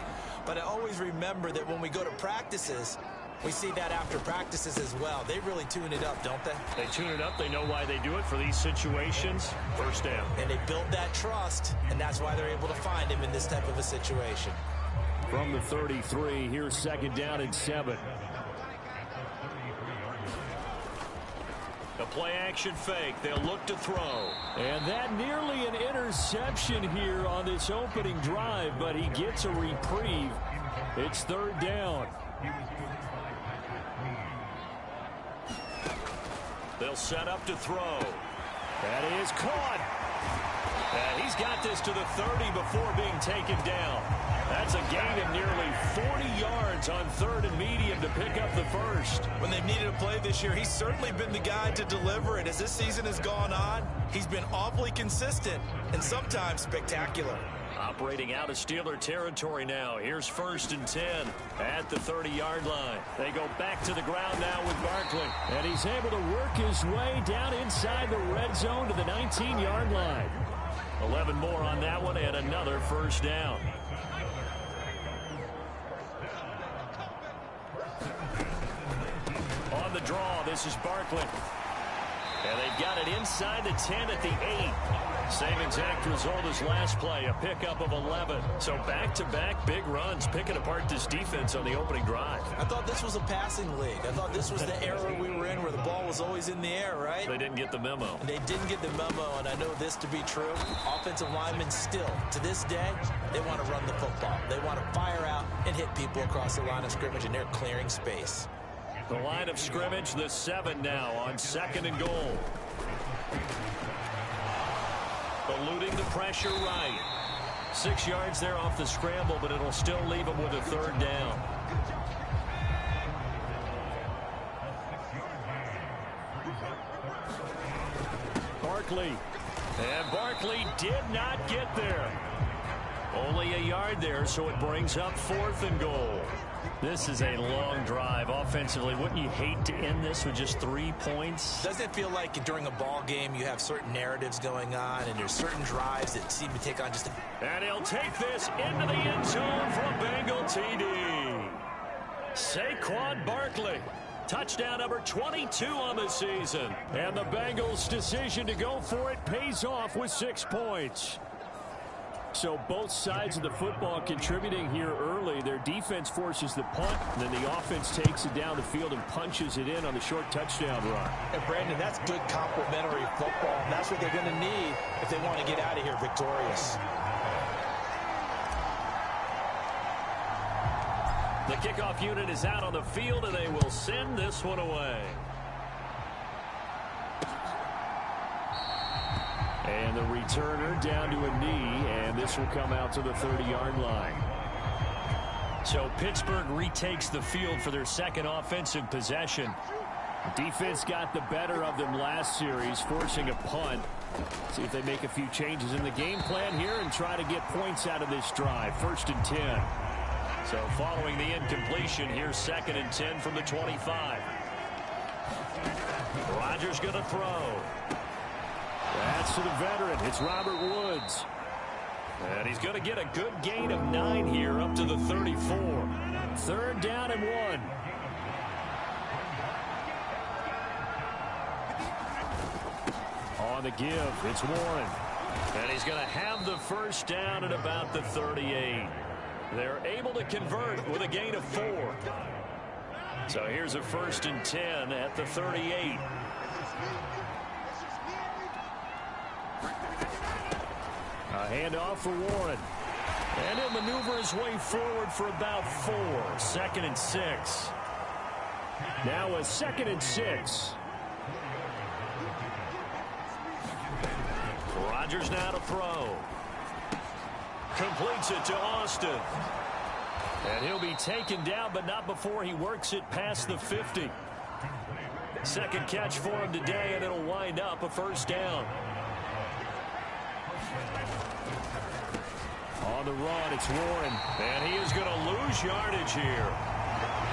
But I always remember that when we go to practices, we see that after practices as well. They really tune it up, don't they? They tune it up. They know why they do it for these situations. First down. And they build that trust, and that's why they're able to find him in this type of a situation. From the 33, here's second down and 7. The play-action fake. They'll look to throw. And that nearly an interception here on this opening drive, but he gets a reprieve. It's third down. They'll set up to throw. That is caught. And he's got this to the 30 before being taken down. That's a gain of nearly 40 yards on third and medium to pick up the first. When they've needed a play this year, he's certainly been the guy to deliver it. As this season has gone on, he's been awfully consistent and sometimes spectacular. Operating out of Steeler territory now. Here's first and 10 at the 30-yard line. They go back to the ground now with Barkley. And he's able to work his way down inside the red zone to the 19-yard line. 11 more on that one and another first down. On the draw, this is Barkley. And they've got it inside the 10 at the 8. Same exact result as last play, a pickup of 11. So back-to-back big runs, picking apart this defense on the opening drive. I thought this was a passing league. I thought this was the era we were in where the ball was always in the air, right? They didn't get the memo. And they didn't get the memo, and I know this to be true. Offensive linemen still, to this day, they want to run the football. They want to fire out and hit people across the line of scrimmage, and they're clearing space. The line of scrimmage, the 7 now on second and goal. Eluding the pressure right. 6 yards there off the scramble, but it'll still leave him with a third down. Barkley. And Barkley did not get there. Only a yard there, so it brings up 4th and goal. This is a long drive offensively. Wouldn't you hate to end this with just 3 points? Doesn't it feel like during a ball game you have certain narratives going on and there's certain drives that seem to take on just a... And he'll take this into the end zone for a Bengal TD. Saquon Barkley. Touchdown number 22 on the season. And the Bengals' decision to go for it pays off with 6 points. So both sides of the football contributing here early. Their defense forces the punt, and then the offense takes it down the field and punches it in on the short touchdown run. And Brandon, that's good complementary football. And that's what they're going to need if they want to get out of here victorious. The kickoff unit is out on the field, and they will send this one away. And the returner down to a knee, and this will come out to the 30-yard line. So Pittsburgh retakes the field for their second offensive possession. The defense got the better of them last series, forcing a punt. See if they make a few changes in the game plan here and try to get points out of this drive. 1st and 10. So following the incompletion, here's 2nd and 10 from the 25. Rodgers going to throw. That's to the veteran. It's Robert Woods. And he's going to get a good gain of 9 here up to the 34. 3rd down and 1. On the give, it's Warren. And he's going to have the 1st down at about the 38. They're able to convert with a gain of 4. So here's a 1st and 10 at the 38. A handoff for Warren. And he'll maneuver his way forward for about 4. 2nd and 6. Now a 2nd and 6. Rodgers now to throw. Completes it to Austin. And he'll be taken down, but not before he works it past the 50. 2nd catch for him today, and it'll wind up a 1st down. On the run, it's Warren. And he is going to lose yardage here.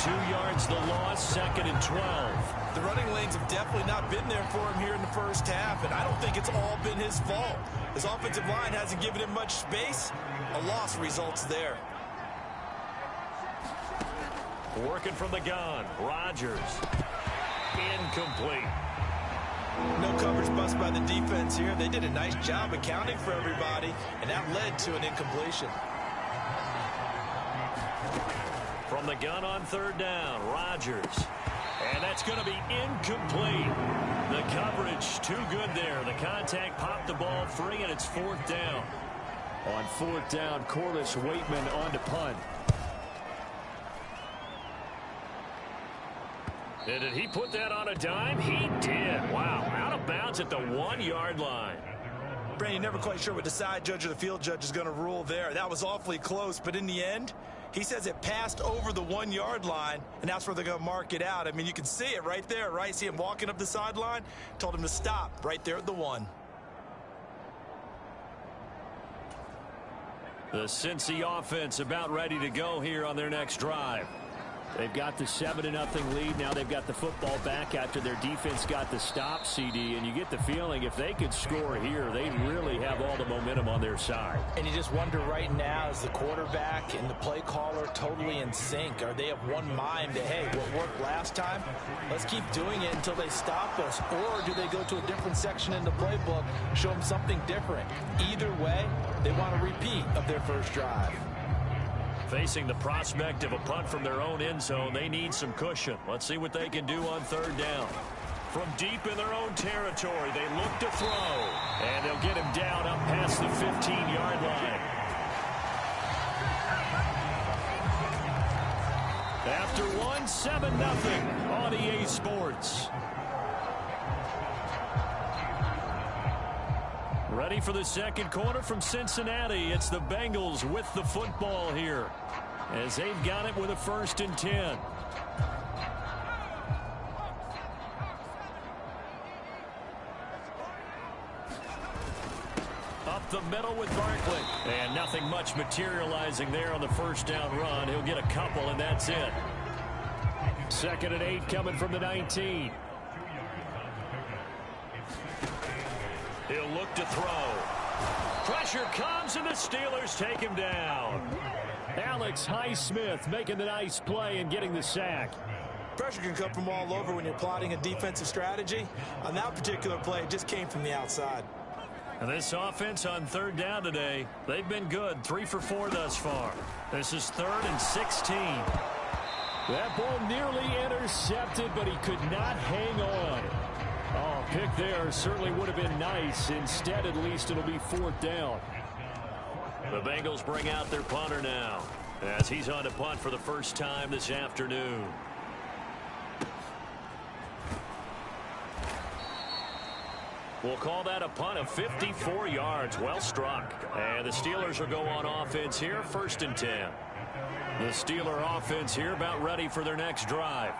2 yards the loss, 2nd and 12. The running lanes have definitely not been there for him here in the first half, and I don't think it's all been his fault. His offensive line hasn't given him much space. A loss results there. Working from the gun, Rodgers. Incomplete. No coverage bust by the defense here. They did a nice job accounting for everybody, and that led to an incompletion. From the gun on 3rd down, Rodgers. And that's going to be incomplete. The coverage too good there. The contact popped the ball free, and it's 4th down. On 4th down, Corliss Waitman on to punt. And did he put that on a dime? He did. Wow, out of bounds at the 1-yard line. Brandon, you're never quite sure what the side judge or the field judge is going to rule there. That was awfully close, but in the end, he says it passed over the 1-yard line, and that's where they're going to mark it out. I mean, you can see it right there, right? See him walking up the sideline? Told him to stop right there at the 1. The Cincy offense about ready to go here on their next drive. They've got the 7-0 lead. Now they've got the football back after their defense got the stop, CD. And you get the feeling if they could score here, they really have all the momentum on their side. And you just wonder right now, is the quarterback and the play caller totally in sync? Are they of one mind that, hey, what worked last time, let's keep doing it until they stop us? Or do they go to a different section in the playbook, show them something different? Either way, they want a repeat of their first drive. Facing the prospect of a punt from their own end zone, they need some cushion. Let's see what they can do on 3rd down. From deep in their own territory, they look to throw. And they'll get him down up past the 15-yard line. After 1, 7-0 on EA Sports. Ready for the 2nd quarter from Cincinnati. It's the Bengals with the football here as they've got it with a 1st and 10. Up the middle with Barkley. And nothing much materializing there on the 1st down run. He'll get a couple, and that's it. 2nd and 8 coming from the 19. He'll look to throw. Pressure comes, and the Steelers take him down. Alex Highsmith making the nice play and getting the sack. Pressure can come from all over when you're plotting a defensive strategy. On that particular play, it just came from the outside. And this offense on 3rd down today, they've been good. 3 for 4 thus far. This is 3rd and 16. That ball nearly intercepted, but he could not hang on. Oh, pick there certainly would have been nice. Instead, at least it'll be 4th down. The Bengals bring out their punter now as he's on to punt for the first time this afternoon. We'll call that a punt of 54 yards. Well struck. And the Steelers will go on offense here, 1st and 10. The Steeler offense here about ready for their next drive.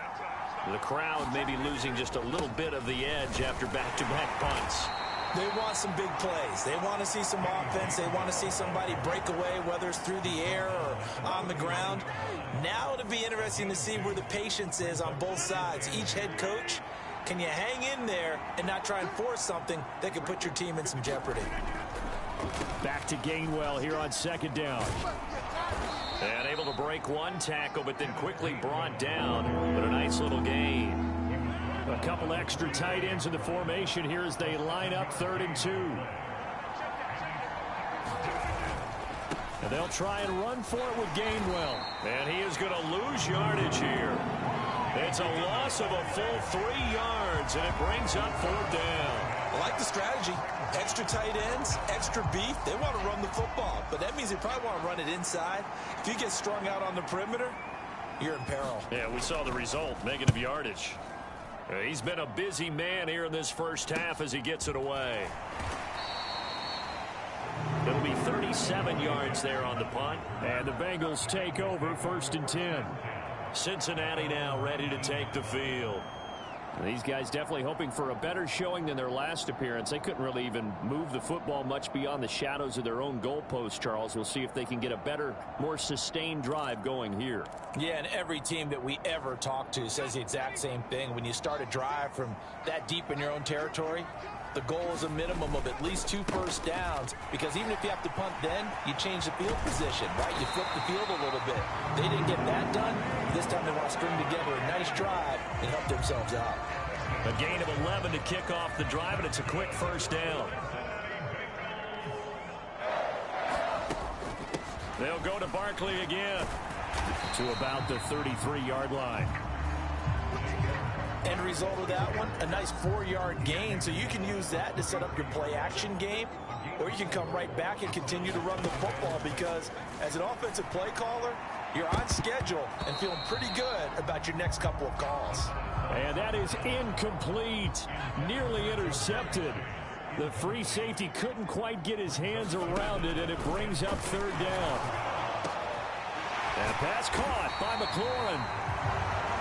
The crowd may be losing just a little bit of the edge after back-to-back punts. They want some big plays. They want to see some offense. They want to see somebody break away, whether it's through the air or on the ground. Now it'll be interesting to see where the patience is on both sides. Each head coach, can you hang in there and not try and force something that could put your team in some jeopardy? Back to Gainwell here on second down. And able to break one tackle, but then quickly brought down. But a nice little gain. A couple extra tight ends in the formation here as they line up 3rd and 2. And they'll try and run for it with Gainwell. And he is going to lose yardage here. It's a loss of a full 3 yards, and it brings up 4th down. I like the strategy. Extra tight ends, extra beef. They want to run the football, but that means they probably want to run it inside. If you get strung out on the perimeter, you're in peril. Yeah, we saw the result, negative yardage. He's been a busy man here in this first half as he gets it away. It'll be 37 yards there on the punt. And the Bengals take over 1st and 10. Cincinnati now ready to take the field. These guys definitely hoping for a better showing than their last appearance. They couldn't really even move the football much beyond the shadows of their own goalpost, Charles. We'll see if they can get a better, more sustained drive going here. Yeah, and every team that we ever talk to says the exact same thing. When you start a drive from that deep in your own territory, the goal is a minimum of at least 2 first downs, because even if you have to punt then, you change the field position, right? You flip the field a little bit. They didn't get that done. This time they want to string together a nice drive and help themselves out. A gain of 11 to kick off the drive, and it's a quick first down. They'll go to Barkley again. To about the 33-yard line. End result of that one, a nice 4-yard gain, so you can use that to set up your play-action game, or you can come right back and continue to run the football, because as an offensive play caller, you're on schedule and feeling pretty good about your next couple of calls. And that is incomplete, nearly intercepted. The free safety couldn't quite get his hands around it, and it brings up 3rd down. And a pass caught by McLaurin.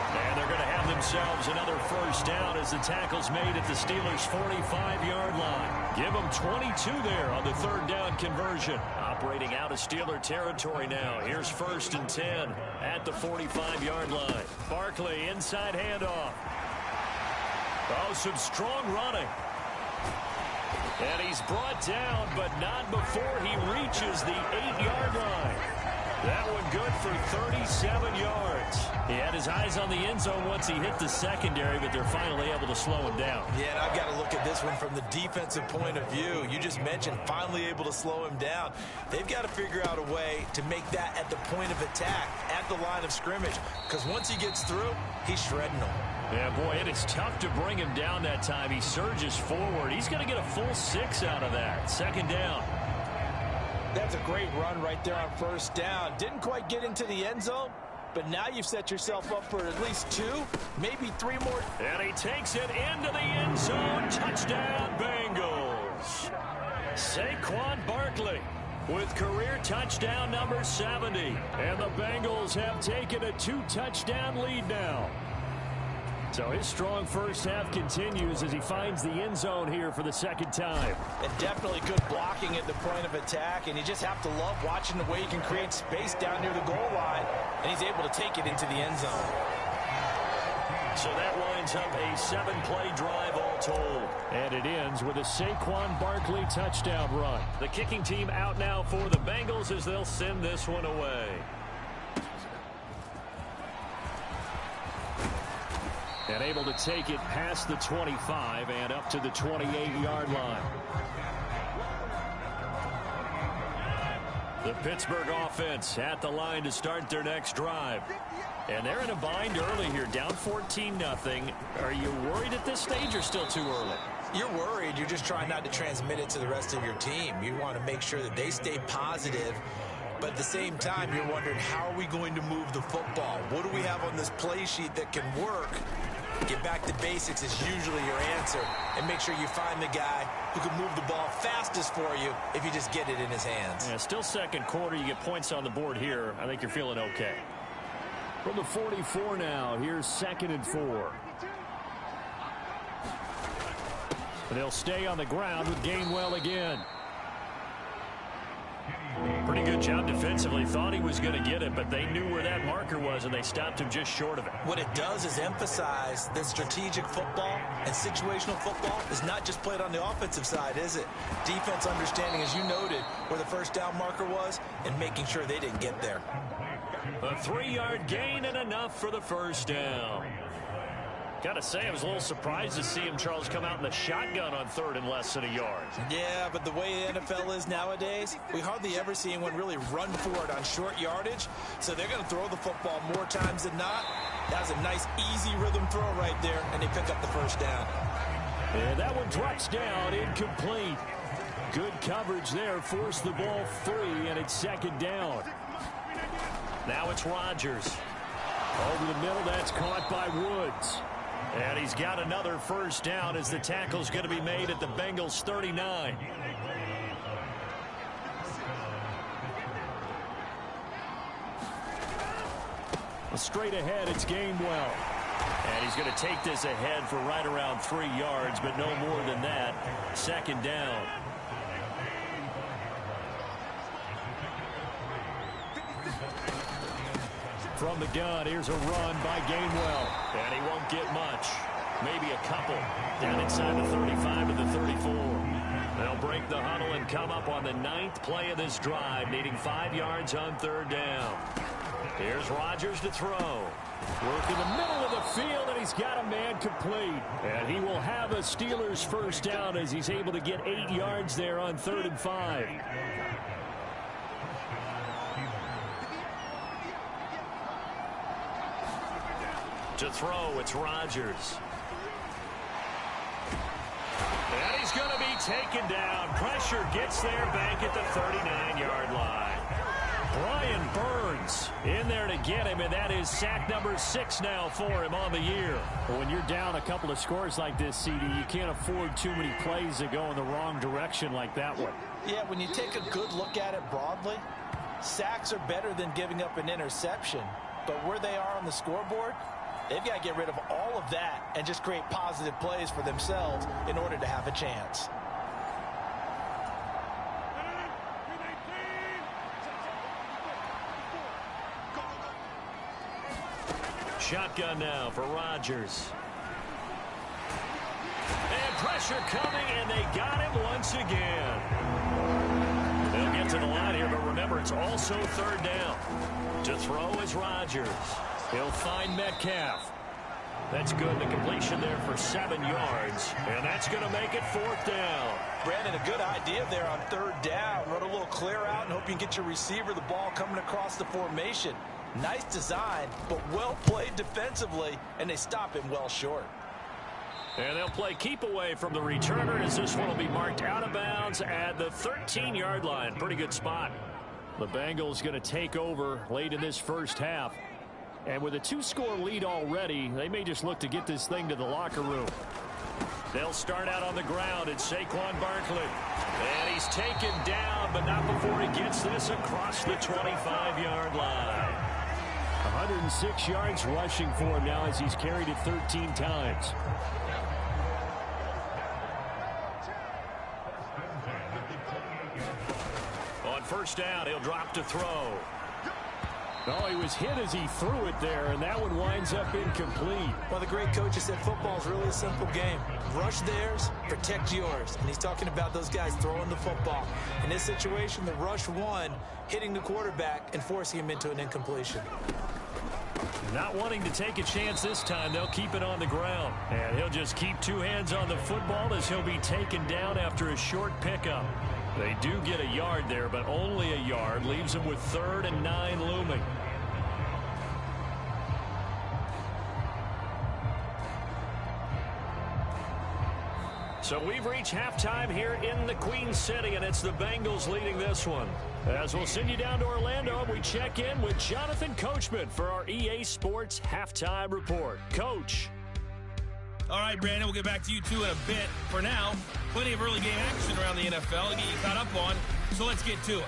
And they're going to have themselves another first down as the tackle's made at the Steelers' 45-yard line. Give them 22 there on the 3rd down conversion. Operating out of Steeler territory now. Here's 1st and 10 at the 45-yard line. Barkley inside handoff. Oh, some strong running. And he's brought down, but not before he reaches the 8-yard line. That one good for 37 yards. He had his eyes on the end zone once he hit the secondary, but they're finally able to slow him down. Yeah, and I've got to look at this one from the defensive point of view. You just mentioned finally able to slow him down. They've got to figure out a way to make that at the point of attack, at the line of scrimmage, because once he gets through, he's shredding them. Yeah, boy, it is tough to bring him down that time. He surges forward. He's going to get a full 6 out of that. 2nd down. That's a great run right there on 1st down. Didn't quite get into the end zone, but now you've set yourself up for at least 2, maybe 3 more. And he takes it into the end zone. Touchdown, Bengals. Saquon Barkley with career touchdown number 70. And the Bengals have taken a 2-touchdown lead now. So his strong first half continues as he finds the end zone here for the 2nd time. And definitely good blocking at the point of attack, and you just have to love watching the way he can create space down near the goal line, and he's able to take it into the end zone. So that lines up a 7-play drive all told. And it ends with a Saquon Barkley touchdown run. The kicking team out now for the Bengals as they'll send this one away. And able to take it past the 25 and up to the 28-yard line. The Pittsburgh offense at the line to start their next drive. And they're in a bind early here, down 14-0. Are you worried at this stage or still too early? You're worried. You're just trying not to transmit it to the rest of your team. You want to make sure that they stay positive. But at the same time, you're wondering, how are we going to move the football? What do we have on this play sheet that can work? Get back to basics is usually your answer. And make sure you find the guy who can move the ball fastest for you if you just get it in his hands. Yeah, still 2nd quarter. You get points on the board here. I think you're feeling okay. From the 44 now, here's 2nd and 4. They'll stay on the ground with Gainwell again. Pretty good job defensively. Thought he was going to get it, but they knew where that marker was, and they stopped him just short of it. What it does is emphasize that strategic football and situational football is not just played on the offensive side, is it? Defense understanding, as you noted, where the first down marker was and making sure they didn't get there. A 3-yard gain and enough for the first down. Got to say, I was a little surprised to see him, Charles, come out in the shotgun on 3rd and less than a yard. Yeah, but the way the NFL is nowadays, we hardly ever see anyone really run for it on short yardage. So they're going to throw the football more times than not. That was a nice, easy rhythm throw right there, and they pick up the first down. And that one drops down, incomplete. Good coverage there, forced the ball free, and it's 2nd down. Now it's Rodgers. Over the middle, that's caught by Woods. And he's got another first down as the tackle's going to be made at the Bengals 39. Straight ahead, it's Gainwell. And he's going to take this ahead for right around 3 yards, but no more than that. 2nd down. From the gun, here's a run by Gainwell. And he won't get much. Maybe a couple. Down inside the 35 to the 34. They'll break the huddle and come up on the 9th play of this drive, needing 5 yards on 3rd down. Here's Rodgers to throw. Work in the middle of the field, and he's got a man complete. And he will have a Steelers first down as he's able to get 8 yards there on 3rd and 5. To throw, it's Rodgers. And he's going to be taken down. Pressure gets there back at the 39-yard line. Brian Burns in there to get him, and that is sack number 6 now for him on the year. When you're down a couple of scores like this, CD, you can't afford too many plays that go in the wrong direction like that one. Yeah, when you take a good look at it broadly, sacks are better than giving up an interception. But where they are on the scoreboard, they've got to get rid of all of that and just create positive plays for themselves in order to have a chance. Shotgun now for Rodgers. And pressure coming, and they got him once again. They'll get to the line here, but remember, it's also 3rd down. To throw is Rodgers. He'll find Metcalf. That's good. The completion there for 7 yards. And that's going to make it 4th down. Brandon, a good idea there on 3rd down. Run a little clear out and hope you can get your receiver the ball coming across the formation. Nice design, but well played defensively, and they stop him well short. And they'll play keep away from the returner as this one will be marked out of bounds at the 13-yard line. Pretty good spot. The Bengals going to take over late in this first half. And with a 2-score lead already, they may just look to get this thing to the locker room. They'll start out on the ground. It's Saquon Barkley. And he's taken down, but not before he gets this across the 25-yard line. 106 yards rushing for him now as he's carried it 13 times. On 1st down, he'll drop to throw. Oh, he was hit as he threw it there, and that one winds up incomplete. Well, the great coach said football is really a simple game. Rush theirs, protect yours. And he's talking about those guys throwing the football. In this situation, the rush won, hitting the quarterback and forcing him into an incompletion. Not wanting to take a chance this time, they'll keep it on the ground. And he'll just keep 2 hands on the football as he'll be taken down after a short pickup. They do get a yard there, but only a yard. Leaves them with 3rd and 9 looming. So we've reached halftime here in the Queen City, and it's the Bengals leading this one. As we'll send you down to Orlando, we check in with Jonathan Coachman for our EA Sports Halftime Report. Coach. All right, Brandon, we'll get back to you, too, in a bit. For now, plenty of early game action around the NFL to get you caught up on, so let's get to it.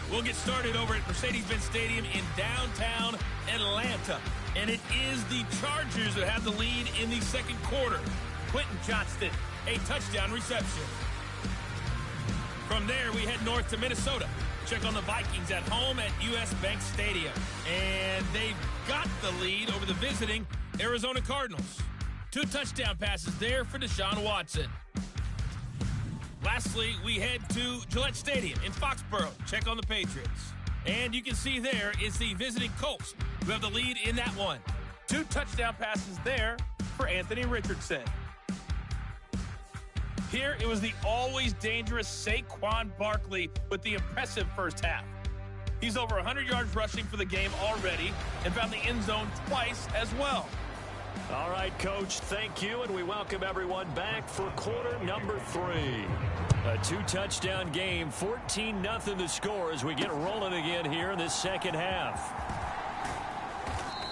We'll get started over at Mercedes-Benz Stadium in downtown Atlanta. And it is the Chargers that have the lead in the second quarter. Quentin Johnston, a touchdown reception. From there, we head north to Minnesota. Check on the Vikings at home at U.S. Bank Stadium. And they've got the lead over the visiting Arizona Cardinals. 2 touchdown passes there for Deshaun Watson. Lastly, we head to Gillette Stadium in Foxborough. Check on the Patriots. And you can see there is the visiting Colts, who have the lead in that one. 2 touchdown passes there for Anthony Richardson. Here, it was the always dangerous Saquon Barkley with the impressive first half. He's over 100 yards rushing for the game already and found the end zone twice as well. All right, Coach, thank you, and we welcome everyone back for quarter number 3. A 2-touchdown game, 14-0 the score as we get rolling again here in this second half.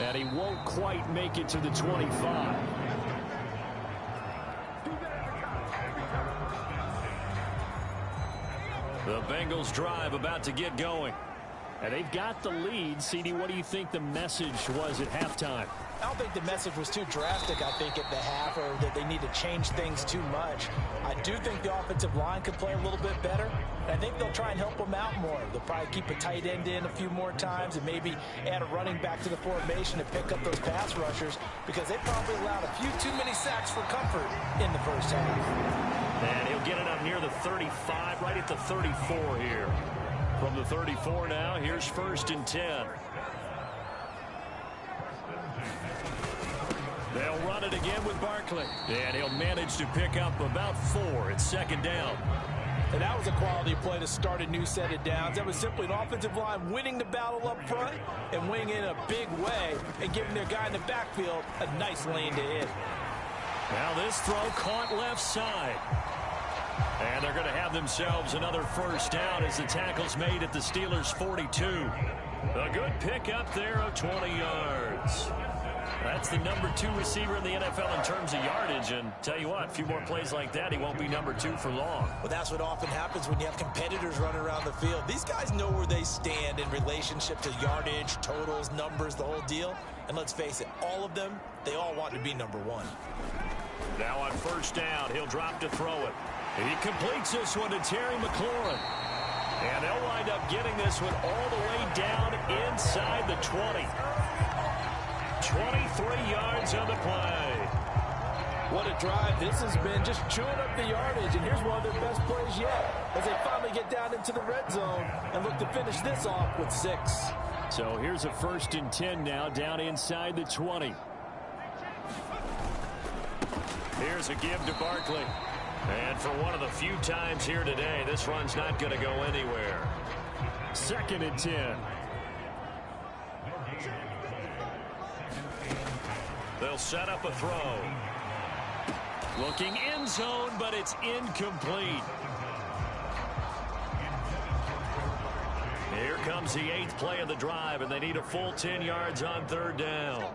And he won't quite make it to the 25. The Bengals drive about to get going. And they've got the lead. CD, what do you think the message was at halftime? I don't think the message was too drastic, I think, at the half, or that they need to change things too much. I do think the offensive line could play a little bit better. And I think they'll try and help them out more. They'll probably keep a tight end in a few more times and maybe add a running back to the formation to pick up those pass rushers, because they probably allowed a few too many sacks for comfort in the first half. And he'll get it up near the 35, right at the 34 here. From the 34 now, here's 1st and 10. They'll run it again with Barkley. And he'll manage to pick up about 4. It's 2nd down. And that was a quality play to start a new set of downs. That was simply an offensive line winning the battle up front and winning in a big way and giving their guy in the backfield a nice lane to hit. Now this throw caught left side. And they're going to have themselves another 1st down as the tackle's made at the Steelers' 42. A good pickup there of 20 yards. That's the number 2 receiver in the NFL in terms of yardage. And tell you what, a few more plays like that, he won't be number 2 for long. Well, that's what often happens when you have competitors running around the field. These guys know where they stand in relationship to yardage, totals, numbers, the whole deal. And let's face it, all of them, they all want to be number 1. Now on 1st down, he'll drop to throw it. He completes this one to Terry McLaurin. And they'll wind up getting this one all the way down inside the 20. 23 yards on the play. What a drive this has been, just chewing up the yardage, and here's one of their best plays yet as they finally get down into the red zone and look to finish this off with 6. So here's a 1st and 10 now, down inside the 20. Here's a give to Barkley. And for one of the few times here today, this run's not going to go anywhere. 2nd and 10. They'll set up a throw. Looking end zone, but it's incomplete. Here comes the 8th play of the drive, and they need a full 10 yards on 3rd down.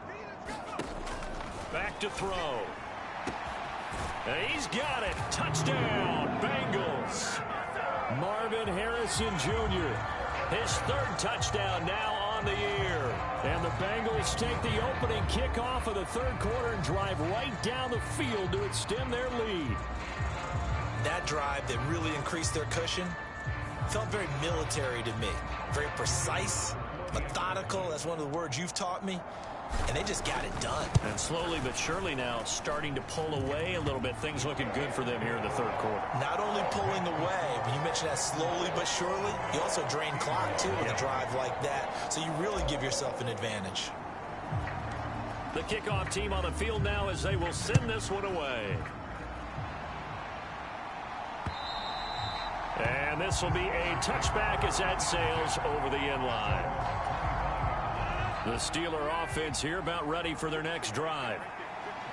Back to throw. And he's got it. Touchdown, Bengals. Marvin Harrison Jr. His 3rd touchdown now on the year. And the Bengals take the opening kickoff of the 3rd quarter and drive right down the field to extend their lead. That drive that really increased their cushion felt very military to me. Very precise, methodical. That's one of the words you've taught me. And they just got it done. And slowly but surely now starting to pull away a little bit. Things looking good for them here in the 3rd quarter. Not only pulling away, but you mentioned that slowly but surely. You also drain clock, too, with a drive like that. So you really give yourself an advantage. The kickoff team on the field now as they will send this one away. And this will be a touchback as that sails over the end line. The Steeler offense here about ready for their next drive.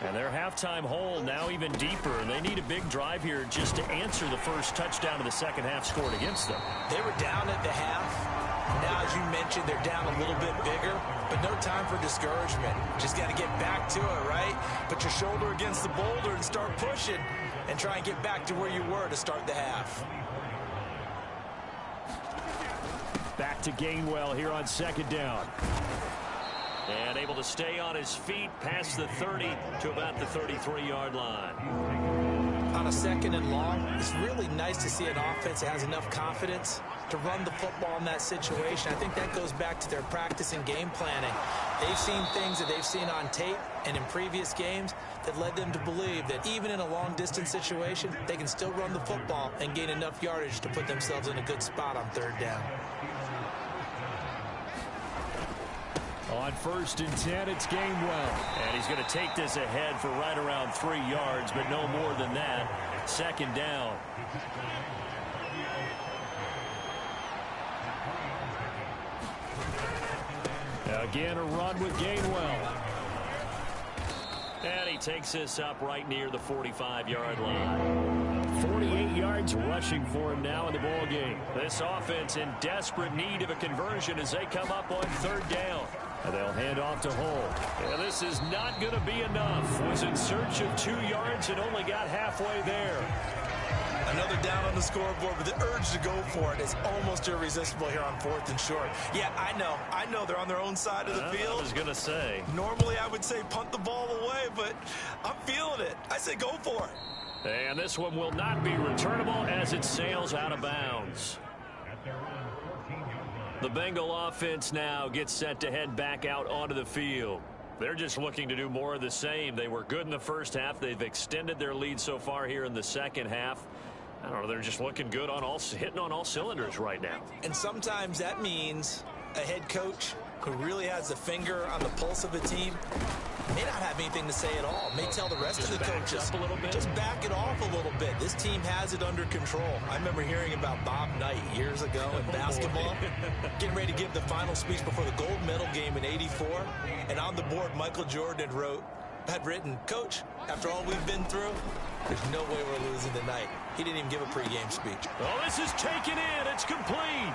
And their halftime hole now even deeper. And they need a big drive here just to answer the first touchdown of the second half scored against them. They were down at the half. Now, as you mentioned, they're down a little bit bigger. But no time for discouragement. Just got to get back to it, right? Put your shoulder against the boulder and start pushing. And try and get back to where you were to start the half. Back to Gainwell here on 2nd down. And able to stay on his feet past the 30 to about the 33-yard line. On a 2nd and long, it's really nice to see an offense that has enough confidence to run the football in that situation. I think that goes back to their practice and game planning. They've seen things that they've seen on tape and in previous games that led them to believe that even in a long-distance situation, they can still run the football and gain enough yardage to put themselves in a good spot on 3rd down. On 1st and 10, it's Gainwell. And he's going to take this ahead for right around 3 yards, but no more than that. 2nd down. Again, a run with Gainwell. And he takes this up right near the 45-yard line. 48 yards rushing for him now in the ball game. This offense in desperate need of a conversion as they come up on 3rd down. And they'll hand off to Hull. And this is not going to be enough. Was in search of 2 yards and only got halfway there. Another down on the scoreboard, but the urge to go for it is almost irresistible here on 4th and short. Yeah, I know they're on their own side of the field. I was going to say. Normally I would say punt the ball away, but I'm feeling it. I say go for it. And this one will not be returnable as it sails out of bounds. The Bengal offense now gets set to head back out onto the field. They're just looking to do more of the same. They were good in the 1st half. They've extended their lead so far here in the 2nd half. I don't know, they're just looking good on hitting on all cylinders right now. And sometimes that means a head coach who really has the finger on the pulse of the team may not have anything to say at all. May tell the rest of the coaches, up a little bit. Just back it off a little bit. This team has it under control. I remember hearing about Bob Knight years ago in basketball, getting ready to give the final speech before the gold medal game in '84. And on the board, Michael Jordan had written, "Coach, after all we've been through, there's no way we're losing tonight." He didn't even give a pregame speech. Oh, this is taken in. It's complete.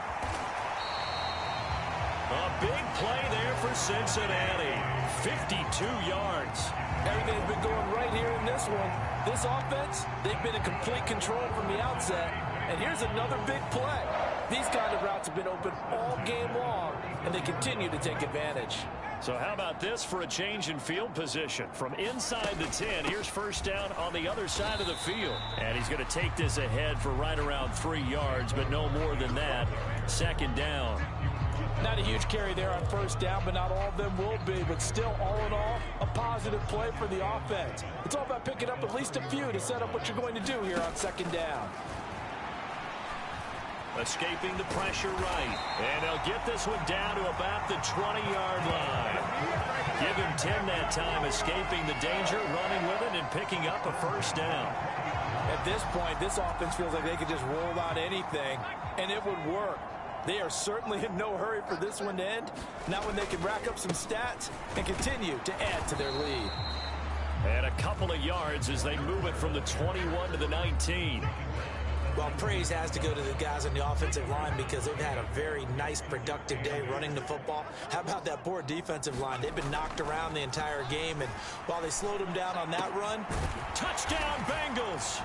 A big play there for Cincinnati. 52 yards. Everything's been going right here in this one. This offense, they've been in complete control from the outset. And here's another big play. These kind of routes have been open all game long, and they continue to take advantage. So how about this for a change in field position? From inside the 10, here's 1st down on the other side of the field. And he's going to take this ahead for right around 3 yards, but no more than that. 2nd down. Not a huge carry there on 1st down, but not all of them will be. But still, all in all, a positive play for the offense. It's all about picking up at least a few to set up what you're going to do here on 2nd down. Escaping the pressure right. And they'll get this one down to about the 20-yard line. Give him 10 that time, escaping the danger, running with it, and picking up a 1st down. At this point, this offense feels like they could just roll out anything, and it would work. They are certainly in no hurry for this one to end. Not when they can rack up some stats and continue to add to their lead. And a couple of yards as they move it from the 21 to the 19. Well, praise has to go to the guys on the offensive line because they've had a very nice, productive day running the football. How about that poor defensive line? They've been knocked around the entire game, and while they slowed them down on that run, touchdown Bengals!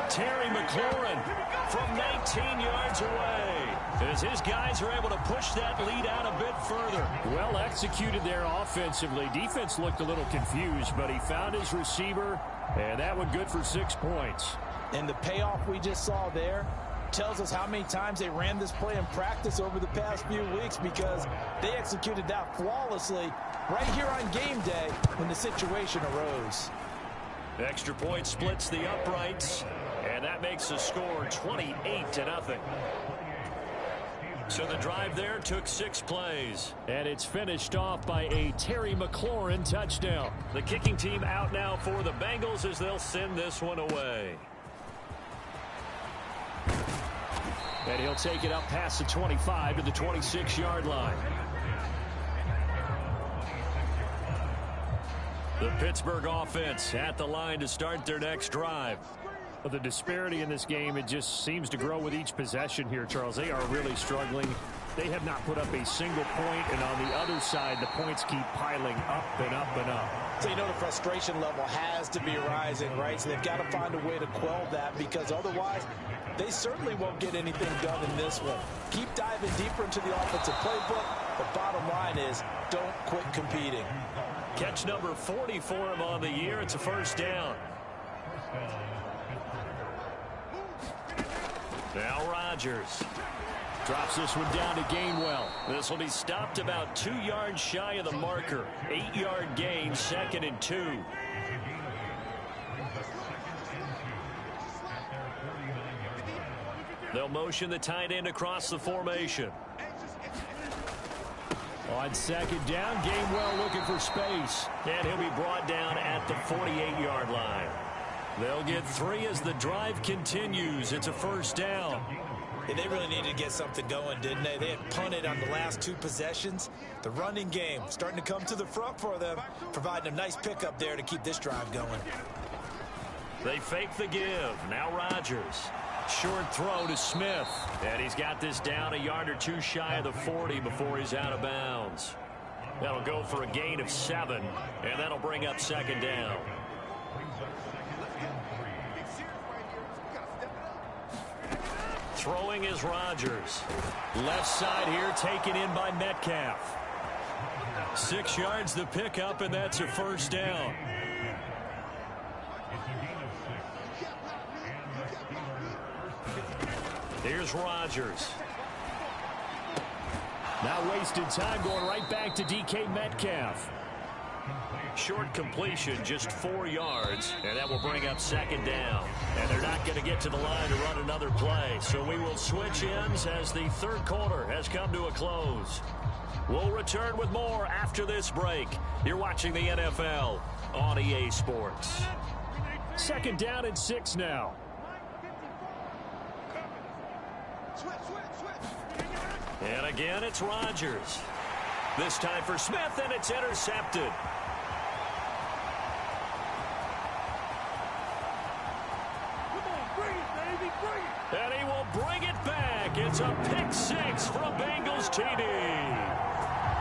Terry McLaurin from 19 yards away as his guys are able to push that lead out a bit further. Well executed there offensively. Defense looked a little confused, but he found his receiver, and that one good for 6 points. And the payoff we just saw there tells us how many times they ran this play in practice over the past few weeks, because they executed that flawlessly right here on game day when the situation arose. Extra point splits the uprights, and that makes the score 28-0. So the drive there took 6 plays. And it's finished off by a Terry McLaurin touchdown. The kicking team out now for the Bengals as they'll send this one away. And he'll take it up past the 25 to the 26-yard line. The Pittsburgh offense at the line to start their next drive. Well, the disparity in this game, it just seems to grow with each possession here, Charles. They are really struggling they have not put up a single point, and on the other side, the points keep piling up and up and up. So you know the frustration level has to be rising, right? So they've got to find a way to quell that, because otherwise they certainly won't get anything done in this one. Keep diving deeper into the offensive playbook. The bottom line is don't quit competing. Catch number 40 for him on the year. It's a first down. Now Rodgers drops this one down to Gainwell. This will be stopped about 2 yards shy of the marker. 8-yard gain, 2nd and 2. They'll motion the tight end across the formation. On 2nd down, Gainwell looking for space. And he'll be brought down at the 48-yard line. They'll get 3 as the drive continues. It's a first down. Yeah, they really needed to get something going, didn't they? They had punted on the last 2 possessions. The running game starting to come to the front for them, providing a nice pickup there to keep this drive going. They fake the give. Now Rodgers. Short throw to Smith. And he's got this down a yard or 2 shy of the 40 before he's out of bounds. That'll go for a gain of 7, and that'll bring up 2nd down. Throwing is Rodgers. Left side here taken in by Metcalf. 6 yards the pickup, and that's a first down. Here's Rodgers. Now wasted time going right back to DK Metcalf. Short completion, just 4 yards, and that will bring up 2nd down. And they're not going to get to the line to run another play, so we will switch ends as the 3rd quarter has come to a close. We'll return with more after this break. You're watching the NFL on EA Sports. 2nd down and 6 now. And again, it's Rodgers. This time for Smith, and it's intercepted. And he will bring it back. It's a pick 6 from Bengals TD.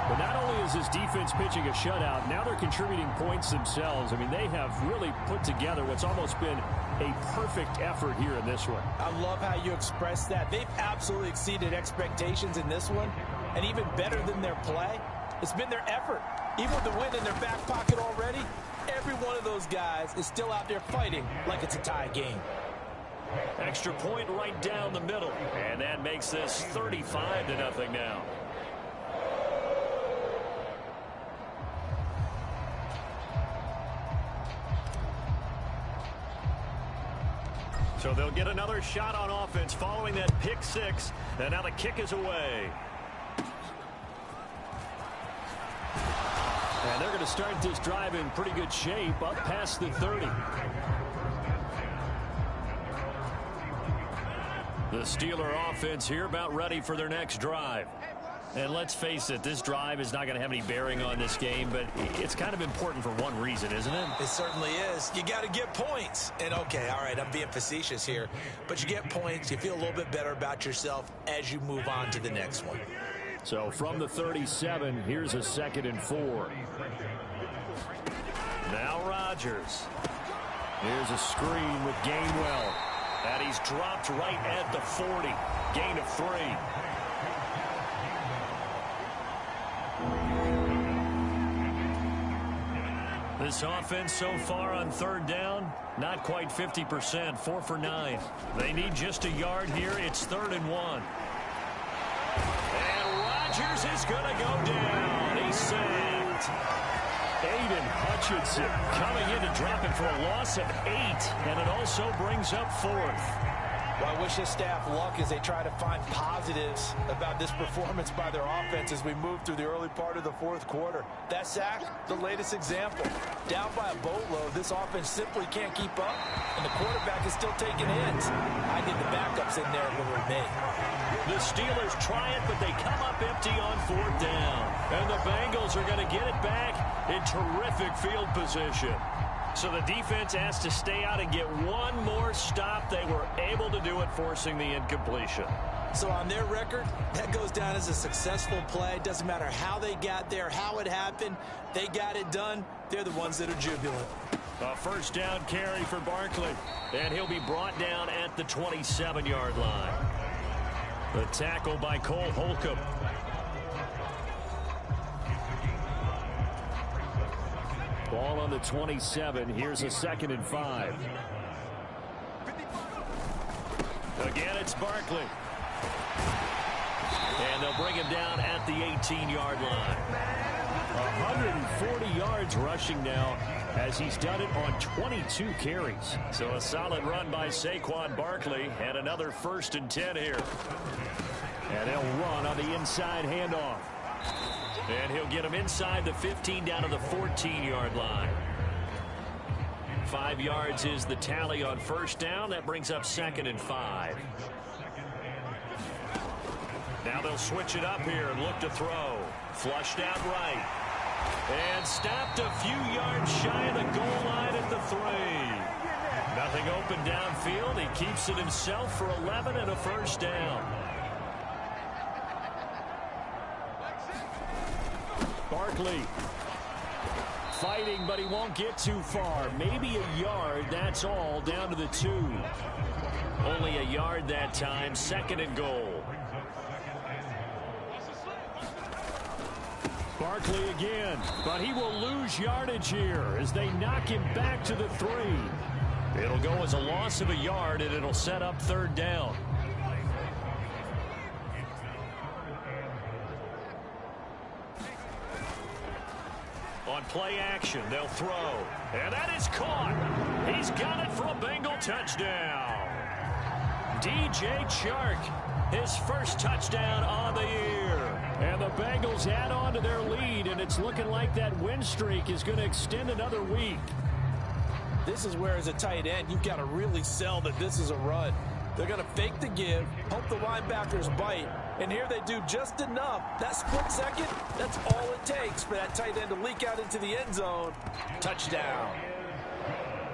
But not only is this defense pitching a shutout, now they're contributing points themselves. I mean, they have really put together what's almost been a perfect effort here in this one. I love how you express that. They've absolutely exceeded expectations in this one. And even better than their play, it's been their effort. Even with the win in their back pocket already, every one of those guys is still out there fighting like it's a tie game. Extra point right down the middle. And that makes this 35-0 now. So they'll get another shot on offense following that pick 6. And now the kick is away. And they're going to start this drive in pretty good shape up past the 30. The Steeler offense here about ready for their next drive. And let's face it, this drive is not going to have any bearing on this game, but it's kind of important for one reason, isn't it? It certainly is. You got to get points. And, okay, all right, I'm being facetious here. But you get points, you feel a little bit better about yourself as you move on to the next one. So from the 37, here's a 2nd and 4. Now Rodgers. Here's a screen with Gainwell. And he's dropped right at the 40. Gain of 3. This offense so far on 3rd down, not quite 50%, 4 for 9. They need just a yard here. It's 3rd and 1. And Rodgers is going to go down. He's sacked. Aiden Hutchinson coming in to drop it for a loss of 8, and it also brings up 4th. Well, I wish this staff luck as they try to find positives about this performance by their offense as we move through the early part of the 4th quarter. That sack, the latest example. Down by a boatload, this offense simply can't keep up, and the quarterback is still taking hits. I think the backups in there will remain. The Steelers try it, but they come up empty on 4th down. And the Bengals are going to get it back in terrific field position. So the defense has to stay out and get one more stop. They were able to do it, forcing the incompletion. So on their record, that goes down as a successful play. Doesn't matter how they got there, how it happened. They got it done. They're the ones that are jubilant. A first down carry for Barkley. And he'll be brought down at the 27-yard line. The tackle by Cole Holcomb. Ball on the 27. Here's a 2nd and 5. Again, it's Barkley. And they'll bring him down at the 18-yard line. 140 yards rushing now as he's done it on 22 carries. So a solid run by Saquon Barkley and another 1st and 10 here. And they'll run on the inside handoff. And he'll get him inside the 15 down to the 14-yard line. 5 yards is the tally on 1st down. That brings up 2nd and 5. Now they'll switch it up here and look to throw. Flushed out right. And stopped a few yards shy of the goal line at the 3. Nothing open downfield. He keeps it himself for 11 and a 1st down. Barkley fighting, but he won't get too far. Maybe a yard, that's all, down to the 2. Only a yard that time, 2nd and goal. Barkley again, but he will lose yardage here as they knock him back to the 3. It'll go as a loss of a yard, and it'll set up 3rd down. On play action, they'll throw. And that is caught. He's got it for a Bengal touchdown. DJ Chark, his 1st touchdown on the year. And the Bengals add on to their lead, and it's looking like that win streak is going to extend another week. This is where, as a tight end, you've got to really sell that this is a run. They're going to fake the give, hope the linebackers bite, and here they do just enough. That split second, that's all it takes for that tight end to leak out into the end zone. Touchdown.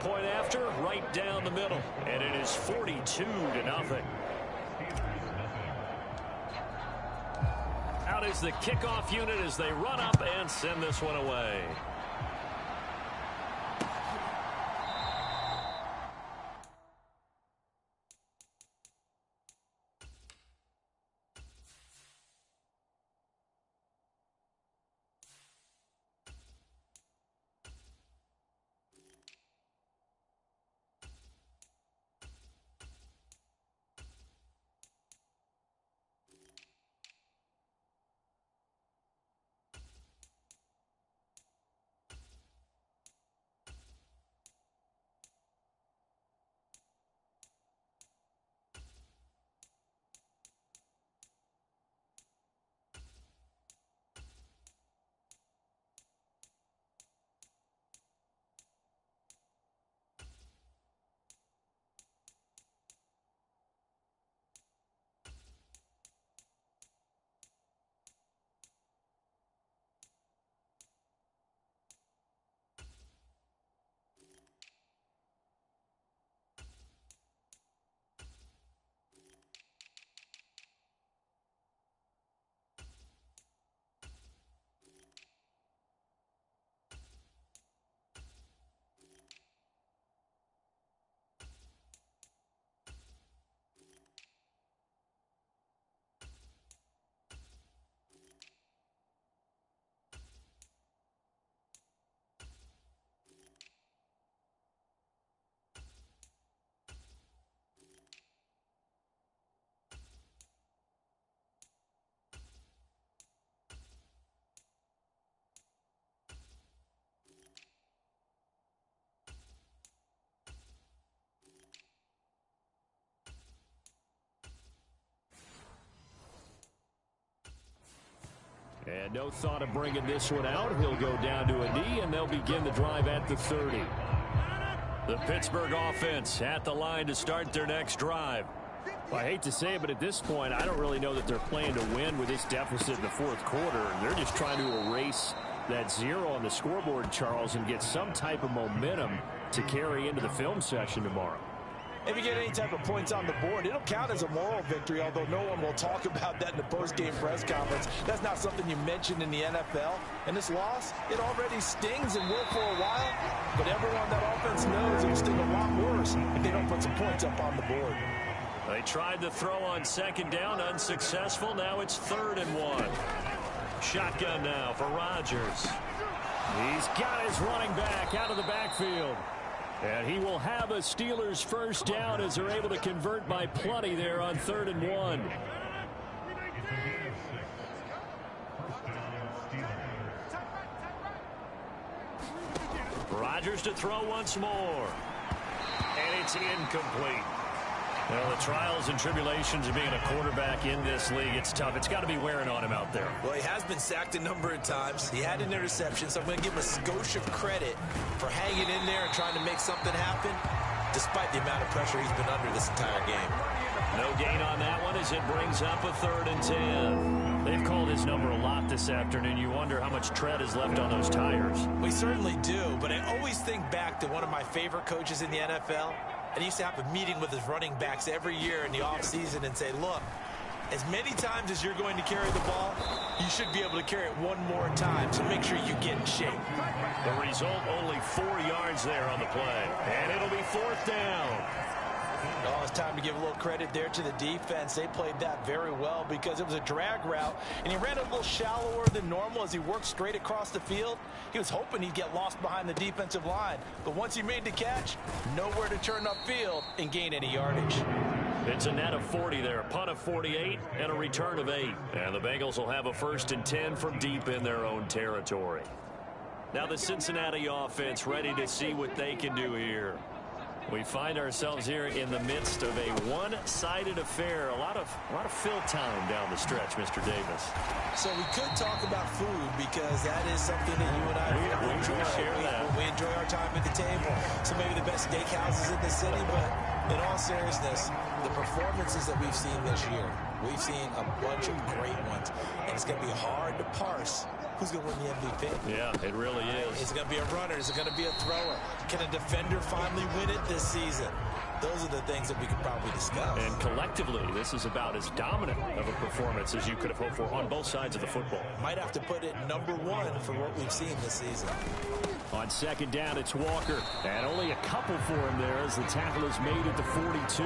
Point after, right down the middle, and it is 42-0. Out is the kickoff unit as they run up and send this one away. And no thought of bringing this one out. He'll go down to a knee, and they'll begin the drive at the 30. The Pittsburgh offense at the line to start their next drive. Well, I hate to say it, but at this point, I don't really know that they're playing to win with this deficit in the 4th quarter. They're just trying to erase that 0 on the scoreboard, Charles, and get some type of momentum to carry into the film session tomorrow. If you get any type of points on the board, it'll count as a moral victory, although no one will talk about that in the post-game press conference. That's not something you mentioned in the NFL. And this loss, it already stings and will for a while, but everyone on that offense knows it'll sting a lot worse if they don't put some points up on the board. They tried to throw on second down, unsuccessful. Now it's 3rd and 1. Shotgun now for Rodgers. He's got his running back out of the backfield. And he will have a Steelers first down as they're able to convert by plenty there on 3rd and 1. Rodgers to throw once more. And it's incomplete. Well, the trials and tribulations of being a quarterback in this league, it's tough. It's got to be wearing on him out there. Well, he has been sacked a number of times. He had an interception, so I'm going to give him a skosh of credit for hanging in there and trying to make something happen, despite the amount of pressure he's been under this entire game. No gain on that one as it brings up a 3rd and 10. They've called his number a lot this afternoon. You wonder how much tread is left on those tires. We certainly do, but I always think back to one of my favorite coaches in the NFL. And he used to have a meeting with his running backs every year in the offseason and say, look, as many times as you're going to carry the ball, you should be able to carry it one more time, so make sure you get in shape. The result, only 4 yards there on the play. And it'll be 4th down. Oh, it's time to give a little credit there to the defense. They played that very well because it was a drag route, and he ran a little shallower than normal as he worked straight across the field. He was hoping he'd get lost behind the defensive line, but once he made the catch, nowhere to turn upfield and gain any yardage. It's a net of 40 there, a punt of 48, and a return of 8. And the Bengals will have a 1st and 10 from deep in their own territory. Now the Cincinnati offense ready to see what they can do here. We find ourselves here in the midst of a one-sided affair. A lot of fill time down the stretch, Mr. Davis. So we could talk about food because that is something that you and I we enjoy. Share that. We enjoy our time at the table. So maybe the best steakhouses in the city, but in all seriousness, the performances that we've seen this year, we've seen a bunch of great ones, and it's going to be hard to parse who's going to win the MVP. Yeah, it really is. Is it going to be a runner? Is it going to be a thrower? Can a defender finally win it this season? Those are the things that we could probably discuss. And collectively, this is about as dominant of a performance as you could have hoped for on both sides of the football. Might have to put it number 1 for what we've seen this season. On 2nd down, it's Walker. And only a couple for him there as the tackle is made at the 42.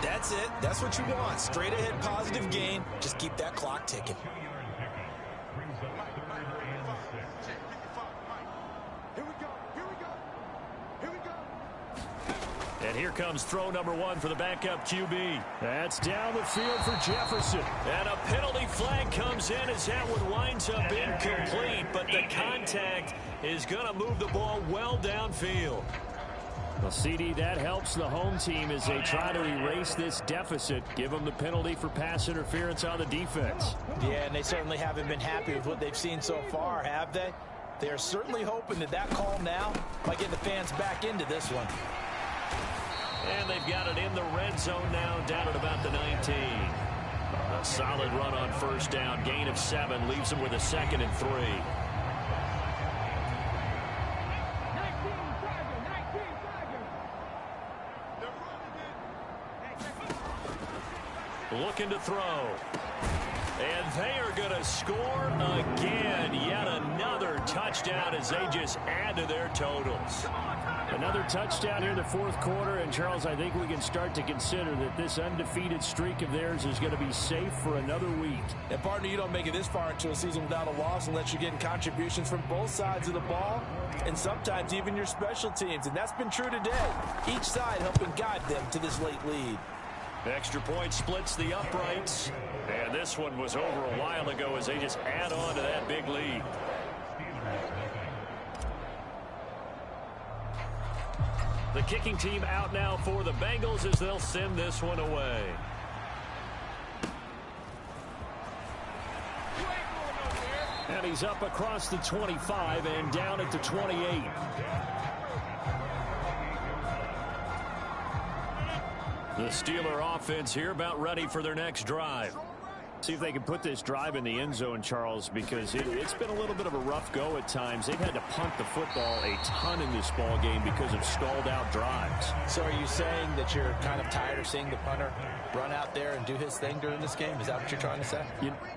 That's it. That's what you want. Straight ahead positive gain. Just keep that clock ticking. And here comes throw number 1 for the backup QB. That's down the field for Jefferson. And a penalty flag comes in as that one winds up incomplete. But the contact is going to move the ball well downfield. Well, CD, that helps the home team as they try to erase this deficit. Give them the penalty for pass interference on the defense. Yeah, and they certainly haven't been happy with what they've seen so far, have they? They are certainly hoping that that call now might get the fans back into this one. And they've got it in the red zone now, down at about the 19. A solid run on 1st down, gain of 7, leaves them with a 2nd and 3. Looking to throw. And they are going to score again. Yet another touchdown as they just add to their totals. Another touchdown here in the 4th quarter. And, Charles, I think we can start to consider that this undefeated streak of theirs is going to be safe for another week. And, partner, you don't make it this far into a season without a loss unless you're getting contributions from both sides of the ball and sometimes even your special teams. And that's been true today. Each side helping guide them to this late lead. Extra point splits the uprights. And this one was over a while ago as they just add on to that big lead. The kicking team out now for the Bengals as they'll send this one away. And he's up across the 25 and down at the 28. The Steeler offense here about ready for their next drive. See if they can put this drive in the end zone, Charles, because it's been a little bit of a rough go at times. They've had to punt the football a ton in this ball game because of stalled out drives. So are you saying that you're kind of tired of seeing the punter run out there and do his thing during this game? Is that what you're trying to say?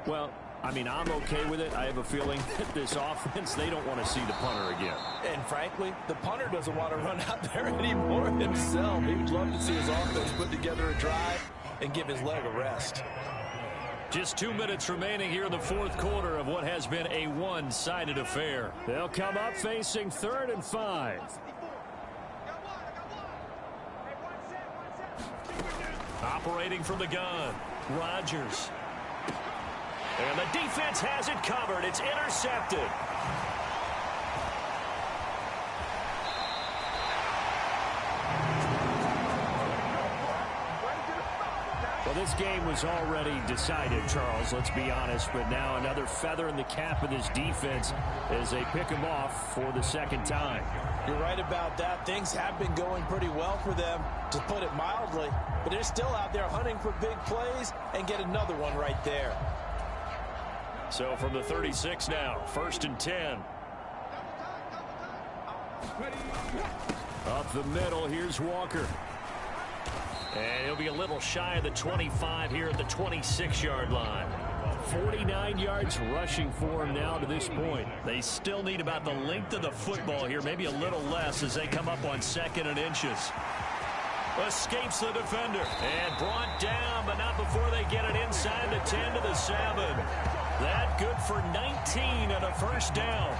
Well, I mean, I'm okay with it. I have a feeling that this offense, they don't want to see the punter again. And frankly, the punter doesn't want to run out there anymore himself. He would love to see his offense put together a drive and give his leg a rest. Just 2 minutes remaining here in the fourth quarter of what has been a one-sided affair. They'll come up facing 3rd and 5. Operating from the gun, Rodgers. And the defense has it covered. It's intercepted. Well, this game was already decided, Charles, let's be honest. But now another feather in the cap of this defense as they pick him off for the second time. You're right about that. Things have been going pretty well for them, to put it mildly. But they're still out there hunting for big plays and get another one right there. So from the 36 now, 1st and 10. Up the middle, here's Walker. And he'll be a little shy of the 25 here at the 26-yard line. 49 yards rushing for him now to this point. They still need about the length of the football here, maybe a little less as they come up on 2nd and inches. Escapes the defender and brought down, but not before they get it inside the 10 to the 7. That good for 19 and a first down.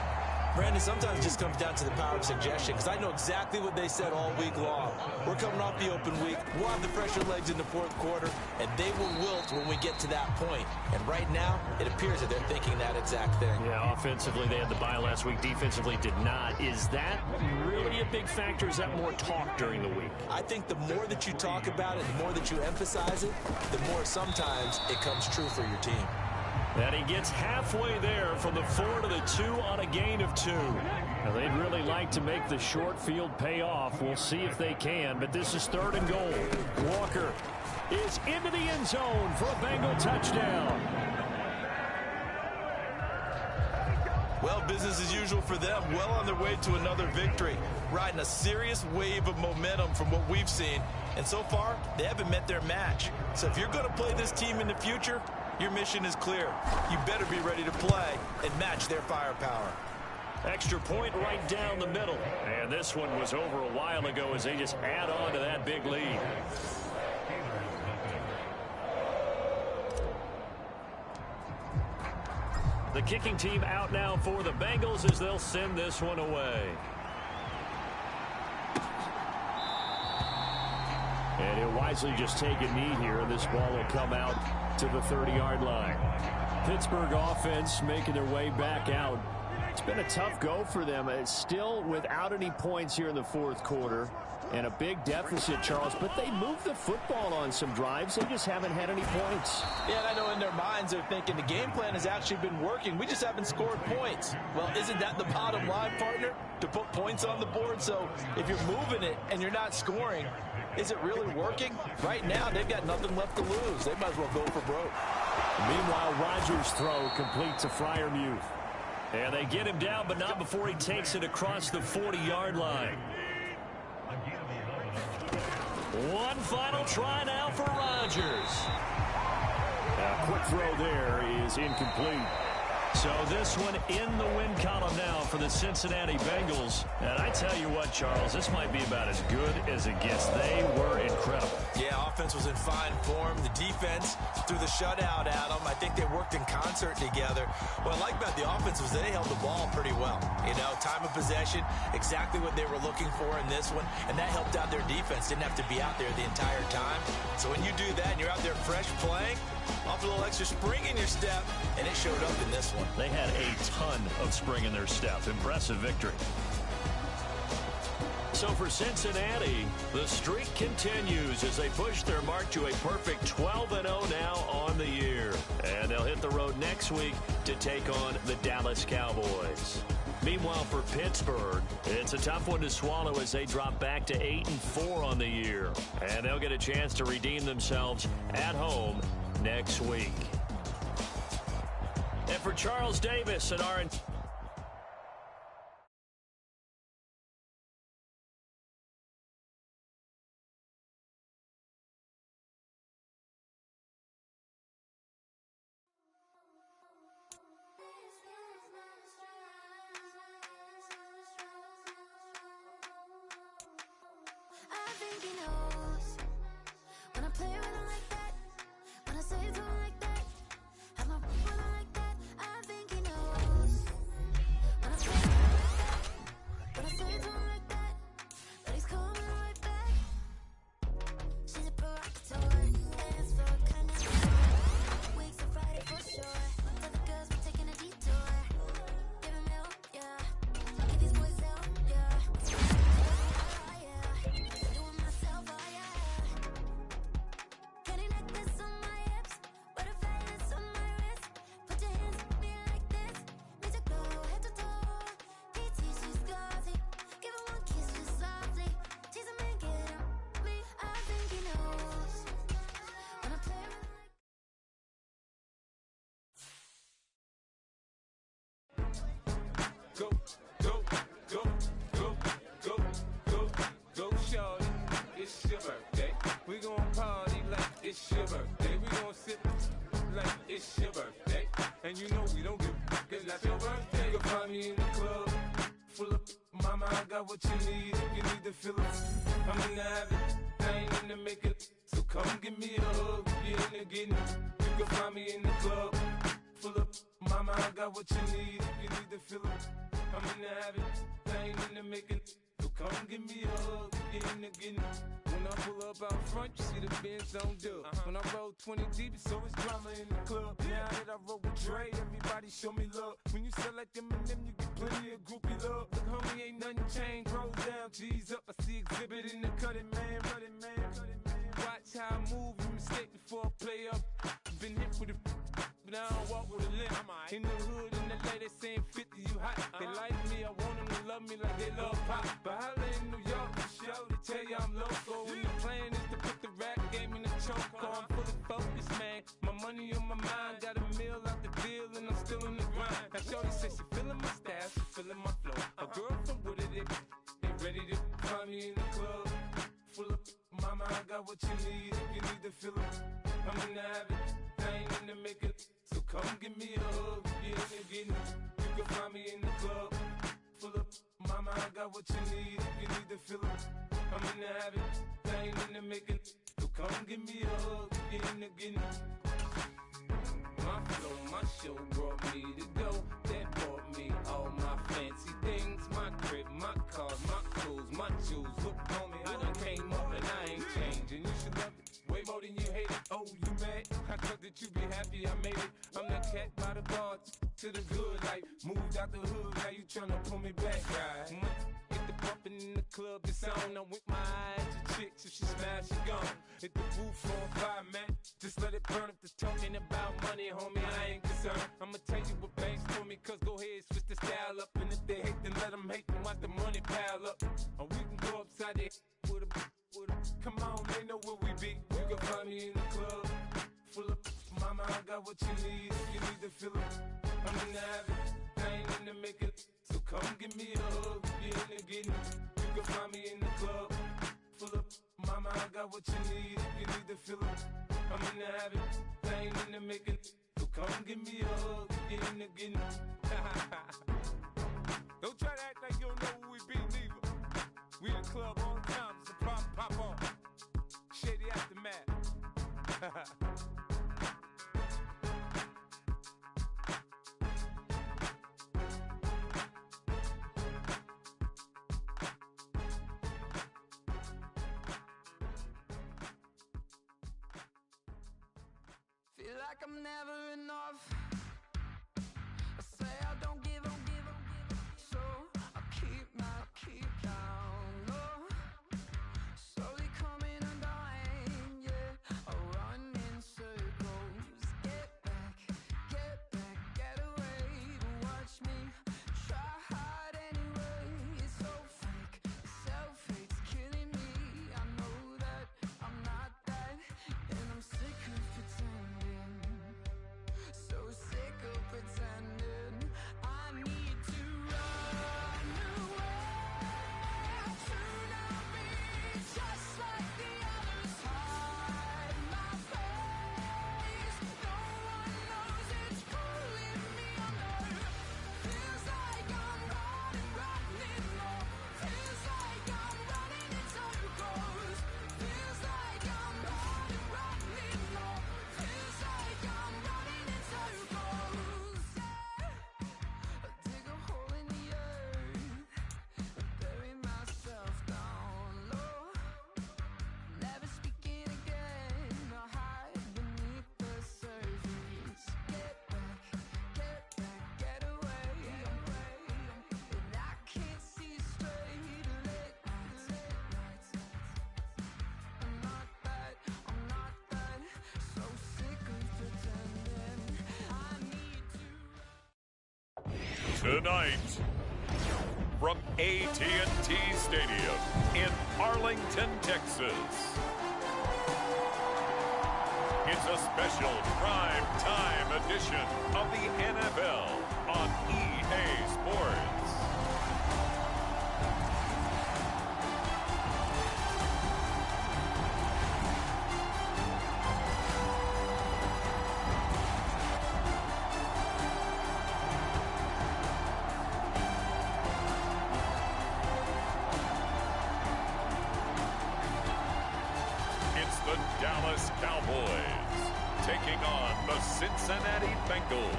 Brandon, sometimes it just comes down to the power of suggestion, because I know exactly what they said all week long. We're coming off the open week. We'll have the fresher legs in the fourth quarter, and they will wilt when we get to that point. And right now, it appears that they're thinking that exact thing. Yeah, offensively, they had the bye last week. Defensively, did not. Is that really a big factor? Is that more talk during the week? I think the more that you talk about it, the more that you emphasize it, the more sometimes it comes true for your team. And he gets halfway there from the 4 to the 2 on a gain of 2. Now, they'd really like to make the short field pay off. We'll see if they can, but this is 3rd and goal. Walker is into the end zone for a Bengal touchdown. Well, business as usual for them. Well on their way to another victory. Riding a serious wave of momentum from what we've seen. And so far, they haven't met their match. So if you're going to play this team in the future, your mission is clear. You better be ready to play and match their firepower. Extra point right down the middle. And this one was over a while ago as they just add on to that big lead. The kicking team out now for the Bengals as they'll send this one away. And he'll wisely just take a knee here, and this ball will come out to the 30-yard line. Pittsburgh offense making their way back out. It's been a tough go for them. It's still without any points here in the fourth quarter and a big deficit, Charles, but they moved the football on some drives. They just haven't had any points. Yeah, and I know in their minds they're thinking the game plan has actually been working. We just haven't scored points. Well, isn't that the bottom line, partner? To put points on the board? So if you're moving it and you're not scoring, is it really working? Right now, they've got nothing left to lose. They might as well go for broke. Meanwhile, Rodgers' throw complete to Freiermuth. And they get him down, but not before he takes it across the 40-yard line. One final try now for Rodgers. A quick throw there is incomplete. So this one in the win column now for the Cincinnati Bengals. And I tell you what, Charles, this might be about as good as it gets. They were incredible. Yeah, offense was in fine form. The defense threw the shutout at them. I think they worked in concert together. What I like about the offense was they held the ball pretty well. You know, time of possession, exactly what they were looking for in this one. And that helped out their defense. Didn't have to be out there the entire time. So when you do that and you're out there fresh playing, off a little extra spring in your step, and it showed up in this one. They had a ton of spring in their step. Impressive victory. So for Cincinnati, the streak continues as they push their mark to a perfect 12-0 now on the year. And they'll hit the road next week to take on the Dallas Cowboys. Meanwhile, for Pittsburgh, it's a tough one to swallow as they drop back to 8-4 on the year. And they'll get a chance to redeem themselves at home next week. And for Charles Davis and our... I think he knows when I play with him like that, when I say it to him like that, have my with him like that. I think he knows when I play with him like that, when I say it to him like that, that he's coming right back. She's a provocateur, dance for kind of weeks on Friday for sure. Tell the girls we're taking a detour. Give him milk, yeah. Give these boys help, yeah. Go, go, go, go, go, go, go, shorty. It's your birthday. We gon' party like it's your birthday. We gon' sip like it's your birthday. And you know we don't give a cause that's your birthday. You can find me in the club, full of mama, I got what you need. If you need to fill it, I'm in the habit. I ain't in the making, so come give me a hug. You in the getting, you can find me in the club, full of mama, I got what you need. If you need to fill it, I'm in the habit, I ain't in the making, so come give me a hug, get in the getting. When I pull up out front, you see the Benz on dub. When I roll 20 deep, it's always drama in the club. Now that I roll with Dre, everybody show me love. When you sell like Eminem, you get plenty of groupie love. Look, homie, ain't nothing changed, roll down, G's up. I see exhibit in the cutting, man, running, man, cutting, man. Watch how I move, you mistake before I play up. Been hit with a but I don't walk with a limp. In the hood, in the LA, they saying 50, you hot. They like me, I want them to love me like they love pop. But holla in New York, for show, they tell you I'm local. When the plan is to put the rap game in the choke. I'm fully focused, man. My money on my mind, got a meal out the deal, and I'm still in the grind. Now shorty says she feeling my style, she feeling my flow. A girl from Wooded, they ready to find me in the club. Full of mama, I got what you need. If you need to fill it, I'm in the habit, I ain't in the making. So come give me a hug, get in the getting. You can find me in the club, full of mama, I got what you need. If you need to fill it, I'm in the habit, I ain't in the making. So come give me a hug, get in the getting. My flow, my show brought me to go. That brought me all my fancy things. My crib, my cars, my clothes, my jewels. Look, homie, I done came up and I ain't changing. You should love it way more than you hate it. Oh, you mad? I thought that you be happy I made it. I'm that cat by the bar to the good life. Moved out the hood, now you tryna pull me back, right? Hit the bumpin' in the club, it's on. I'm with my eyes to chicks, if she smash, she gone. Hit the roof on fire, man. Just let it burn. If they're talking about money, homie, I ain't concerned. I'ma tell you what banks for me, cause go ahead, switch the style up. And if they hate, then let them hate, then watch the money pile up. Or we can go upside there with a come on, they know where we be. You can find me in the club, full of mama, I got what you need. If you need to fill it, I'm in the habit, I ain't in the making. So come give me a hug, get in the getting. You can find me in the club, full of mama, I got what you need. If you need to fill it, I'm in the habit, I ain't in the making. So come give me a hug, get in the getting. Don't try to act like you don't know who we be, neither. We in the club all the time, it's a problem, pop off. Shady Aftermath. Feel like I'm never enough. I say I don't give up, so I keep down low. Slowly coming undone, yeah. I run in circles. Get back, get away. But watch me try hard anyway. It's so fake, the self-hate's killing me. I know that I'm not that, and I'm sick of pretending. So Tonight, from AT&T Stadium in Arlington, Texas, it's a special prime time edition of the NFL on EA Sports. Dallas Cowboys taking on the Cincinnati Bengals.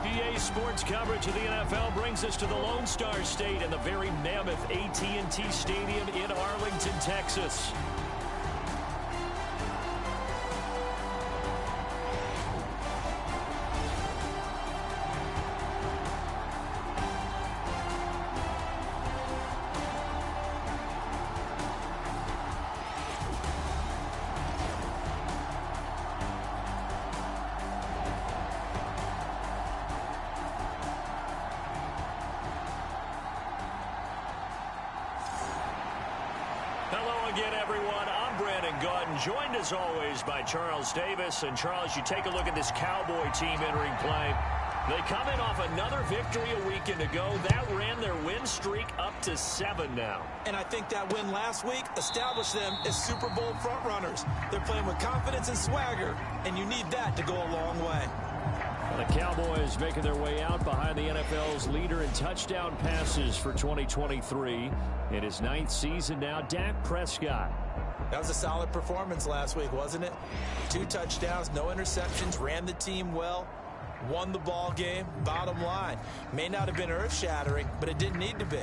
EA Sports coverage of the NFL brings us to the Lone Star State and the very mammoth AT&T Stadium in Arlington, Texas. Joined as always by Charles Davis. And Charles, you take a look at this Cowboy team entering play. They come in off another victory a weekend ago. That ran their win streak up to 7 now. And I think that win last week established them as Super Bowl frontrunners. They're playing with confidence and swagger, and you need that to go a long way. The Cowboys making their way out behind the NFL's leader in touchdown passes for 2023. In his 9th season now, Dak Prescott. That was a solid performance last week, wasn't it? 2 touchdowns, no interceptions, ran the team well, won the ball game. Bottom line, may not have been earth-shattering, but it didn't need to be.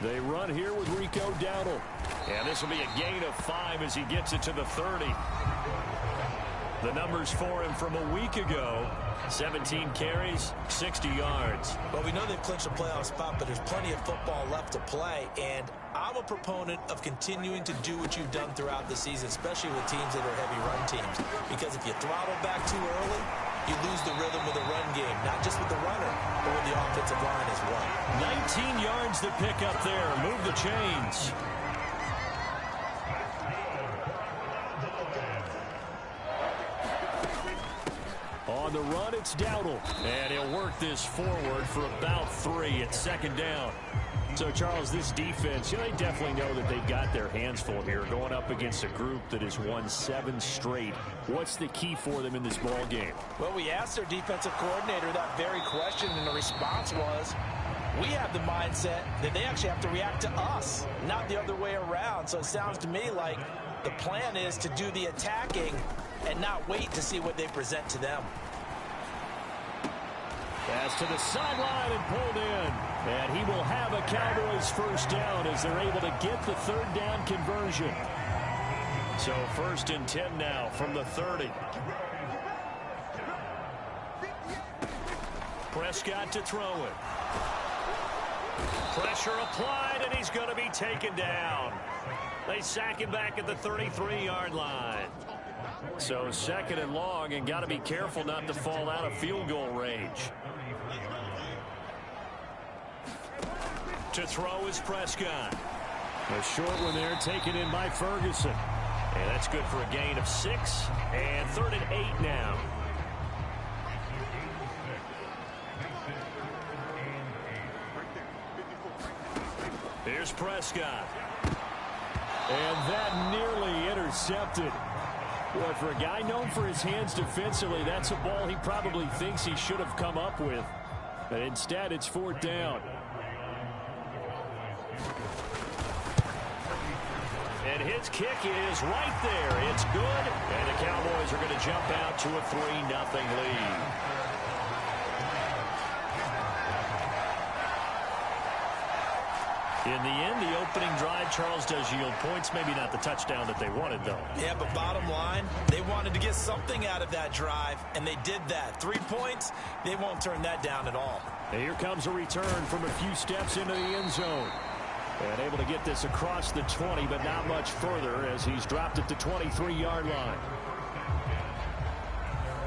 They run here with Rico Dowdle. And this will be a gain of 5 as he gets it to the 30. The numbers for him from a week ago: 17 carries, 60 yards. Well, we know they've clinched a playoff spot, but there's plenty of football left to play, and I'm a proponent of continuing to do what you've done throughout the season, especially with teams that are heavy run teams, because if you throttle back too early, you lose the rhythm of the run game, not just with the runner, but with the offensive line as well. 19 yards to pick up there. Move the chains. On the run, it's Dowdle. And he'll work this forward for about 3 at 2nd down. So, Charles, this defense, they definitely know that they've got their hands full here, going up against a group that has won 7 straight. What's the key for them in this ball game? Well, we asked their defensive coordinator that very question, and the response was, we have the mindset that they actually have to react to us, not the other way around. So it sounds to me like the plan is to do the attacking and not wait to see what they present to them. Pass to the sideline and pulled in. And he will have a Cowboys first down as they're able to get the 3rd down conversion. So 1st and 10 now from the 30. Prescott to throw it. Pressure applied, and he's going to be taken down. They sack him back at the 33-yard line. So 2nd and long, and got to be careful not to fall out of field goal range. To throw is Prescott. A short one there, taken in by Ferguson. And that's good for a gain of 6. And 3rd and 8 now. Here's Prescott. And that nearly intercepted. Boy, for a guy known for his hands defensively, that's a ball he probably thinks he should have come up with. But instead, it's 4th down. And his kick is right there. It's good. And the Cowboys are going to jump out to a 3-0 lead. In the end, the opening drive, Charles, does yield points. Maybe not the touchdown that they wanted, though. Yeah, but bottom line, they wanted to get something out of that drive, and they did that. 3 points, they won't turn that down at all. And here comes a return from a few steps into the end zone. And able to get this across the 20, but not much further as he's dropped at the 23-yard line.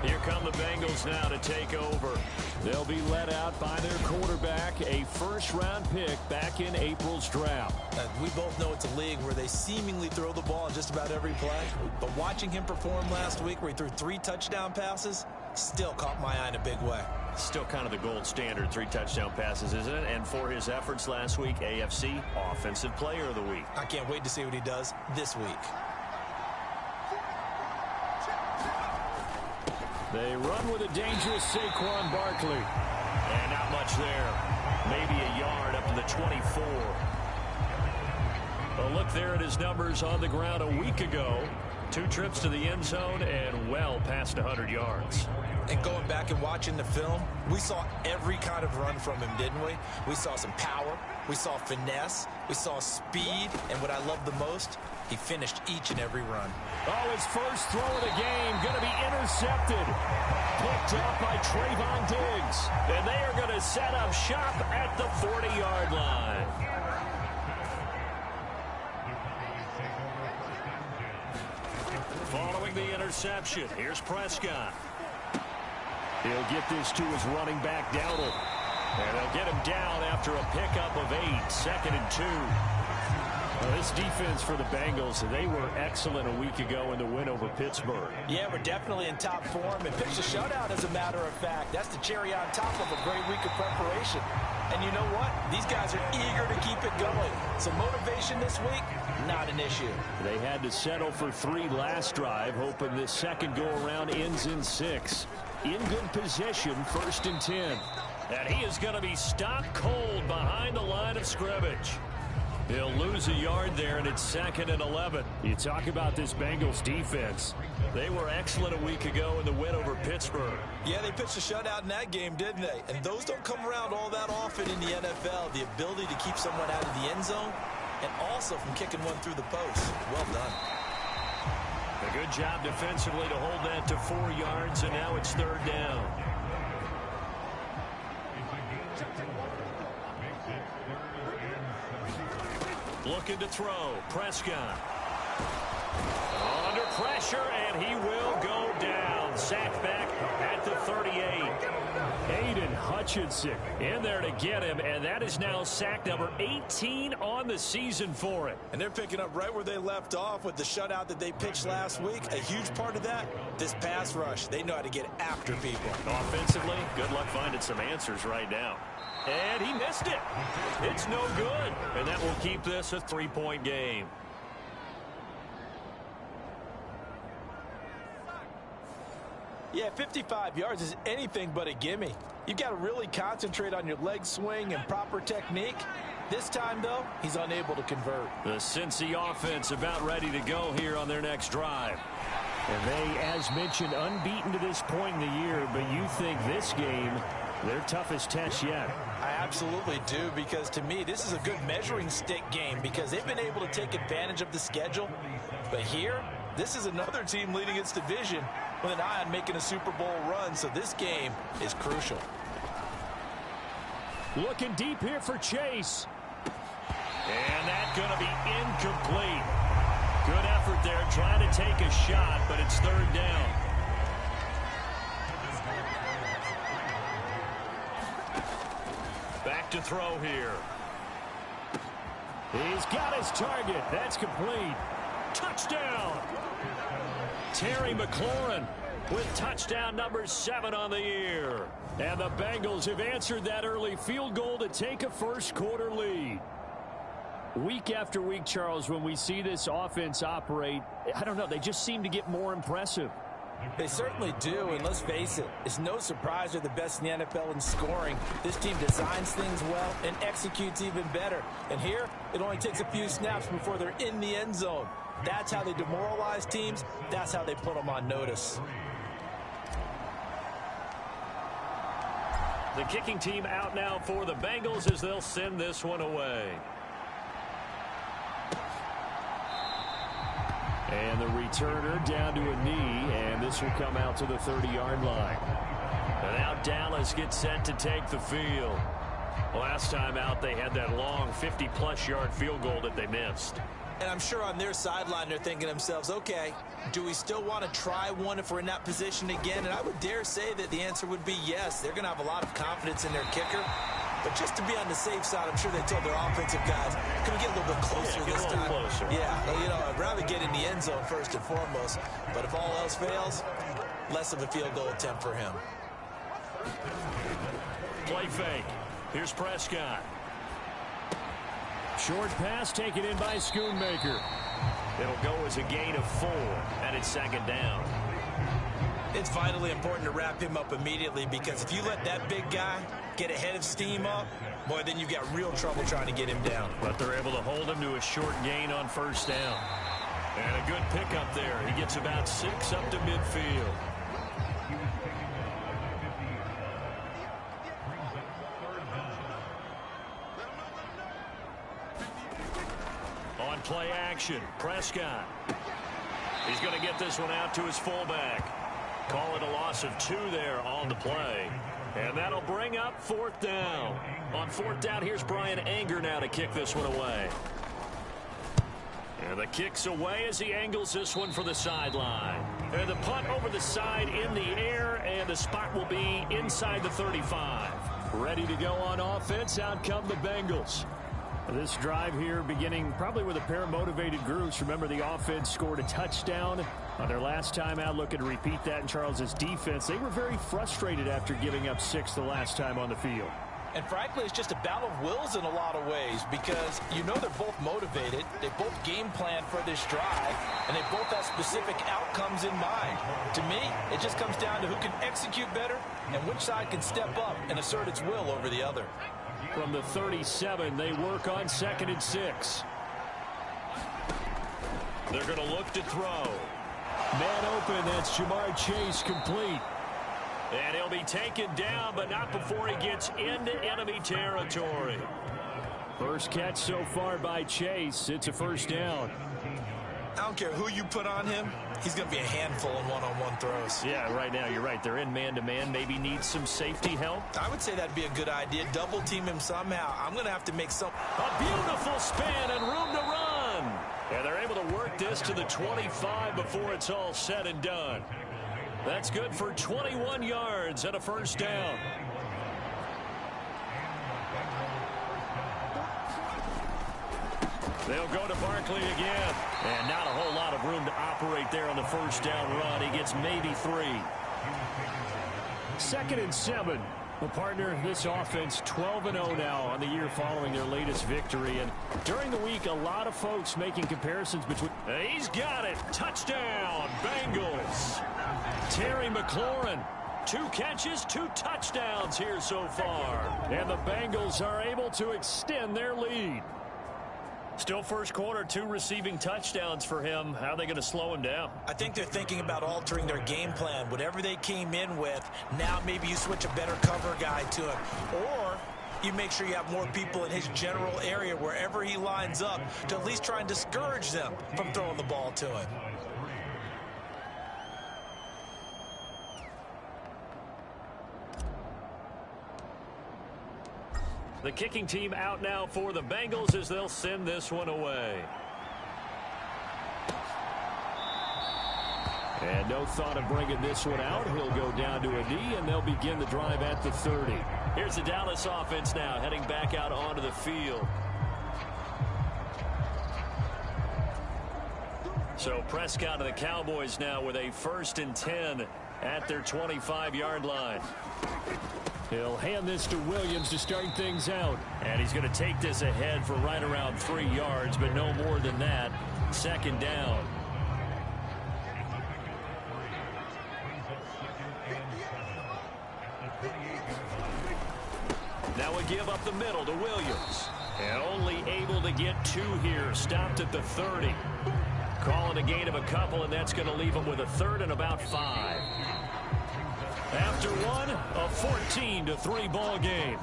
Here come the Bengals now to take over. They'll be led out by their quarterback, a first-round pick back in April's draft. We both know it's a league where they seemingly throw the ball in just about every play. But watching him perform last week where he threw 3 touchdown passes still caught my eye in a big way. Still kind of the gold standard, 3 touchdown passes, isn't it? And for his efforts last week, AFC Offensive Player of the Week. I can't wait to see what he does this week. They run with a dangerous Saquon Barkley. And not much there. Maybe a yard up to the 24. A look there at his numbers on the ground a week ago. 2 trips to the end zone and well past 100 yards. And going back and watching the film, we saw every kind of run from him, didn't we? We saw some power, we saw finesse, we saw speed, and what I love the most, he finished each and every run. Oh, his first throw of the game going to be intercepted. Picked up by Trayvon Diggs. And they are going to set up shop at the 40-yard line. Following the interception, here's Prescott. He'll get this to his running back, Dowdle. And they'll get him down after a pickup of 8, 2nd and 2. Well, this defense for the Bengals, they were excellent a week ago in the win over Pittsburgh. Yeah, we're definitely in top form and pitched a shutout, as a matter of fact. That's the cherry on top of a great week of preparation. And you know what? These guys are eager to keep it going. So motivation this week, not an issue. They had to settle for 3 last drive, hoping this second go-around ends in 6. In good position, 1st and 10. And he is going to be stopped cold behind the line of scrimmage. He'll lose a yard there, and it's 2nd and 11. You talk about this Bengals defense. They were excellent a week ago in the win over Pittsburgh. Yeah, they pitched a shutout in that game, didn't they? And those don't come around all that often in the NFL. The ability to keep someone out of the end zone and also from kicking one through the post. Well done. A good job defensively to hold that to 4 yards, and now it's 3rd down. Looking to throw. Prescott. Under pressure, and he will go down. Sacked back at the 38. Aiden Hutchinson in there to get him, and that is now sack number 18 on the season for him. And they're picking up right where they left off with the shutout that they pitched last week. A huge part of that, this pass rush. They know how to get after people. Offensively, good luck finding some answers right now. And he missed it. It's no good. And that will keep this a 3-point game. Yeah, 55 yards is anything but a gimme. You've got to really concentrate on your leg swing and proper technique. This time, though, he's unable to convert. The Cincy offense about ready to go here on their next drive. And they, as mentioned, unbeaten to this point in the year, but you think this game, their toughest test yet. I absolutely do, because to me, this is a good measuring stick game because they've been able to take advantage of the schedule. But here, this is another team leading its division with an eye on making a Super Bowl run, so this game is crucial. Looking deep here for Chase. And that's going to be incomplete. Good effort there trying to take a shot, but it's 3rd down. Back to throw here. He's got his target. That's complete. Touchdown! Terry McLaurin with touchdown number 7 on the year. And the Bengals have answered that early field goal to take a first-quarter lead. Week after week, Charles, when we see this offense operate, I don't know, they just seem to get more impressive. They certainly do, and let's face it, it's no surprise they're the best in the NFL in scoring. This team designs things well and executes even better. And here, it only takes a few snaps before they're in the end zone. That's how they demoralize teams. That's how they put them on notice. The kicking team out now for the Bengals as they'll send this one away. And the returner down to a knee, and this will come out to the 30-yard line. And now Dallas gets set to take the field. Last time out, they had that long 50-plus yard field goal that they missed. And I'm sure on their sideline they're thinking to themselves, okay, do we still want to try one if we're in that position again? And I would dare say that the answer would be yes. They're going to have a lot of confidence in their kicker. But just to be on the safe side, I'm sure they told their offensive guys, can we get a little bit closer this time? Closer. Yeah, you know, I'd rather get in the end zone first and foremost. But if all else fails, less of a field goal attempt for him. Play fake. Here's Prescott. Short pass taken in by Schoonmaker. It'll go as a gain of 4, and it's second down. It's vitally important to wrap him up immediately, because if you let that big guy get ahead of steam up, boy, then you've got real trouble trying to get him down. But they're able to hold him to a short gain on first down. And a good pickup there. He gets about 6 up to midfield. On play action, Prescott. He's going to get this one out to his fullback. Call it a loss of 2 there on the play. And that'll bring up 4th down. On 4th down, here's Brian Anger now to kick this one away. And the kick's away as he angles this one for the sideline. And the punt over the side in the air, and the spot will be inside the 35. Ready to go on offense. Out come the Bengals. This drive here beginning probably with a pair of motivated groups. Remember, the offense scored a touchdown on their last time out. Looking to repeat that in Charles's defense. They were very frustrated after giving up 6 the last time on the field. And frankly, it's just a battle of wills in a lot of ways, because you know they're both motivated. They both game plan for this drive, and they both have specific outcomes in mind. To me, it just comes down to who can execute better and which side can step up and assert its will over the other. From the 37, they work on 2nd and 6. They're going to look to throw. Man open, that's Jamar Chase, complete. And he'll be taken down, but not before he gets into enemy territory. First catch so far by Chase. It's a first down. I don't care who you put on him. He's going to be a handful in one-on-one throws. Yeah, right now you're right. They're in man-to-man. Maybe needs some safety help. I would say that'd be a good idea. Double team him somehow. I'm going to have to make some. A beautiful span and room to run. And they're able to work this to the 25 before it's all said and done. That's good for 21 yards and a first down. They'll go to Barkley again. And not a whole lot of room to operate there on the first down run. He gets maybe 3. 2nd and 7. Well, partner, this offense 12-0 now on the year following their latest victory. And during the week, a lot of folks making comparisons between. He's got it. Touchdown, Bengals. Terry McLaurin. 2 catches, 2 touchdowns here so far. And the Bengals are able to extend their lead. Still first quarter, 2 receiving touchdowns for him. How are they going to slow him down? I think they're thinking about altering their game plan. Whatever they came in with, now maybe you switch a better cover guy to him. Or you make sure you have more people in his general area wherever he lines up to at least try and discourage them from throwing the ball to him. The kicking team out now for the Bengals as they'll send this one away. And no thought of bringing this one out. He'll go down to a knee, and they'll begin the drive at the 30. Here's the Dallas offense now heading back out onto the field. So Prescott and the Cowboys now with a 1st and 10 at their 25-yard line. He'll hand this to Williams to start things out. And he's going to take this ahead for right around 3 yards, but no more than that. 2nd down. Now we give up the middle to Williams. And only able to get 2 here. Stopped at the 30. Calling a gain of a couple, and that's going to leave him with a 3rd and about 5. After one, a 14-3 ball game.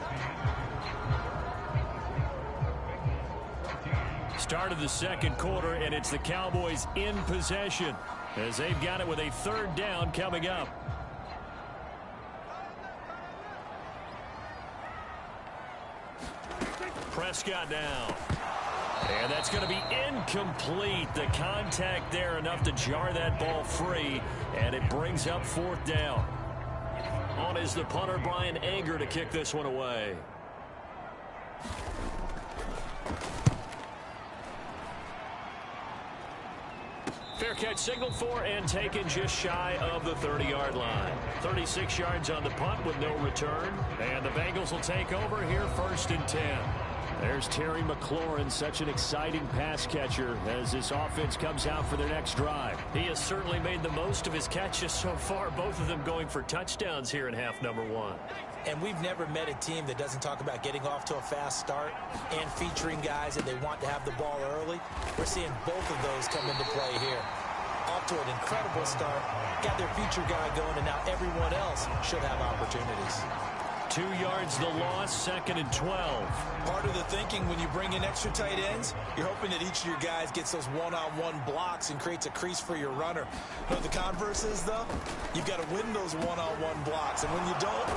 Start of the second quarter, and it's the Cowboys in possession as they've got it with a 3rd down coming up. Prescott now. And that's going to be incomplete. The contact there enough to jar that ball free, and it brings up 4th down. On is the punter, Brian Anger, to kick this one away. Fair catch signaled for and taken just shy of the 30-yard line. 36 yards on the punt with no return. And the Bengals will take over here 1st and 10. There's Terry McLaurin, such an exciting pass catcher as this offense comes out for their next drive. He has certainly made the most of his catches so far, both of them going for touchdowns here in half number 1. And we've never met a team that doesn't talk about getting off to a fast start and featuring guys that they want to have the ball early. We're seeing both of those come into play here. Off to an incredible start, got their feature guy going, and now everyone else should have opportunities. 2 yards the loss, 2nd and 12. Part of the thinking when you bring in extra tight ends, you're hoping that each of your guys gets those one-on-one blocks and creates a crease for your runner. But the converse is, though, you've got to win those one-on-one blocks. And when you don't,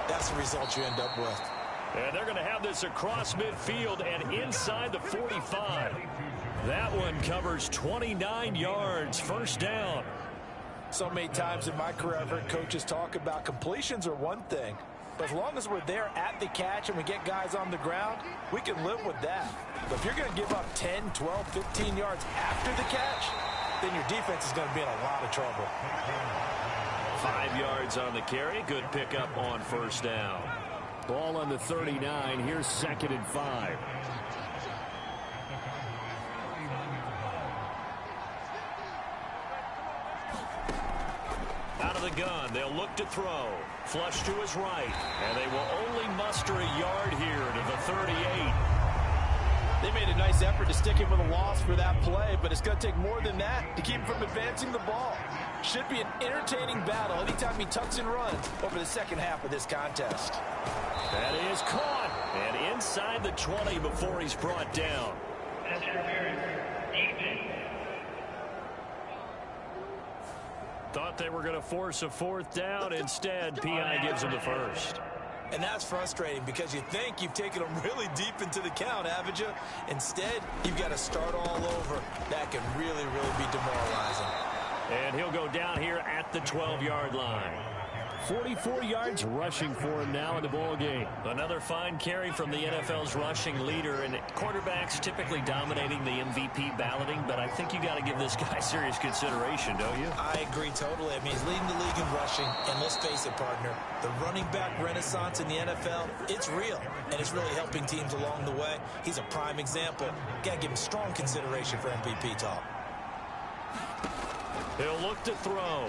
that's the result you end up with. And they're going to have this across midfield and inside the 45. That one covers 29 yards, 1st down. So many times in my career, I've heard coaches talk about completions are one thing. But as long as we're there at the catch and we get guys on the ground, we can live with that. But if you're going to give up 10, 12, 15 yards after the catch, then your defense is going to be in a lot of trouble. 5 yards on the carry. Good pickup on 1st down. Ball on the 39. Here's 2nd and 5. Out of the gun, they'll look to throw. Flush to his right, and they will only muster a yard here to the 38. They made a nice effort to stick him with a loss for that play, but it's going to take more than that to keep him from advancing the ball. Should be an entertaining battle anytime he tucks and runs over the second half of this contest. That is caught, and inside the 20 before he's brought down. Thought they were going to force a 4th down. Instead, P.I. gives him the 1st. And that's frustrating because you think you've taken them really deep into the count, haven't you? Instead, you've got to start all over. That can really, really be demoralizing. And he'll go down here at the 12-yard line. 44 yards rushing for him now in the ball game. Another fine carry from the NFL's rushing leader, and quarterbacks typically dominating the MVP balloting, but I think you got to give this guy serious consideration, don't you? I agree totally. I mean, he's leading the league in rushing, and let's face it, partner, the running back renaissance in the NFL, it's real, and it's really helping teams along the way. He's a prime example. Got to give him strong consideration for MVP talk. He'll look to throw.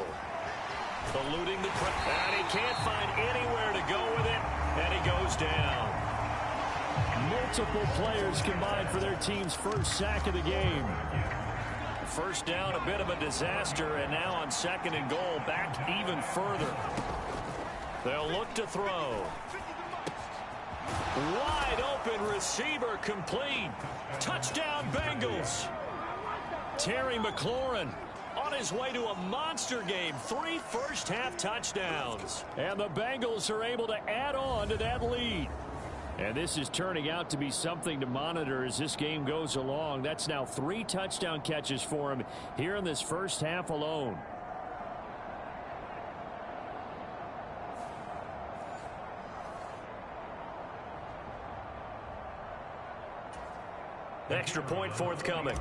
Eluding the press, and he can't find anywhere to go with it, and he goes down. Multiple players combined for their team's 1st sack of the game. 1st down, a bit of a disaster, and now on 2nd and goal, back even further. They'll look to throw. Wide open receiver complete. Touchdown Bengals. Terry McLaurin on his way to a monster game. 3 first-half touchdowns. And the Bengals are able to add on to that lead. And this is turning out to be something to monitor as this game goes along. That's now 3 touchdown catches for him here in this 1st half alone. Extra point forthcoming.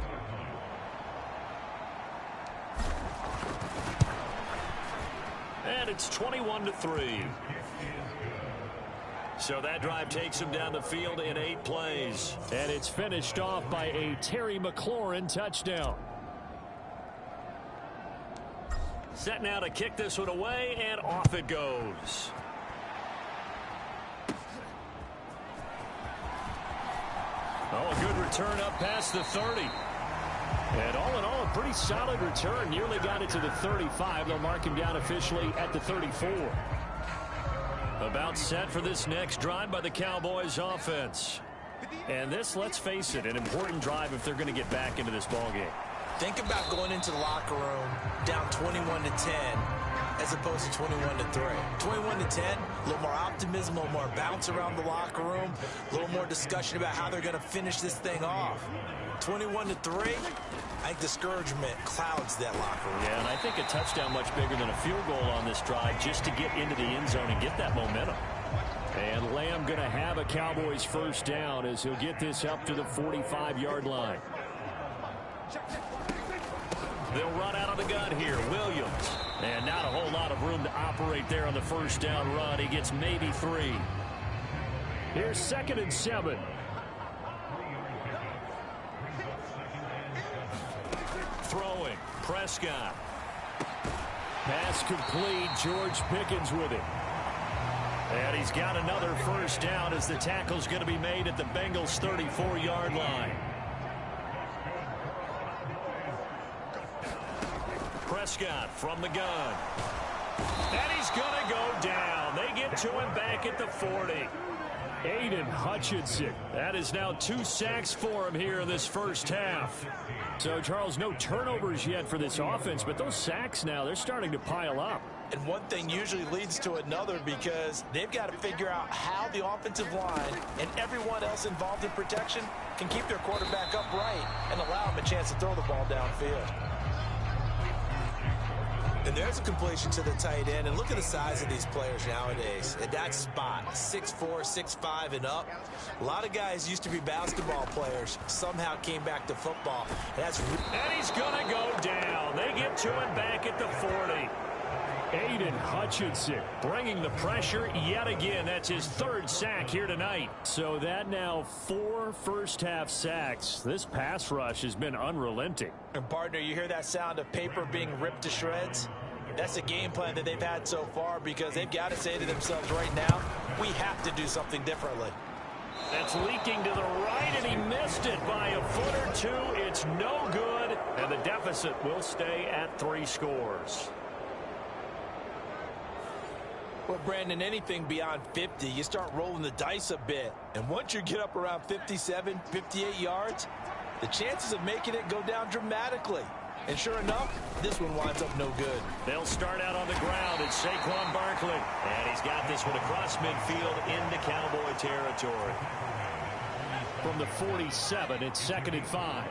And it's 21-3. So that drive takes him down the field in 8 plays. And it's finished off by a Terry McLaurin touchdown. Set now to kick this one away, and off it goes. Oh, a good return up past the 30. And all in all, a pretty solid return. Nearly got it to the 35. They'll mark him down officially at the 34. About set for this next drive by the Cowboys offense. And this, let's face it, an important drive if they're going to get back into this ballgame. Think about going into the locker room down 21-10 as opposed to 21-3. 21-10, a little more optimism, a little more bounce around the locker room, a little more discussion about how they're going to finish this thing off. 21-3, I think discouragement clouds that locker room. Yeah, and I think a touchdown much bigger than a field goal on this drive just to get into the end zone and get that momentum. And Lamb going to have a Cowboys first down as he'll get this up to the 45-yard line. They'll run out of the gun here. Williams. And not a whole lot of room to operate there on the first down run. He gets maybe 3. Here's 2nd and 7. Throwing. Prescott. Pass complete. George Pickens with it. And he's got another first down as the tackle's going to be made at the Bengals' 34-yard line. Prescott from the gun. And he's going to go down. They get to him back at the 40. Aiden Hutchinson. That is now 2 sacks for him here in this first half. So, Charles, no turnovers yet for this offense, but those sacks now, they're starting to pile up. And one thing usually leads to another because they've got to figure out how the offensive line and everyone else involved in protection can keep their quarterback upright and allow him a chance to throw the ball downfield. And there's a completion to the tight end. And look at the size of these players nowadays. At that spot, 6'4", 6'5", and up. A lot of guys used to be basketball players. Somehow came back to football. And he's going to go down. They get to him back at the 40. Aiden Hutchinson bringing the pressure yet again. That's his 3rd sack here tonight. So that now 4 first-half sacks. This pass rush has been unrelenting. And partner, you hear that sound of paper being ripped to shreds? That's the game plan that they've had so far because they've got to say to themselves right now, we have to do something differently. That's leaking to the right, and he missed it by a foot or 2. It's no good, and the deficit will stay at 3 scores. Well, Brandon, anything beyond 50, you start rolling the dice a bit. And once you get up around 57, 58 yards, the chances of making it go down dramatically. And sure enough, this one winds up no good. They'll start out on the ground. It's Saquon Barkley. And he's got this one across midfield into Cowboy territory. From the 47, it's 2nd and 5.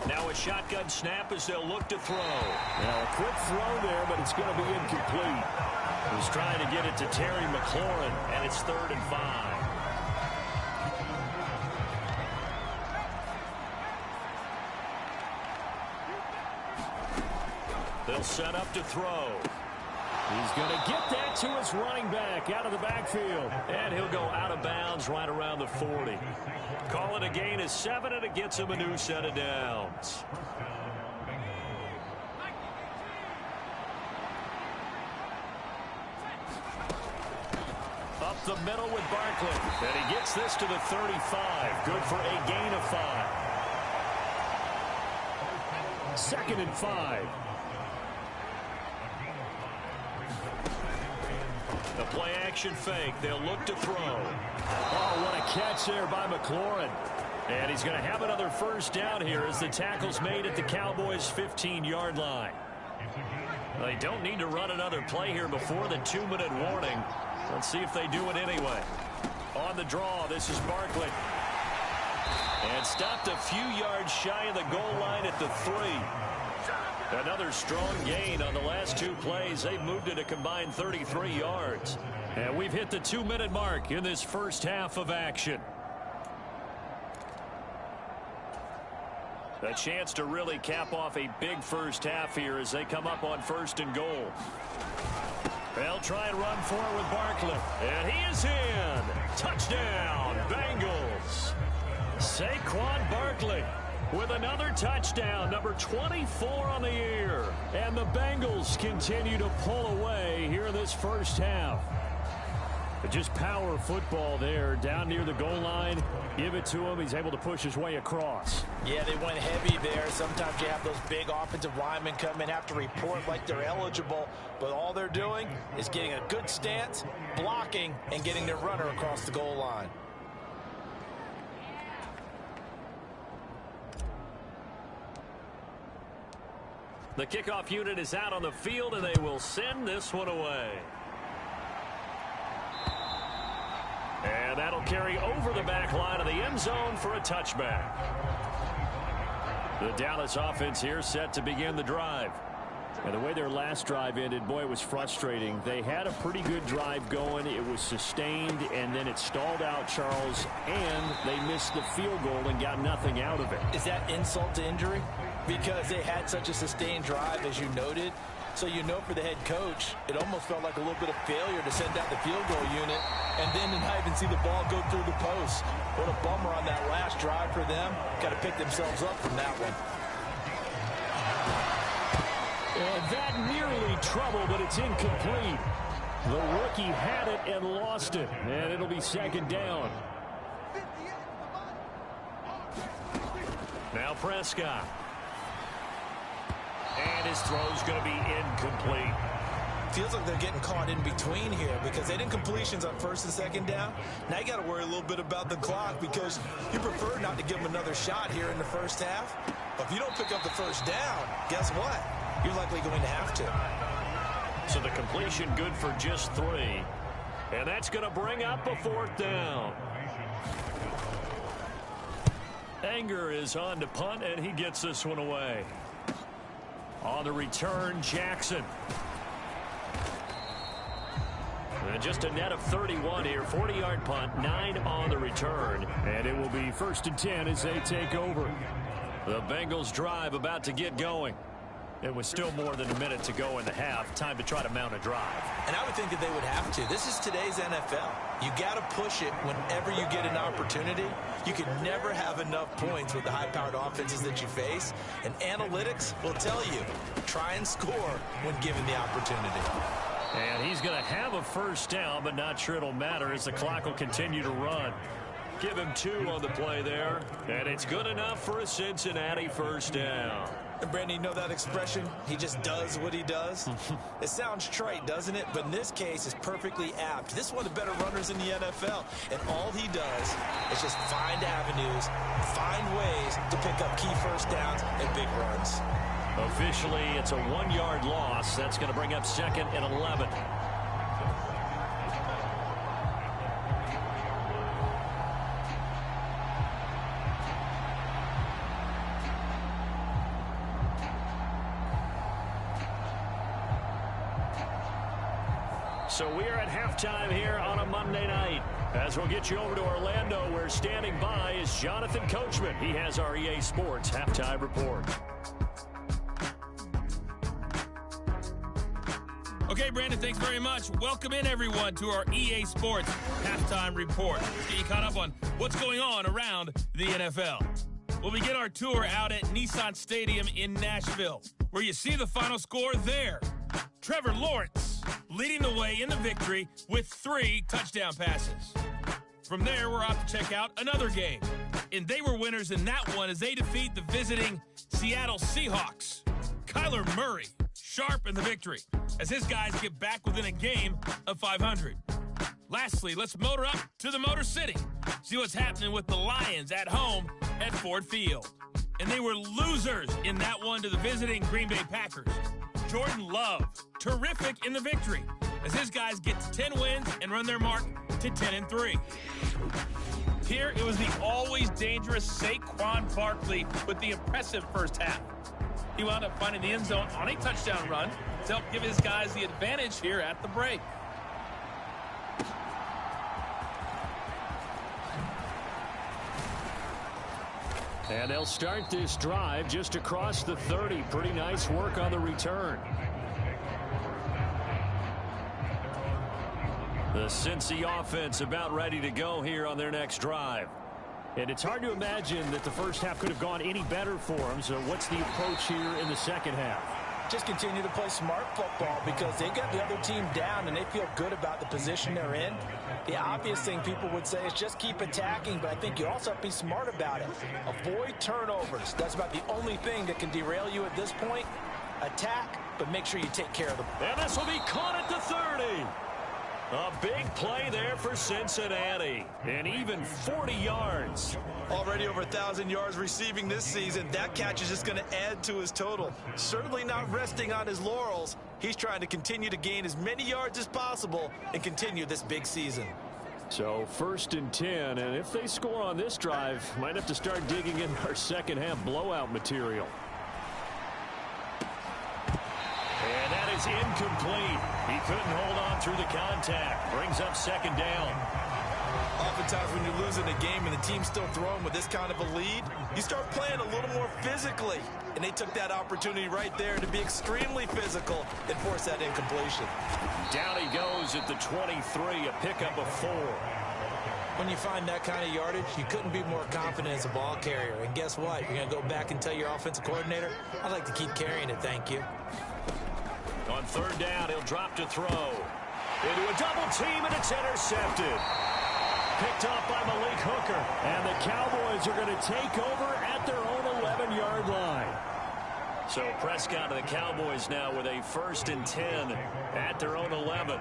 Now a shotgun snap as they'll look to throw. Now a quick throw there, but it's going to be incomplete. He's trying to get it to Terry McLaurin, and it's 3rd and 5. They'll set up to throw. He's going to get that to his running back out of the backfield. And he'll go out of bounds right around the 40. Call it a gain of 7, and it gets him a new set of downs. Up the middle with Barkley. And he gets this to the 35. Good for a gain of 5. 2nd and 5. The play action fake. They'll look to throw. Oh, what a catch there by McLaurin. And he's going to have another first down here as the tackle's made at the Cowboys' 15-yard line. They don't need to run another play here before the 2-minute warning. Let's see if they do it anyway. On the draw, this is Barkley. And stopped a few yards shy of the goal line at the 3. Another strong gain on the last 2 plays. They've moved it a combined 33 yards. And we've hit the 2-minute mark in this first half of action. A chance to really cap off a big first half here as they come up on 1st and goal. They'll try and run for it with Barkley. And he is in. Touchdown, Bengals. Saquon Barkley with another touchdown, number 24 on the year. And the Bengals continue to pull away here in this first half. But just power football there down near the goal line. Give it to him. He's able to push his way across. Yeah, they went heavy there. Sometimes you have those big offensive linemen come in, have to report like they're eligible. But all they're doing is getting a good stance, blocking, and getting their runner across the goal line. The kickoff unit is out on the field, and they will send this one away. And that'll carry over the back line of the end zone for a touchback. The Dallas offense here set to begin the drive. And the way their last drive ended, boy, it was frustrating. They had a pretty good drive going. It was sustained, and then it stalled out, Charles, and they missed the field goal and got nothing out of it. Is that insult to injury? Because they had such a sustained drive, as you noted. So you know for the head coach, it almost felt like a little bit of failure to send out the field goal unit and then to not even see the ball go through the post. What a bummer on that last drive for them. Got to pick themselves up from that one. And that nearly trouble, but it's incomplete. The rookie had it and lost it, and it'll be second down. Now Prescott. And his throw's going to be incomplete. Feels like they're getting caught in between here because they didn't completions on first and second down. Now you got to worry a little bit about the clock because you prefer not to give them another shot here in the first half. But if you don't pick up the first down, guess what? You're likely going to have to. So the completion good for just 3. And that's going to bring up a 4th down. Anger is on to punt, and he gets this one away. On the return, Jackson. And just a net of 31 here. 40-yard punt, 9 on the return. And it will be 1st and 10 as they take over. The Bengals drive about to get going. It was still more than a minute to go in the half. Time to try to mount a drive. And I would think that they would have to. This is today's NFL. You got to push it whenever you get an opportunity. You can never have enough points with the high-powered offenses that you face. And analytics will tell you, try and score when given the opportunity. And he's going to have a first down, but not sure it'll matter as the clock will continue to run. Give him 2 on the play there. And it's good enough for a Cincinnati first down. And Brandon, you know that expression? He just does what he does? It sounds trite, doesn't it? But in this case, it's perfectly apt. This is one of the better runners in the NFL. And all he does is just find avenues, find ways to pick up key first downs and big runs. Officially, it's a 1-yard loss. That's going to bring up 2nd and 11. So we are at halftime here on a Monday night. As we'll get you over to Orlando, where standing by is Jonathan Coachman. He has our EA Sports halftime report. Okay, Brandon, thanks very much. Welcome in, everyone, to our EA Sports halftime report. Let's get you caught up on what's going on around the NFL. We'll begin our tour out at Nissan Stadium in Nashville, where you see the final score there. Trevor Lawrence leading the way in the victory with 3 touchdown passes. From there, we're off to check out another game. And they were winners in that one as they defeat the visiting Seattle Seahawks. Kyler Murray sharp in the victory as his guys get back within a game of 500. Lastly, let's motor up to the Motor City. See what's happening with the Lions at home at Ford Field. And they were losers in that one to the visiting Green Bay Packers. Jordan Love, terrific in the victory as his guys get to 10 wins and run their mark to 10-3. Here, it was the always dangerous Saquon Barkley with the impressive first half. He wound up finding the end zone on a touchdown run to help give his guys the advantage here at the break. And they'll start this drive just across the 30. Pretty nice work on the return. The Cincy offense about ready to go here on their next drive. And it's hard to imagine that the first half could have gone any better for them. So what's the approach here in the second half? Just continue to play smart football because they got the other team down and they feel good about the position they're in. The obvious thing people would say is just keep attacking, but I think you also have to be smart about it. Avoid turnovers. That's about the only thing that can derail you at this point. Attack, but make sure you take care of them. And this will be caught at the 30. A big play there for Cincinnati. And even 40 yards. Already over 1,000 yards receiving this season. That catch is just going to add to his total. Certainly not resting on his laurels. He's trying to continue to gain as many yards as possible and continue this big season. So 1st and 10, and if they score on this drive, might have to start digging in our second half blowout material. And that is incomplete. He couldn't hold on through the contact. Brings up 2nd down. Oftentimes when you're losing a game and the team's still throwing with this kind of a lead, you start playing a little more physically. And they took that opportunity right there to be extremely physical and force that incompletion. Down he goes at the 23, a pickup of 4. When you find that kind of yardage, you couldn't be more confident as a ball carrier. And guess what? You're going to go back and tell your offensive coordinator, I'd like to keep carrying it, thank you. On 3rd down, he'll drop to throw. Into a double team, and it's intercepted. Picked off by Malik Hooker. And the Cowboys are going to take over at their own 11-yard line. So Prescott and the Cowboys now with a 1st and 10 at their own 11.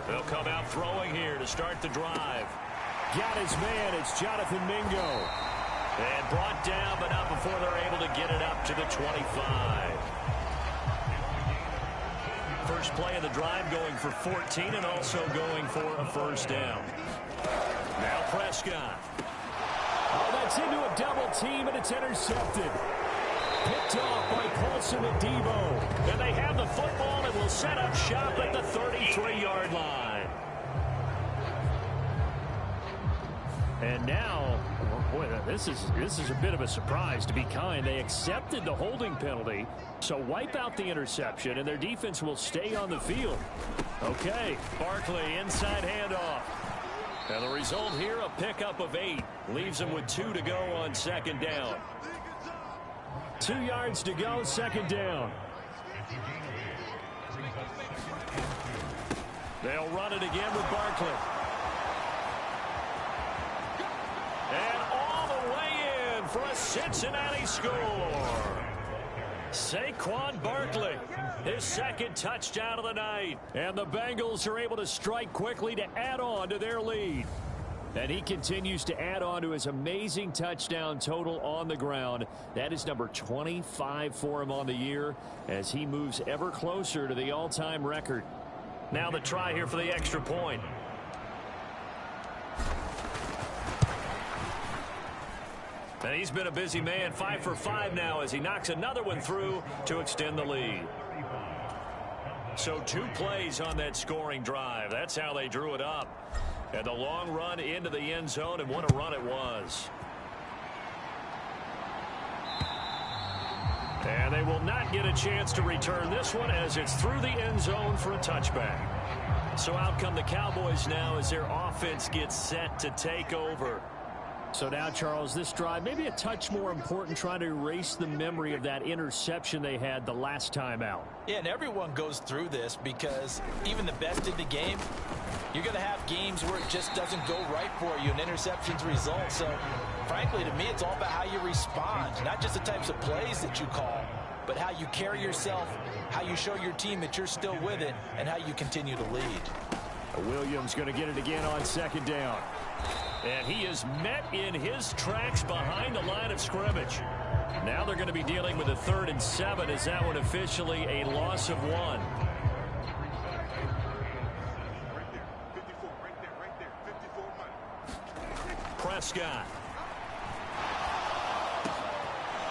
They'll come out throwing here to start the drive. Got his man. It's Jonathan Mingo. And brought down, but not before they're able to get it up to the 25. First play of the drive going for 14 and also going for a 1st down. Now Prescott. Oh, that's into a double team, and it's intercepted. Picked off by Paulson and Debo. And they have the football and will set up shop at the 33-yard line. And now, oh boy, this is a bit of a surprise, to be kind. They accepted the holding penalty, so wipe out the interception, and their defense will stay on the field. Okay, Barkley inside handoff. And the result here, a pickup of 8. Leaves them with 2 to go on 2nd down. 2 yards to go, 2nd down. They'll run it again with Barkley. And all the way in for a Cincinnati score. Saquon Barkley, his 2nd touchdown of the night. And the Bengals are able to strike quickly to add on to their lead. And he continues to add on to his amazing touchdown total on the ground. That is number 25 for him on the year as he moves ever closer to the all-time record. Now the try here for the extra point. And he's been a busy man, 5 for 5 now as he knocks another one through to extend the lead. So 2 plays on that scoring drive. That's how they drew it up. And the long run into the end zone, and what a run it was. And they will not get a chance to return this one as it's through the end zone for a touchback. So out come the Cowboys now as their offense gets set to take over. So now, Charles, this drive maybe a touch more important, trying to erase the memory of that interception they had the last time out. Yeah, and everyone goes through this because even the best in the game, you're going to have games where it just doesn't go right for you and interceptions result. So, frankly, to me, it's all about how you respond, not just the types of plays that you call, but how you carry yourself, how you show your team that you're still with it, and how you continue to lead. Williams going to get it again on 2nd down. And he is met in his tracks behind the line of scrimmage. Now they're going to be dealing with a 3rd and 7 as that one officially a loss of 1. Prescott.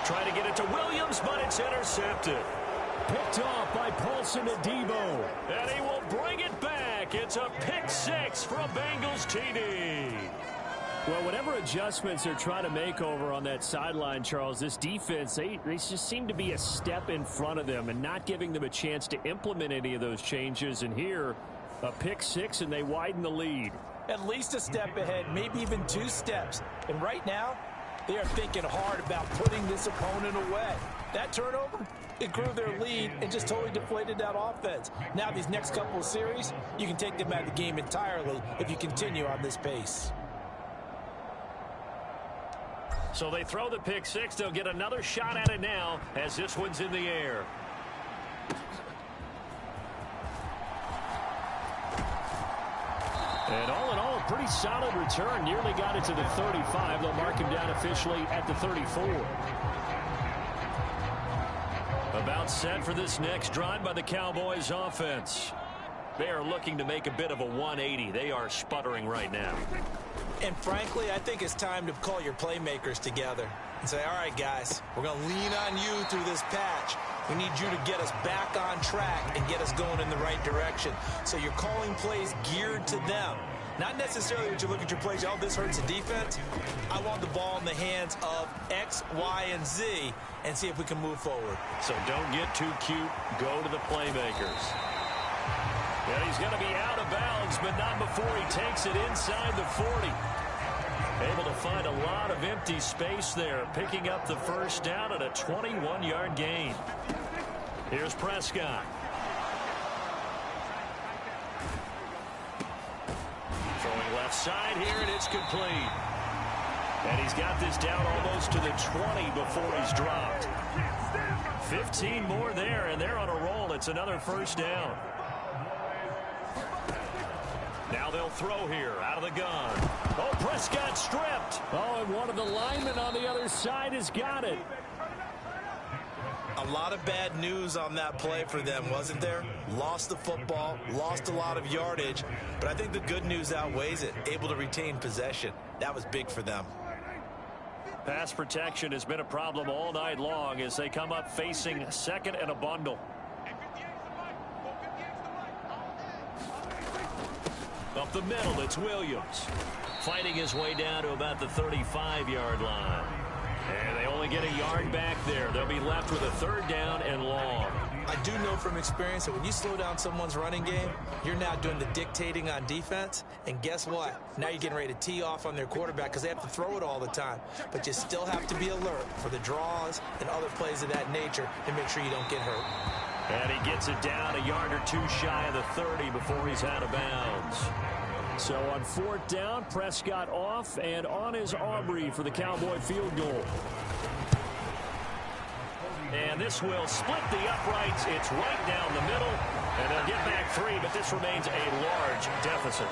Trying to get it to Williams, but it's intercepted. Picked off by Paulson and Debo. And he will bring it back. It's a pick 6 for a Bengals TD. Well, whatever adjustments they're trying to make over on that sideline, Charles, this defense, they just seem to be a step in front of them and not giving them a chance to implement any of those changes. And here, a pick 6, and they widen the lead. At least a step ahead, maybe even 2 steps. And right now, they are thinking hard about putting this opponent away. That turnover, it grew their lead and just totally deflated that offense. Now these next couple of series, you can take them out of the game entirely if you continue on this pace. So they throw the pick 6. They'll get another shot at it now as this one's in the air. And all in all, a pretty solid return. Nearly got it to the 35. They'll mark him down officially at the 34. About set for this next drive by the Cowboys offense. They are looking to make a bit of a 180. They are sputtering right now. And frankly, I think it's time to call your playmakers together and say, all right, guys, we're going to lean on you through this patch. We need you to get us back on track and get us going in the right direction. So you're calling plays geared to them. Not necessarily that you look at your plays, oh, this hurts the defense. I want the ball in the hands of X, Y, and Z and see if we can move forward. So don't get too cute. Go to the playmakers. Yeah, he's going to be out of bounds, but not before he takes it inside the 40. Able to find a lot of empty space there, picking up the first down at a 21-yard gain. Here's Prescott. Throwing left side here, and it's complete. And he's got this down almost to the 20 before he's dropped. 15 more there, and they're on a roll. It's another first down. Now they'll throw here out of the gun. Oh, Prescott stripped. Oh, and one of the linemen on the other side has got it. A lot of bad news on that play for them, wasn't there? Lost the football, lost a lot of yardage, but I think the good news outweighs it. Able to retain possession. That was big for them. Pass protection has been a problem all night long as they come up facing second and a bundle. Up the middle, it's Williams. Fighting his way down to about the 35-yard line. And they only get a yard back there. They'll be left with a third down and long. I do know from experience that when you slow down someone's running game, you're now doing the dictating on defense. And guess what? Now you're getting ready to tee off on their quarterback because they have to throw it all the time. But you still have to be alert for the draws and other plays of that nature and make sure you don't get hurt. And he gets it down a yard or two shy of the 30 before he's out of bounds. So on fourth down, Prescott off, and on is Aubrey for the Cowboy field goal. And this will split the uprights. It's right down the middle, and they'll get back 3, but this remains a large deficit.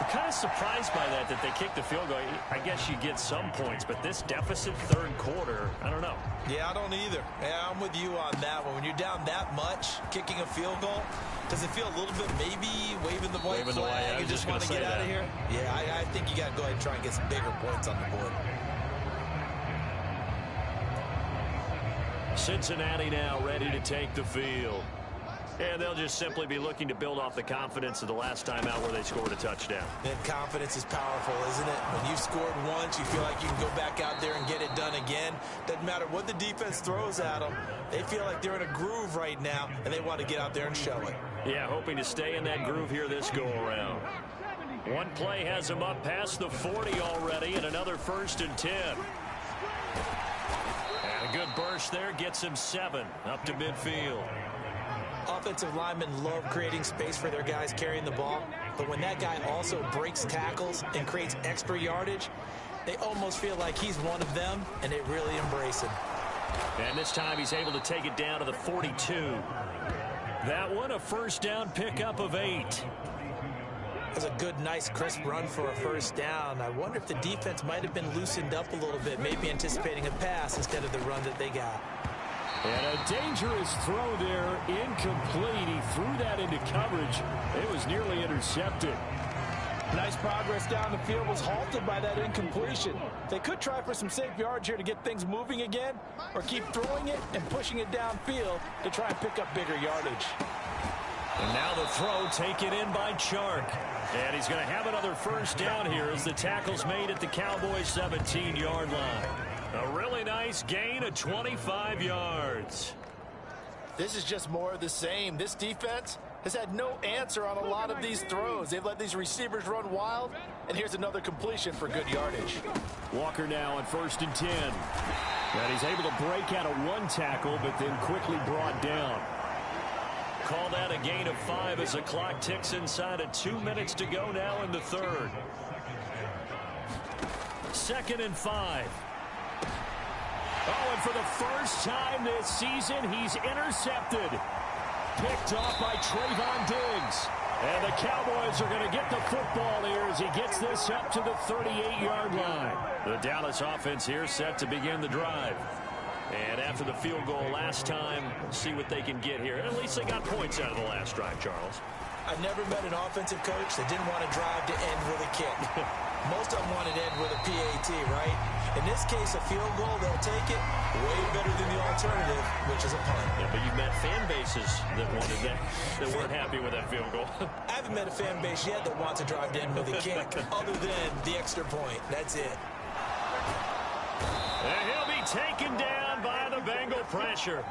Kind of surprised by that they kicked the field goal. I guess you get some points, but this deficit third quarter, I don't know. Yeah, I don't either. Yeah, I'm with you on that one. When you're down that much, kicking a field goal, does it feel a little bit maybe waving the white flag and just want to get out of here? Yeah, I think you got to go ahead and try and get some bigger points on the board. Cincinnati now ready to take the field. And they'll just simply be looking to build off the confidence of the last time out where they scored a touchdown. And confidence is powerful, isn't it? When you've scored once, you feel like you can go back out there and get it done again. again. Doesn't matter what the defense throws at them. They feel like they're in a groove right now, and they want to get out there and show it. Yeah, hoping to stay in that groove here this go-around. One play has him up past the 40 already, and another 1st and 10. And a good burst there gets him 7 up to midfield. Offensive linemen love creating space for their guys carrying the ball, but when that guy also breaks tackles and creates extra yardage, they almost feel like he's one of them, and they really embrace him. And this time he's able to take it down to the 42. That one a 1st down pickup of 8. That was a good, nice, crisp run for a 1st down. I wonder if the defense might have been loosened up a little bit, maybe anticipating a pass instead of the run that they got. And a dangerous throw there, incomplete. He threw that into coverage. It was nearly intercepted. Nice progress down the field, was halted by that incompletion. They could try for some safe yards here to get things moving again, or keep throwing it and pushing it downfield to try and pick up bigger yardage. And now the throw taken in by Chark. And he's going to have another 1st down here as the tackle's made at the Cowboys' 17-yard line. A really nice gain of 25 yards. This is just more of the same. This defense has had no answer on a lot of these throws. They've let these receivers run wild, and here's another completion for good yardage. Walker now on 1st and 10. And he's able to break out of one tackle, but then quickly brought down. Call that a gain of 5 as the clock ticks inside of 2 minutes to go now in the 3rd. 2nd and 5. Oh, and for the first time this season, he's intercepted. Picked off by Trayvon Diggs. And the Cowboys are going to get the football here as he gets this up to the 38-yard line. The Dallas offense here set to begin the drive. And after the field goal last time, see what they can get here. At least they got points out of the last drive, Charles. I've never met an offensive coach that didn't want to drive to end with a kick. Most of them wanted to end with a PAT, right? In this case, a field goal, they'll take it way better than the alternative, which is a punt. Yeah, but you've met fan bases that wanted that weren't happy with that field goal. I haven't met a fan base yet that wants to drive to end with a kick, other than the extra point. That's it. And he'll be taken down by the Bengal pressure.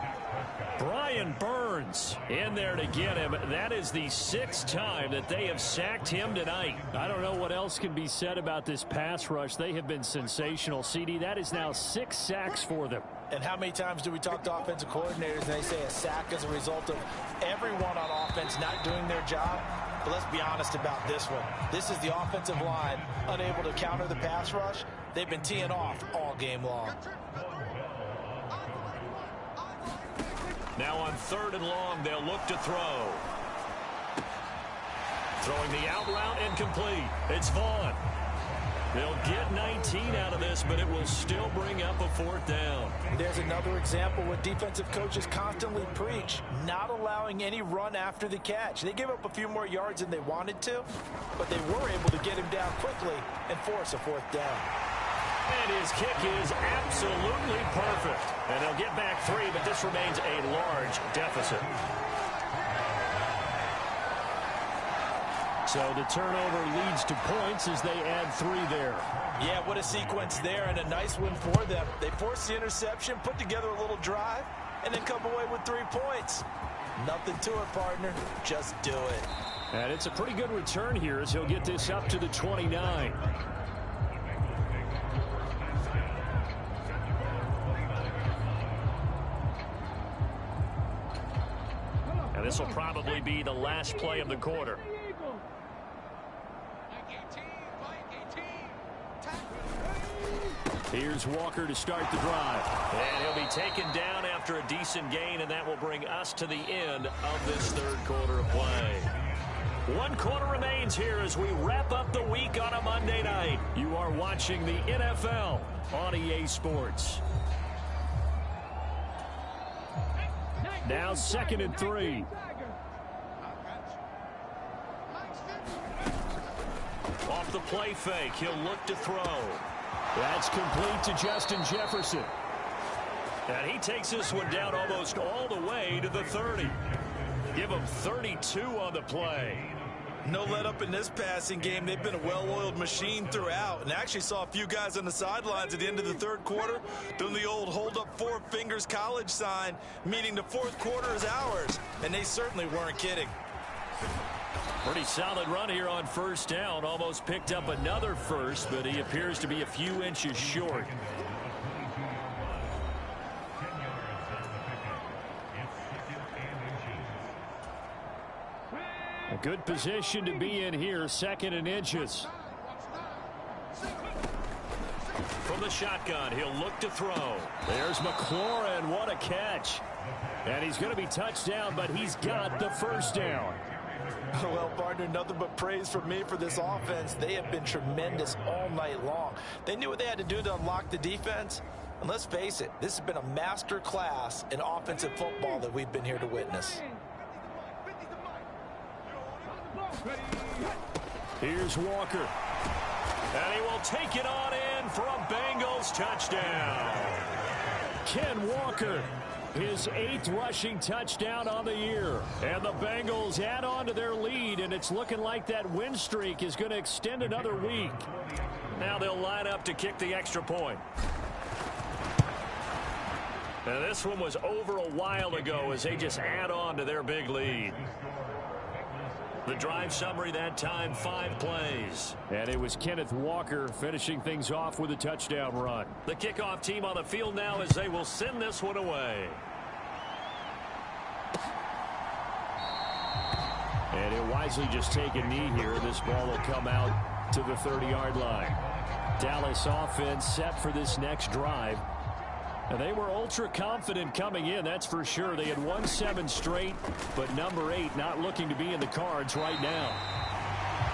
Brian Burns in there to get him. That is the 6th time that they have sacked him tonight. I don't know what else can be said about this pass rush. They have been sensational, CD. That is now 6 sacks for them. And how many times do we talk to offensive coordinators and they say a sack as a result of everyone on offense not doing their job? But let's be honest about this one. This is the offensive line unable to counter the pass rush. They've been teeing off all game long. Now on 3rd and long, they'll look to throw. Throwing the out route incomplete. It's Vaughn. They'll get 19 out of this, but it will still bring up a 4th down. There's another example what defensive coaches constantly preach, not allowing any run after the catch. They gave up a few more yards than they wanted to, but they were able to get him down quickly and force a 4th down. And his kick is absolutely perfect. And they'll get back 3, but this remains a large deficit. So the turnover leads to points as they add 3 there. Yeah, what a sequence there, and a nice win for them. They forced the interception, put together a little drive, and then come away with 3 points. Nothing to it, partner. Just do it. And it's a pretty good return here as he'll get this up to the 29. And this will probably be the last play of the quarter. Here's Walker to start the drive. And he'll be taken down after a decent gain, and that will bring us to the end of this 3rd quarter of play. 1 quarter remains here as we wrap up the week on a Monday night. You are watching the NFL on EA Sports. Now 2nd and 3. Off the play fake, he'll look to throw. That's complete to Justin Jefferson. And he takes this one down almost all the way to the 30. Give him 32 on the play. No let up in this passing game. They've been a well-oiled machine throughout, and actually saw a few guys on the sidelines at the end of the third quarter doing the old hold up four fingers college sign, meaning the fourth quarter is ours, and they certainly weren't kidding. Pretty solid run here on first down. Almost picked up another first, but he appears to be a few inches short. A good position to be in here, 2nd and inches. From the shotgun, he'll look to throw. There's McLaurin. What a catch. And he's going to be touched down, but he's got the first down. Well, partner, nothing but praise from me for this offense. They have been tremendous all night long. They knew what they had to do to unlock the defense. And let's face it, this has been a master class in offensive football that we've been here to witness. Here's Walker. And he will take it on in for a Bengals touchdown. Ken Walker, his 8th rushing touchdown on the year. And the Bengals add on to their lead, and it's looking like that win streak is going to extend another week. Now they'll line up to kick the extra point. And this one was over a while ago as they just add on to their big lead. The drive summary that time, 5 plays. And it was Kenneth Walker finishing things off with a touchdown run. The kickoff team on the field now as they will send this one away. And he'll wisely just take a knee here. This ball will come out to the 30-yard line. Dallas offense set for this next drive. And they were ultra confident coming in, that's for sure. They had won 7 straight, but number 8 not looking to be in the cards right now.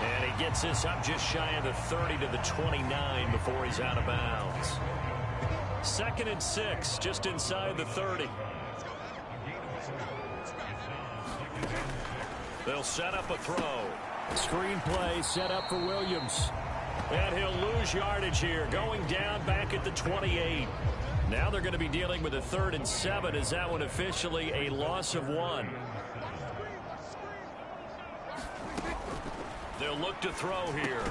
And he gets this up just shy of the 30 to the 29 before he's out of bounds. 2nd and 6, just inside the 30. They'll set up a throw. Screen play set up for Williams. And he'll lose yardage here, going down back at the 28. Now they're going to be dealing with a 3rd and 7 as that one officially a loss of 1. They'll look to throw here.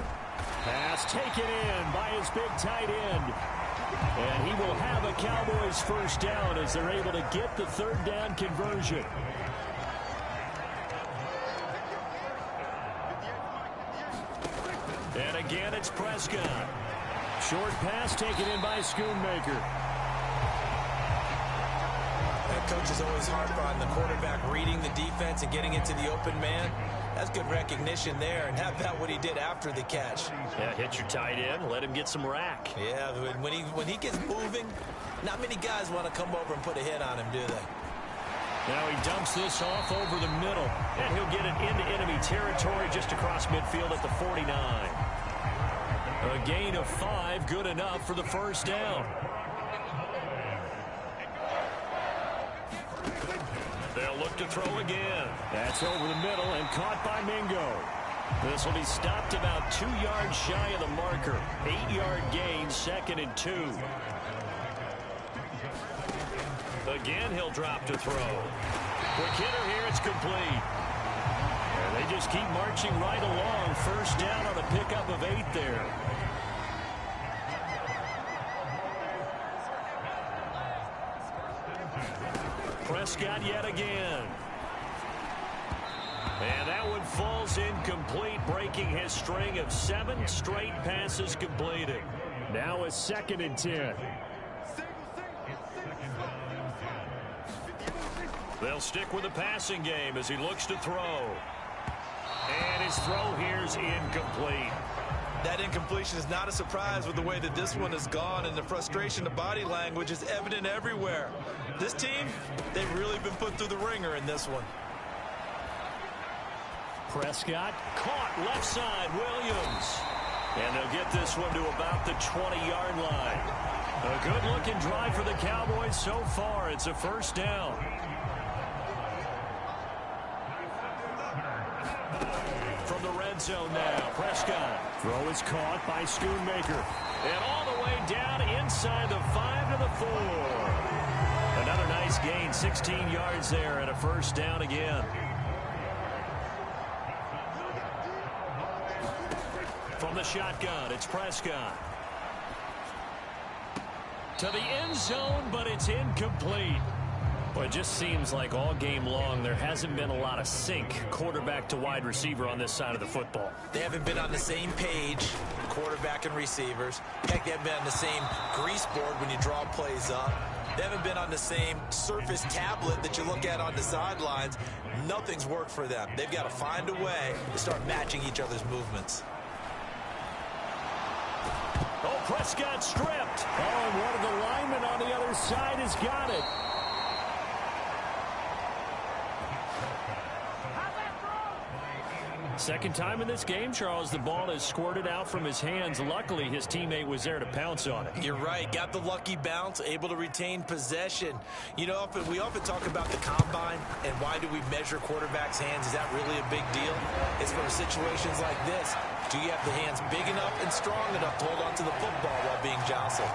Pass taken in by his big tight end. And he will have a Cowboys first down as they're able to get the 3rd down conversion. And again, it's Prescott. Short pass taken in by Schoonmaker. Coach is always hard on the quarterback reading the defense and getting into the open man. That's good recognition there. And how about what he did after the catch? Yeah, hit your tight end, let him get some rack. Yeah, when he gets moving, not many guys want to come over and put a hit on him, do they? Now he dumps this off over the middle, and he'll get it into enemy territory just across midfield at the 49. A gain of 5, good enough for the first down. They'll look to throw again. That's over the middle and caught by Mingo. This will be stopped about 2 yards shy of the marker. 8-yard gain, 2nd and 2. Again, he'll drop to throw. Quick hitter here, it's complete. And they just keep marching right along. First down on a pickup of 8 there. Prescott yet again. And that one falls incomplete, breaking his string of 7 straight passes completed. Now a 2nd and 10. They'll stick with the passing game as he looks to throw. And his throw here's incomplete. That incompletion is not a surprise with the way that this one has gone, and the frustration, the body language is evident everywhere. This team, they've really been put through the ringer in this one. Prescott caught left side, Williams. And they'll get this one to about the 20-yard line. A good-looking drive for the Cowboys so far. It's a first down. From the red zone now, Prescott. Throw is caught by Schoonmaker. And all the way down inside the 5 to the 4. Another nice gain, 16 yards there and a first down again. From the shotgun, it's Prescott. To the end zone, but it's incomplete. Well, it just seems like all game long there hasn't been a lot of sync quarterback to wide receiver on this side of the football. They haven't been on the same page, quarterback and receivers. Heck, they haven't been on the same grease board when you draw plays up. They haven't been on the same Surface tablet that you look at on the sidelines. Nothing's worked for them. They've got to find a way to start matching each other's movements. Oh, Prescott stripped. Oh, and one of the linemen on the other side has got it. Second time in this game, Charles, the ball has squirted out from his hands. Luckily, his teammate was there to pounce on it. You're right. Got the lucky bounce, able to retain possession. You know, we often talk about the combine and why do we measure quarterbacks' hands. Is that really a big deal? It's for situations like this. Do you have the hands big enough and strong enough to hold on to the football while being jostled?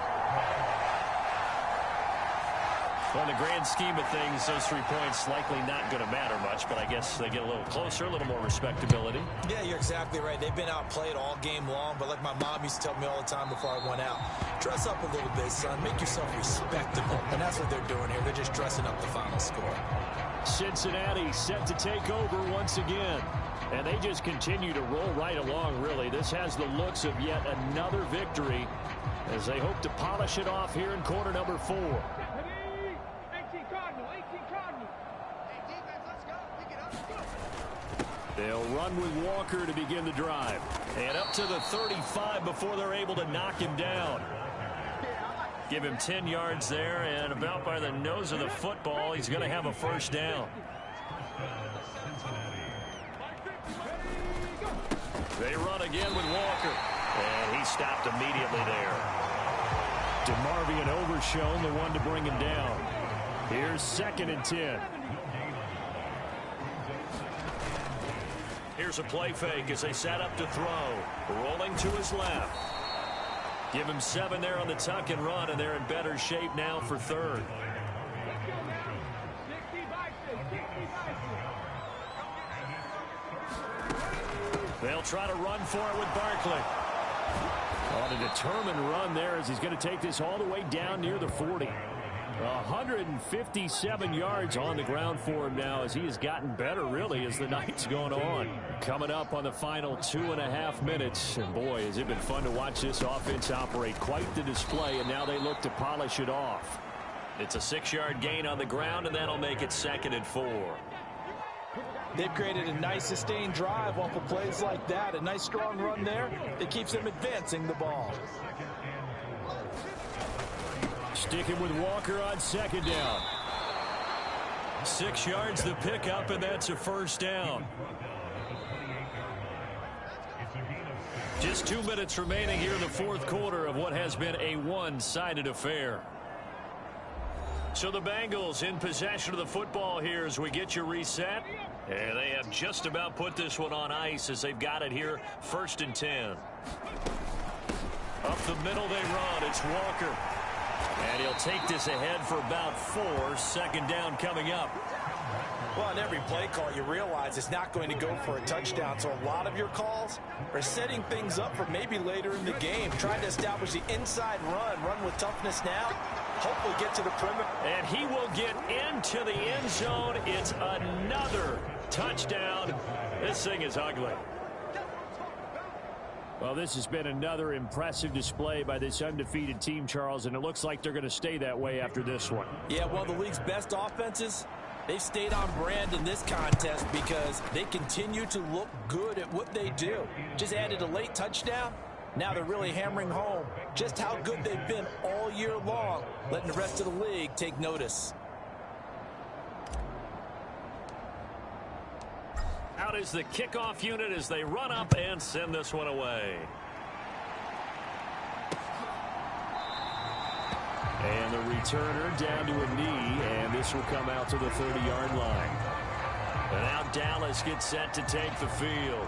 Well, in the grand scheme of things, those 3 points likely not going to matter much, but I guess they get a little closer, a little more respectability. Yeah, you're exactly right. They've been outplayed all game long, but like my mom used to tell me all the time before I went out, dress up a little bit, son. Make yourself respectable. And that's what they're doing here. They're just dressing up the final score. Cincinnati set to take over once again. And they just continue to roll right along, really. This has the looks of yet another victory as they hope to polish it off here in quarter number 4. They'll run with Walker to begin the drive. And up to the 35 before they're able to knock him down. Give him 10 yards there, and about by the nose of the football, he's going to have a first down. They run again with Walker. And he stopped immediately there. DeMarvion Overshown, the one to bring him down. Here's 2nd and 10. Here's a play fake as they set up to throw. Rolling to his left. Give him 7 there on the tuck and run, and they're in better shape now for 3rd. They'll try to run for it with Barkley. On a determined run there as he's going to take this all the way down near the 40. 157 yards on the ground for him now as he has gotten better, really, as the night's gone on. Coming up on the final 2.5 minutes. And, boy, has it been fun to watch this offense operate. Quite the display, and now they look to polish it off. It's a 6-yard gain on the ground, and that'll make it 2nd and 4. They've created a nice sustained drive off of plays like that. A nice strong run there that keeps them advancing the ball. Sticking with Walker on 2nd down. 6 yards the pickup, and that's a first down. Just 2 minutes remaining here in the 4th quarter of what has been a one-sided affair. So the Bengals in possession of the football here as we get you reset. And they have just about put this one on ice as they've got it here, 1st and 10. Up the middle they run. It's Walker. And he'll take this ahead for about 4. 2nd down coming up. Well, on every play call, you realize it's not going to go for a touchdown. So a lot of your calls are setting things up for maybe later in the game, trying to establish the inside run with toughness now, hopefully get to the perimeter. And he will get into the end zone. It's another touchdown. This thing is ugly. Well, this has been another impressive display by this undefeated team, Charles, and it looks like they're going to stay that way after this one. Yeah, one of the league's best offenses. They've stayed on brand in this contest because they continue to look good at what they do. Just added a late touchdown. Now they're really hammering home just how good they've been all year long, letting the rest of the league take notice. Out is the kickoff unit as they run up and send this one away. And the returner down to a knee, and this will come out to the 30-yard line. And now Dallas gets set to take the field.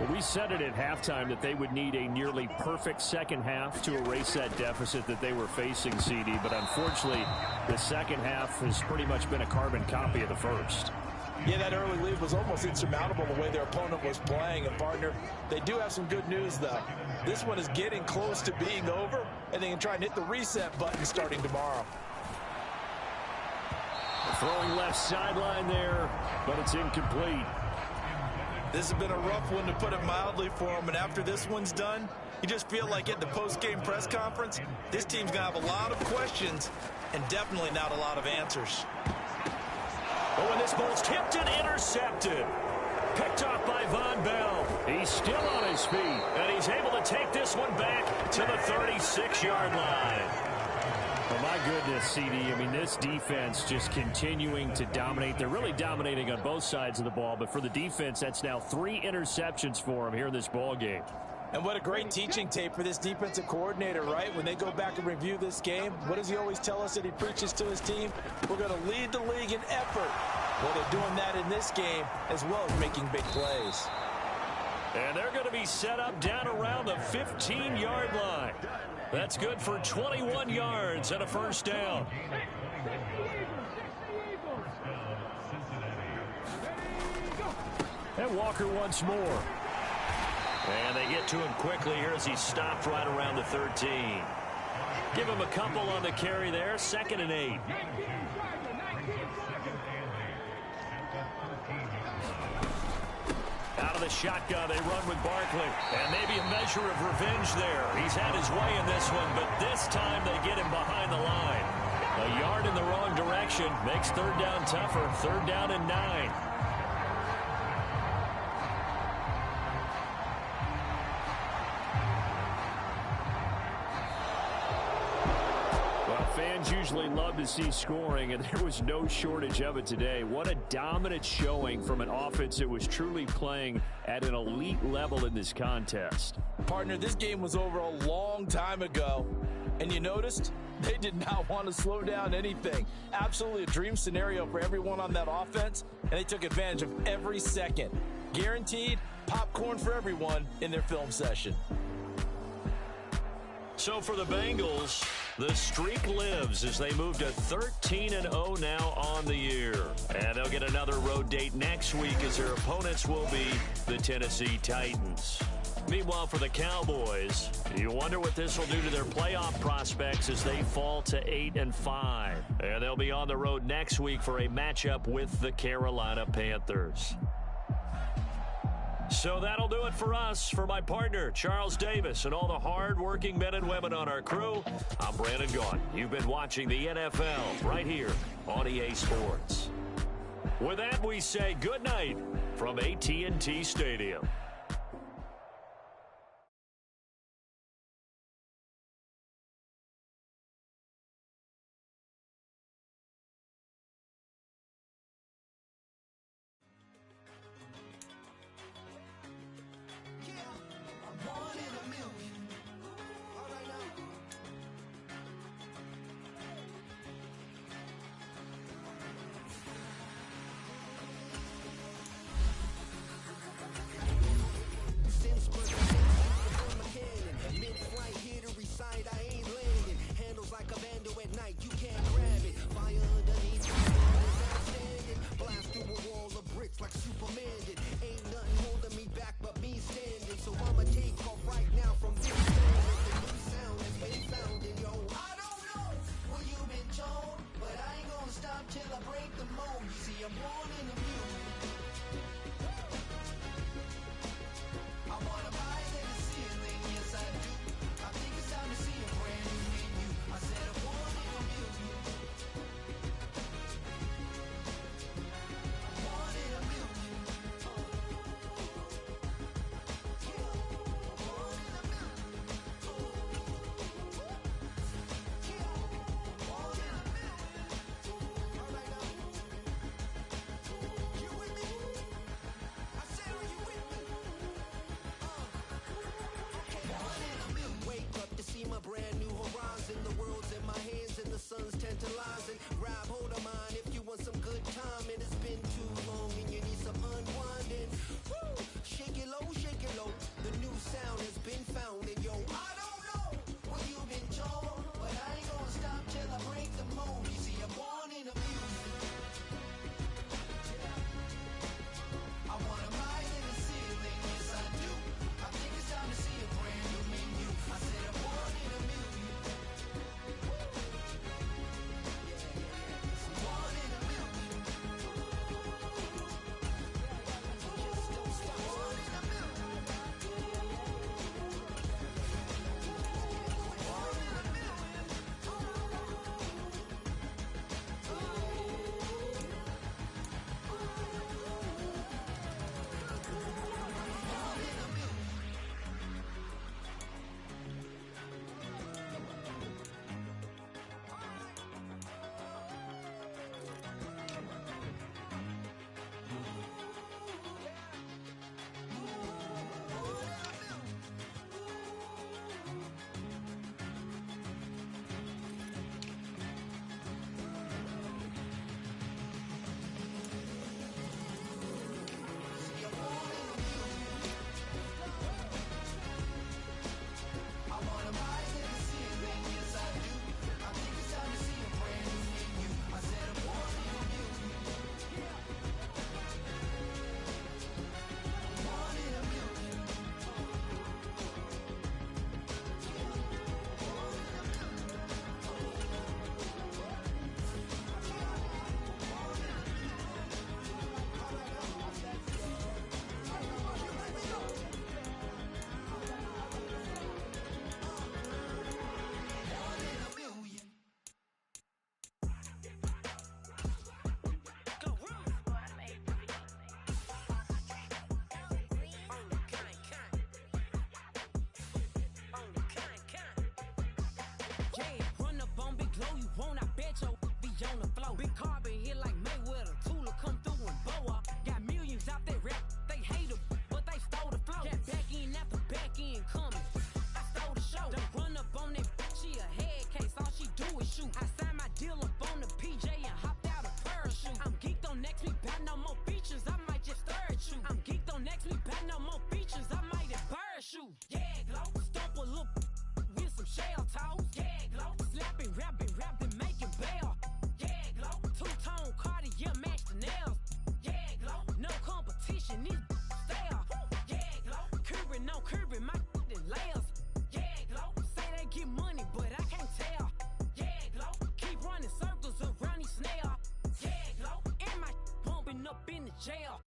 Well, we said it at halftime that they would need a nearly perfect second half to erase that deficit that they were facing, CD. But unfortunately, the second half has pretty much been a carbon copy of the first. Yeah, that early lead was almost insurmountable the way their opponent was playing. And, partner, they do have some good news, though. This one is getting close to being over, and they can try and hit the reset button starting tomorrow. Throwing left sideline there, but it's incomplete. This has been a rough one, to put it mildly, for them. And after this one's done, you just feel like at the post-game press conference, this team's going to have a lot of questions and definitely not a lot of answers. Oh, and this ball's tipped and intercepted. Picked off by Von Bell. He's still on his feet. And he's able to take this one back to the 36-yard line. Oh, my goodness, CD. I mean, this defense just continuing to dominate. They're really dominating on both sides of the ball, but for the defense, that's now 3 interceptions for them here in this ball game. And what a great teaching tape for this defensive coordinator, right? When they go back and review this game, what does he always tell us that he preaches to his team? We're going to lead the league in effort. Well, they're doing that in this game as well as making big plays. And they're going to be set up down around the 15-yard line. That's good for 21 yards and a first down. And Walker once more. And they get to him quickly here as he stopped right around the 13. Give him a couple on the carry there. 2nd and 8. Out of the shotgun, they run with Barkley. And maybe a measure of revenge there. He's had his way in this one, but this time they get him behind the line. A yard in the wrong direction makes 3rd down tougher. 3rd down and 9. Fans usually love to see scoring, and there was no shortage of it today. What a dominant showing from an offense that was truly playing at an elite level in this contest. Partner, this game was over a long time ago, and you noticed they did not want to slow down anything. Absolutely a dream scenario for everyone on that offense, and they took advantage of every second. Guaranteed popcorn for everyone in their film session. So for the Bengals, the streak lives as they move to 13-0 now on the year. And they'll get another road date next week as their opponents will be the Tennessee Titans. Meanwhile, for the Cowboys, you wonder what this will do to their playoff prospects as they fall to 8-5. And they'll be on the road next week for a matchup with the Carolina Panthers. So that'll do it for us. For my partner, Charles Davis, and all the hard-working men and women on our crew, I'm Brandon Gaudin. You've been watching the NFL right here on EA Sports. With that, we say good night from AT&T Stadium. Yeah, run up on Big Glow, you won't, I bet your be on the floor. Big carbon hit like Mayweather, Tula come through and bow up. Got millions out there rap, they hate her, but they stole the flow. Got back in after back in coming, I stole the show. Don't run up on that bitch, she a head case, all she do is shoot. I signed my deal up on the PJ and hopped out a parachute. I'm geeked on next week, got no more features, I might just stir at you. I'm geeked on next week, got no more features, I might embarrass you. Yeah, Glow, stomp a little with some shell toes. Yeah, Glow, slapping, rapping, making bail. Yeah, Glow, two-tone Cartier match the nails. Yeah, Glow, no competition, these stale. Yeah, Glow, curving, my layers. Yeah, Glow, say they get money, but I can't tell. Yeah, Glow, keep running circles around these snails. Yeah, Glow, and my bumping up in the jail.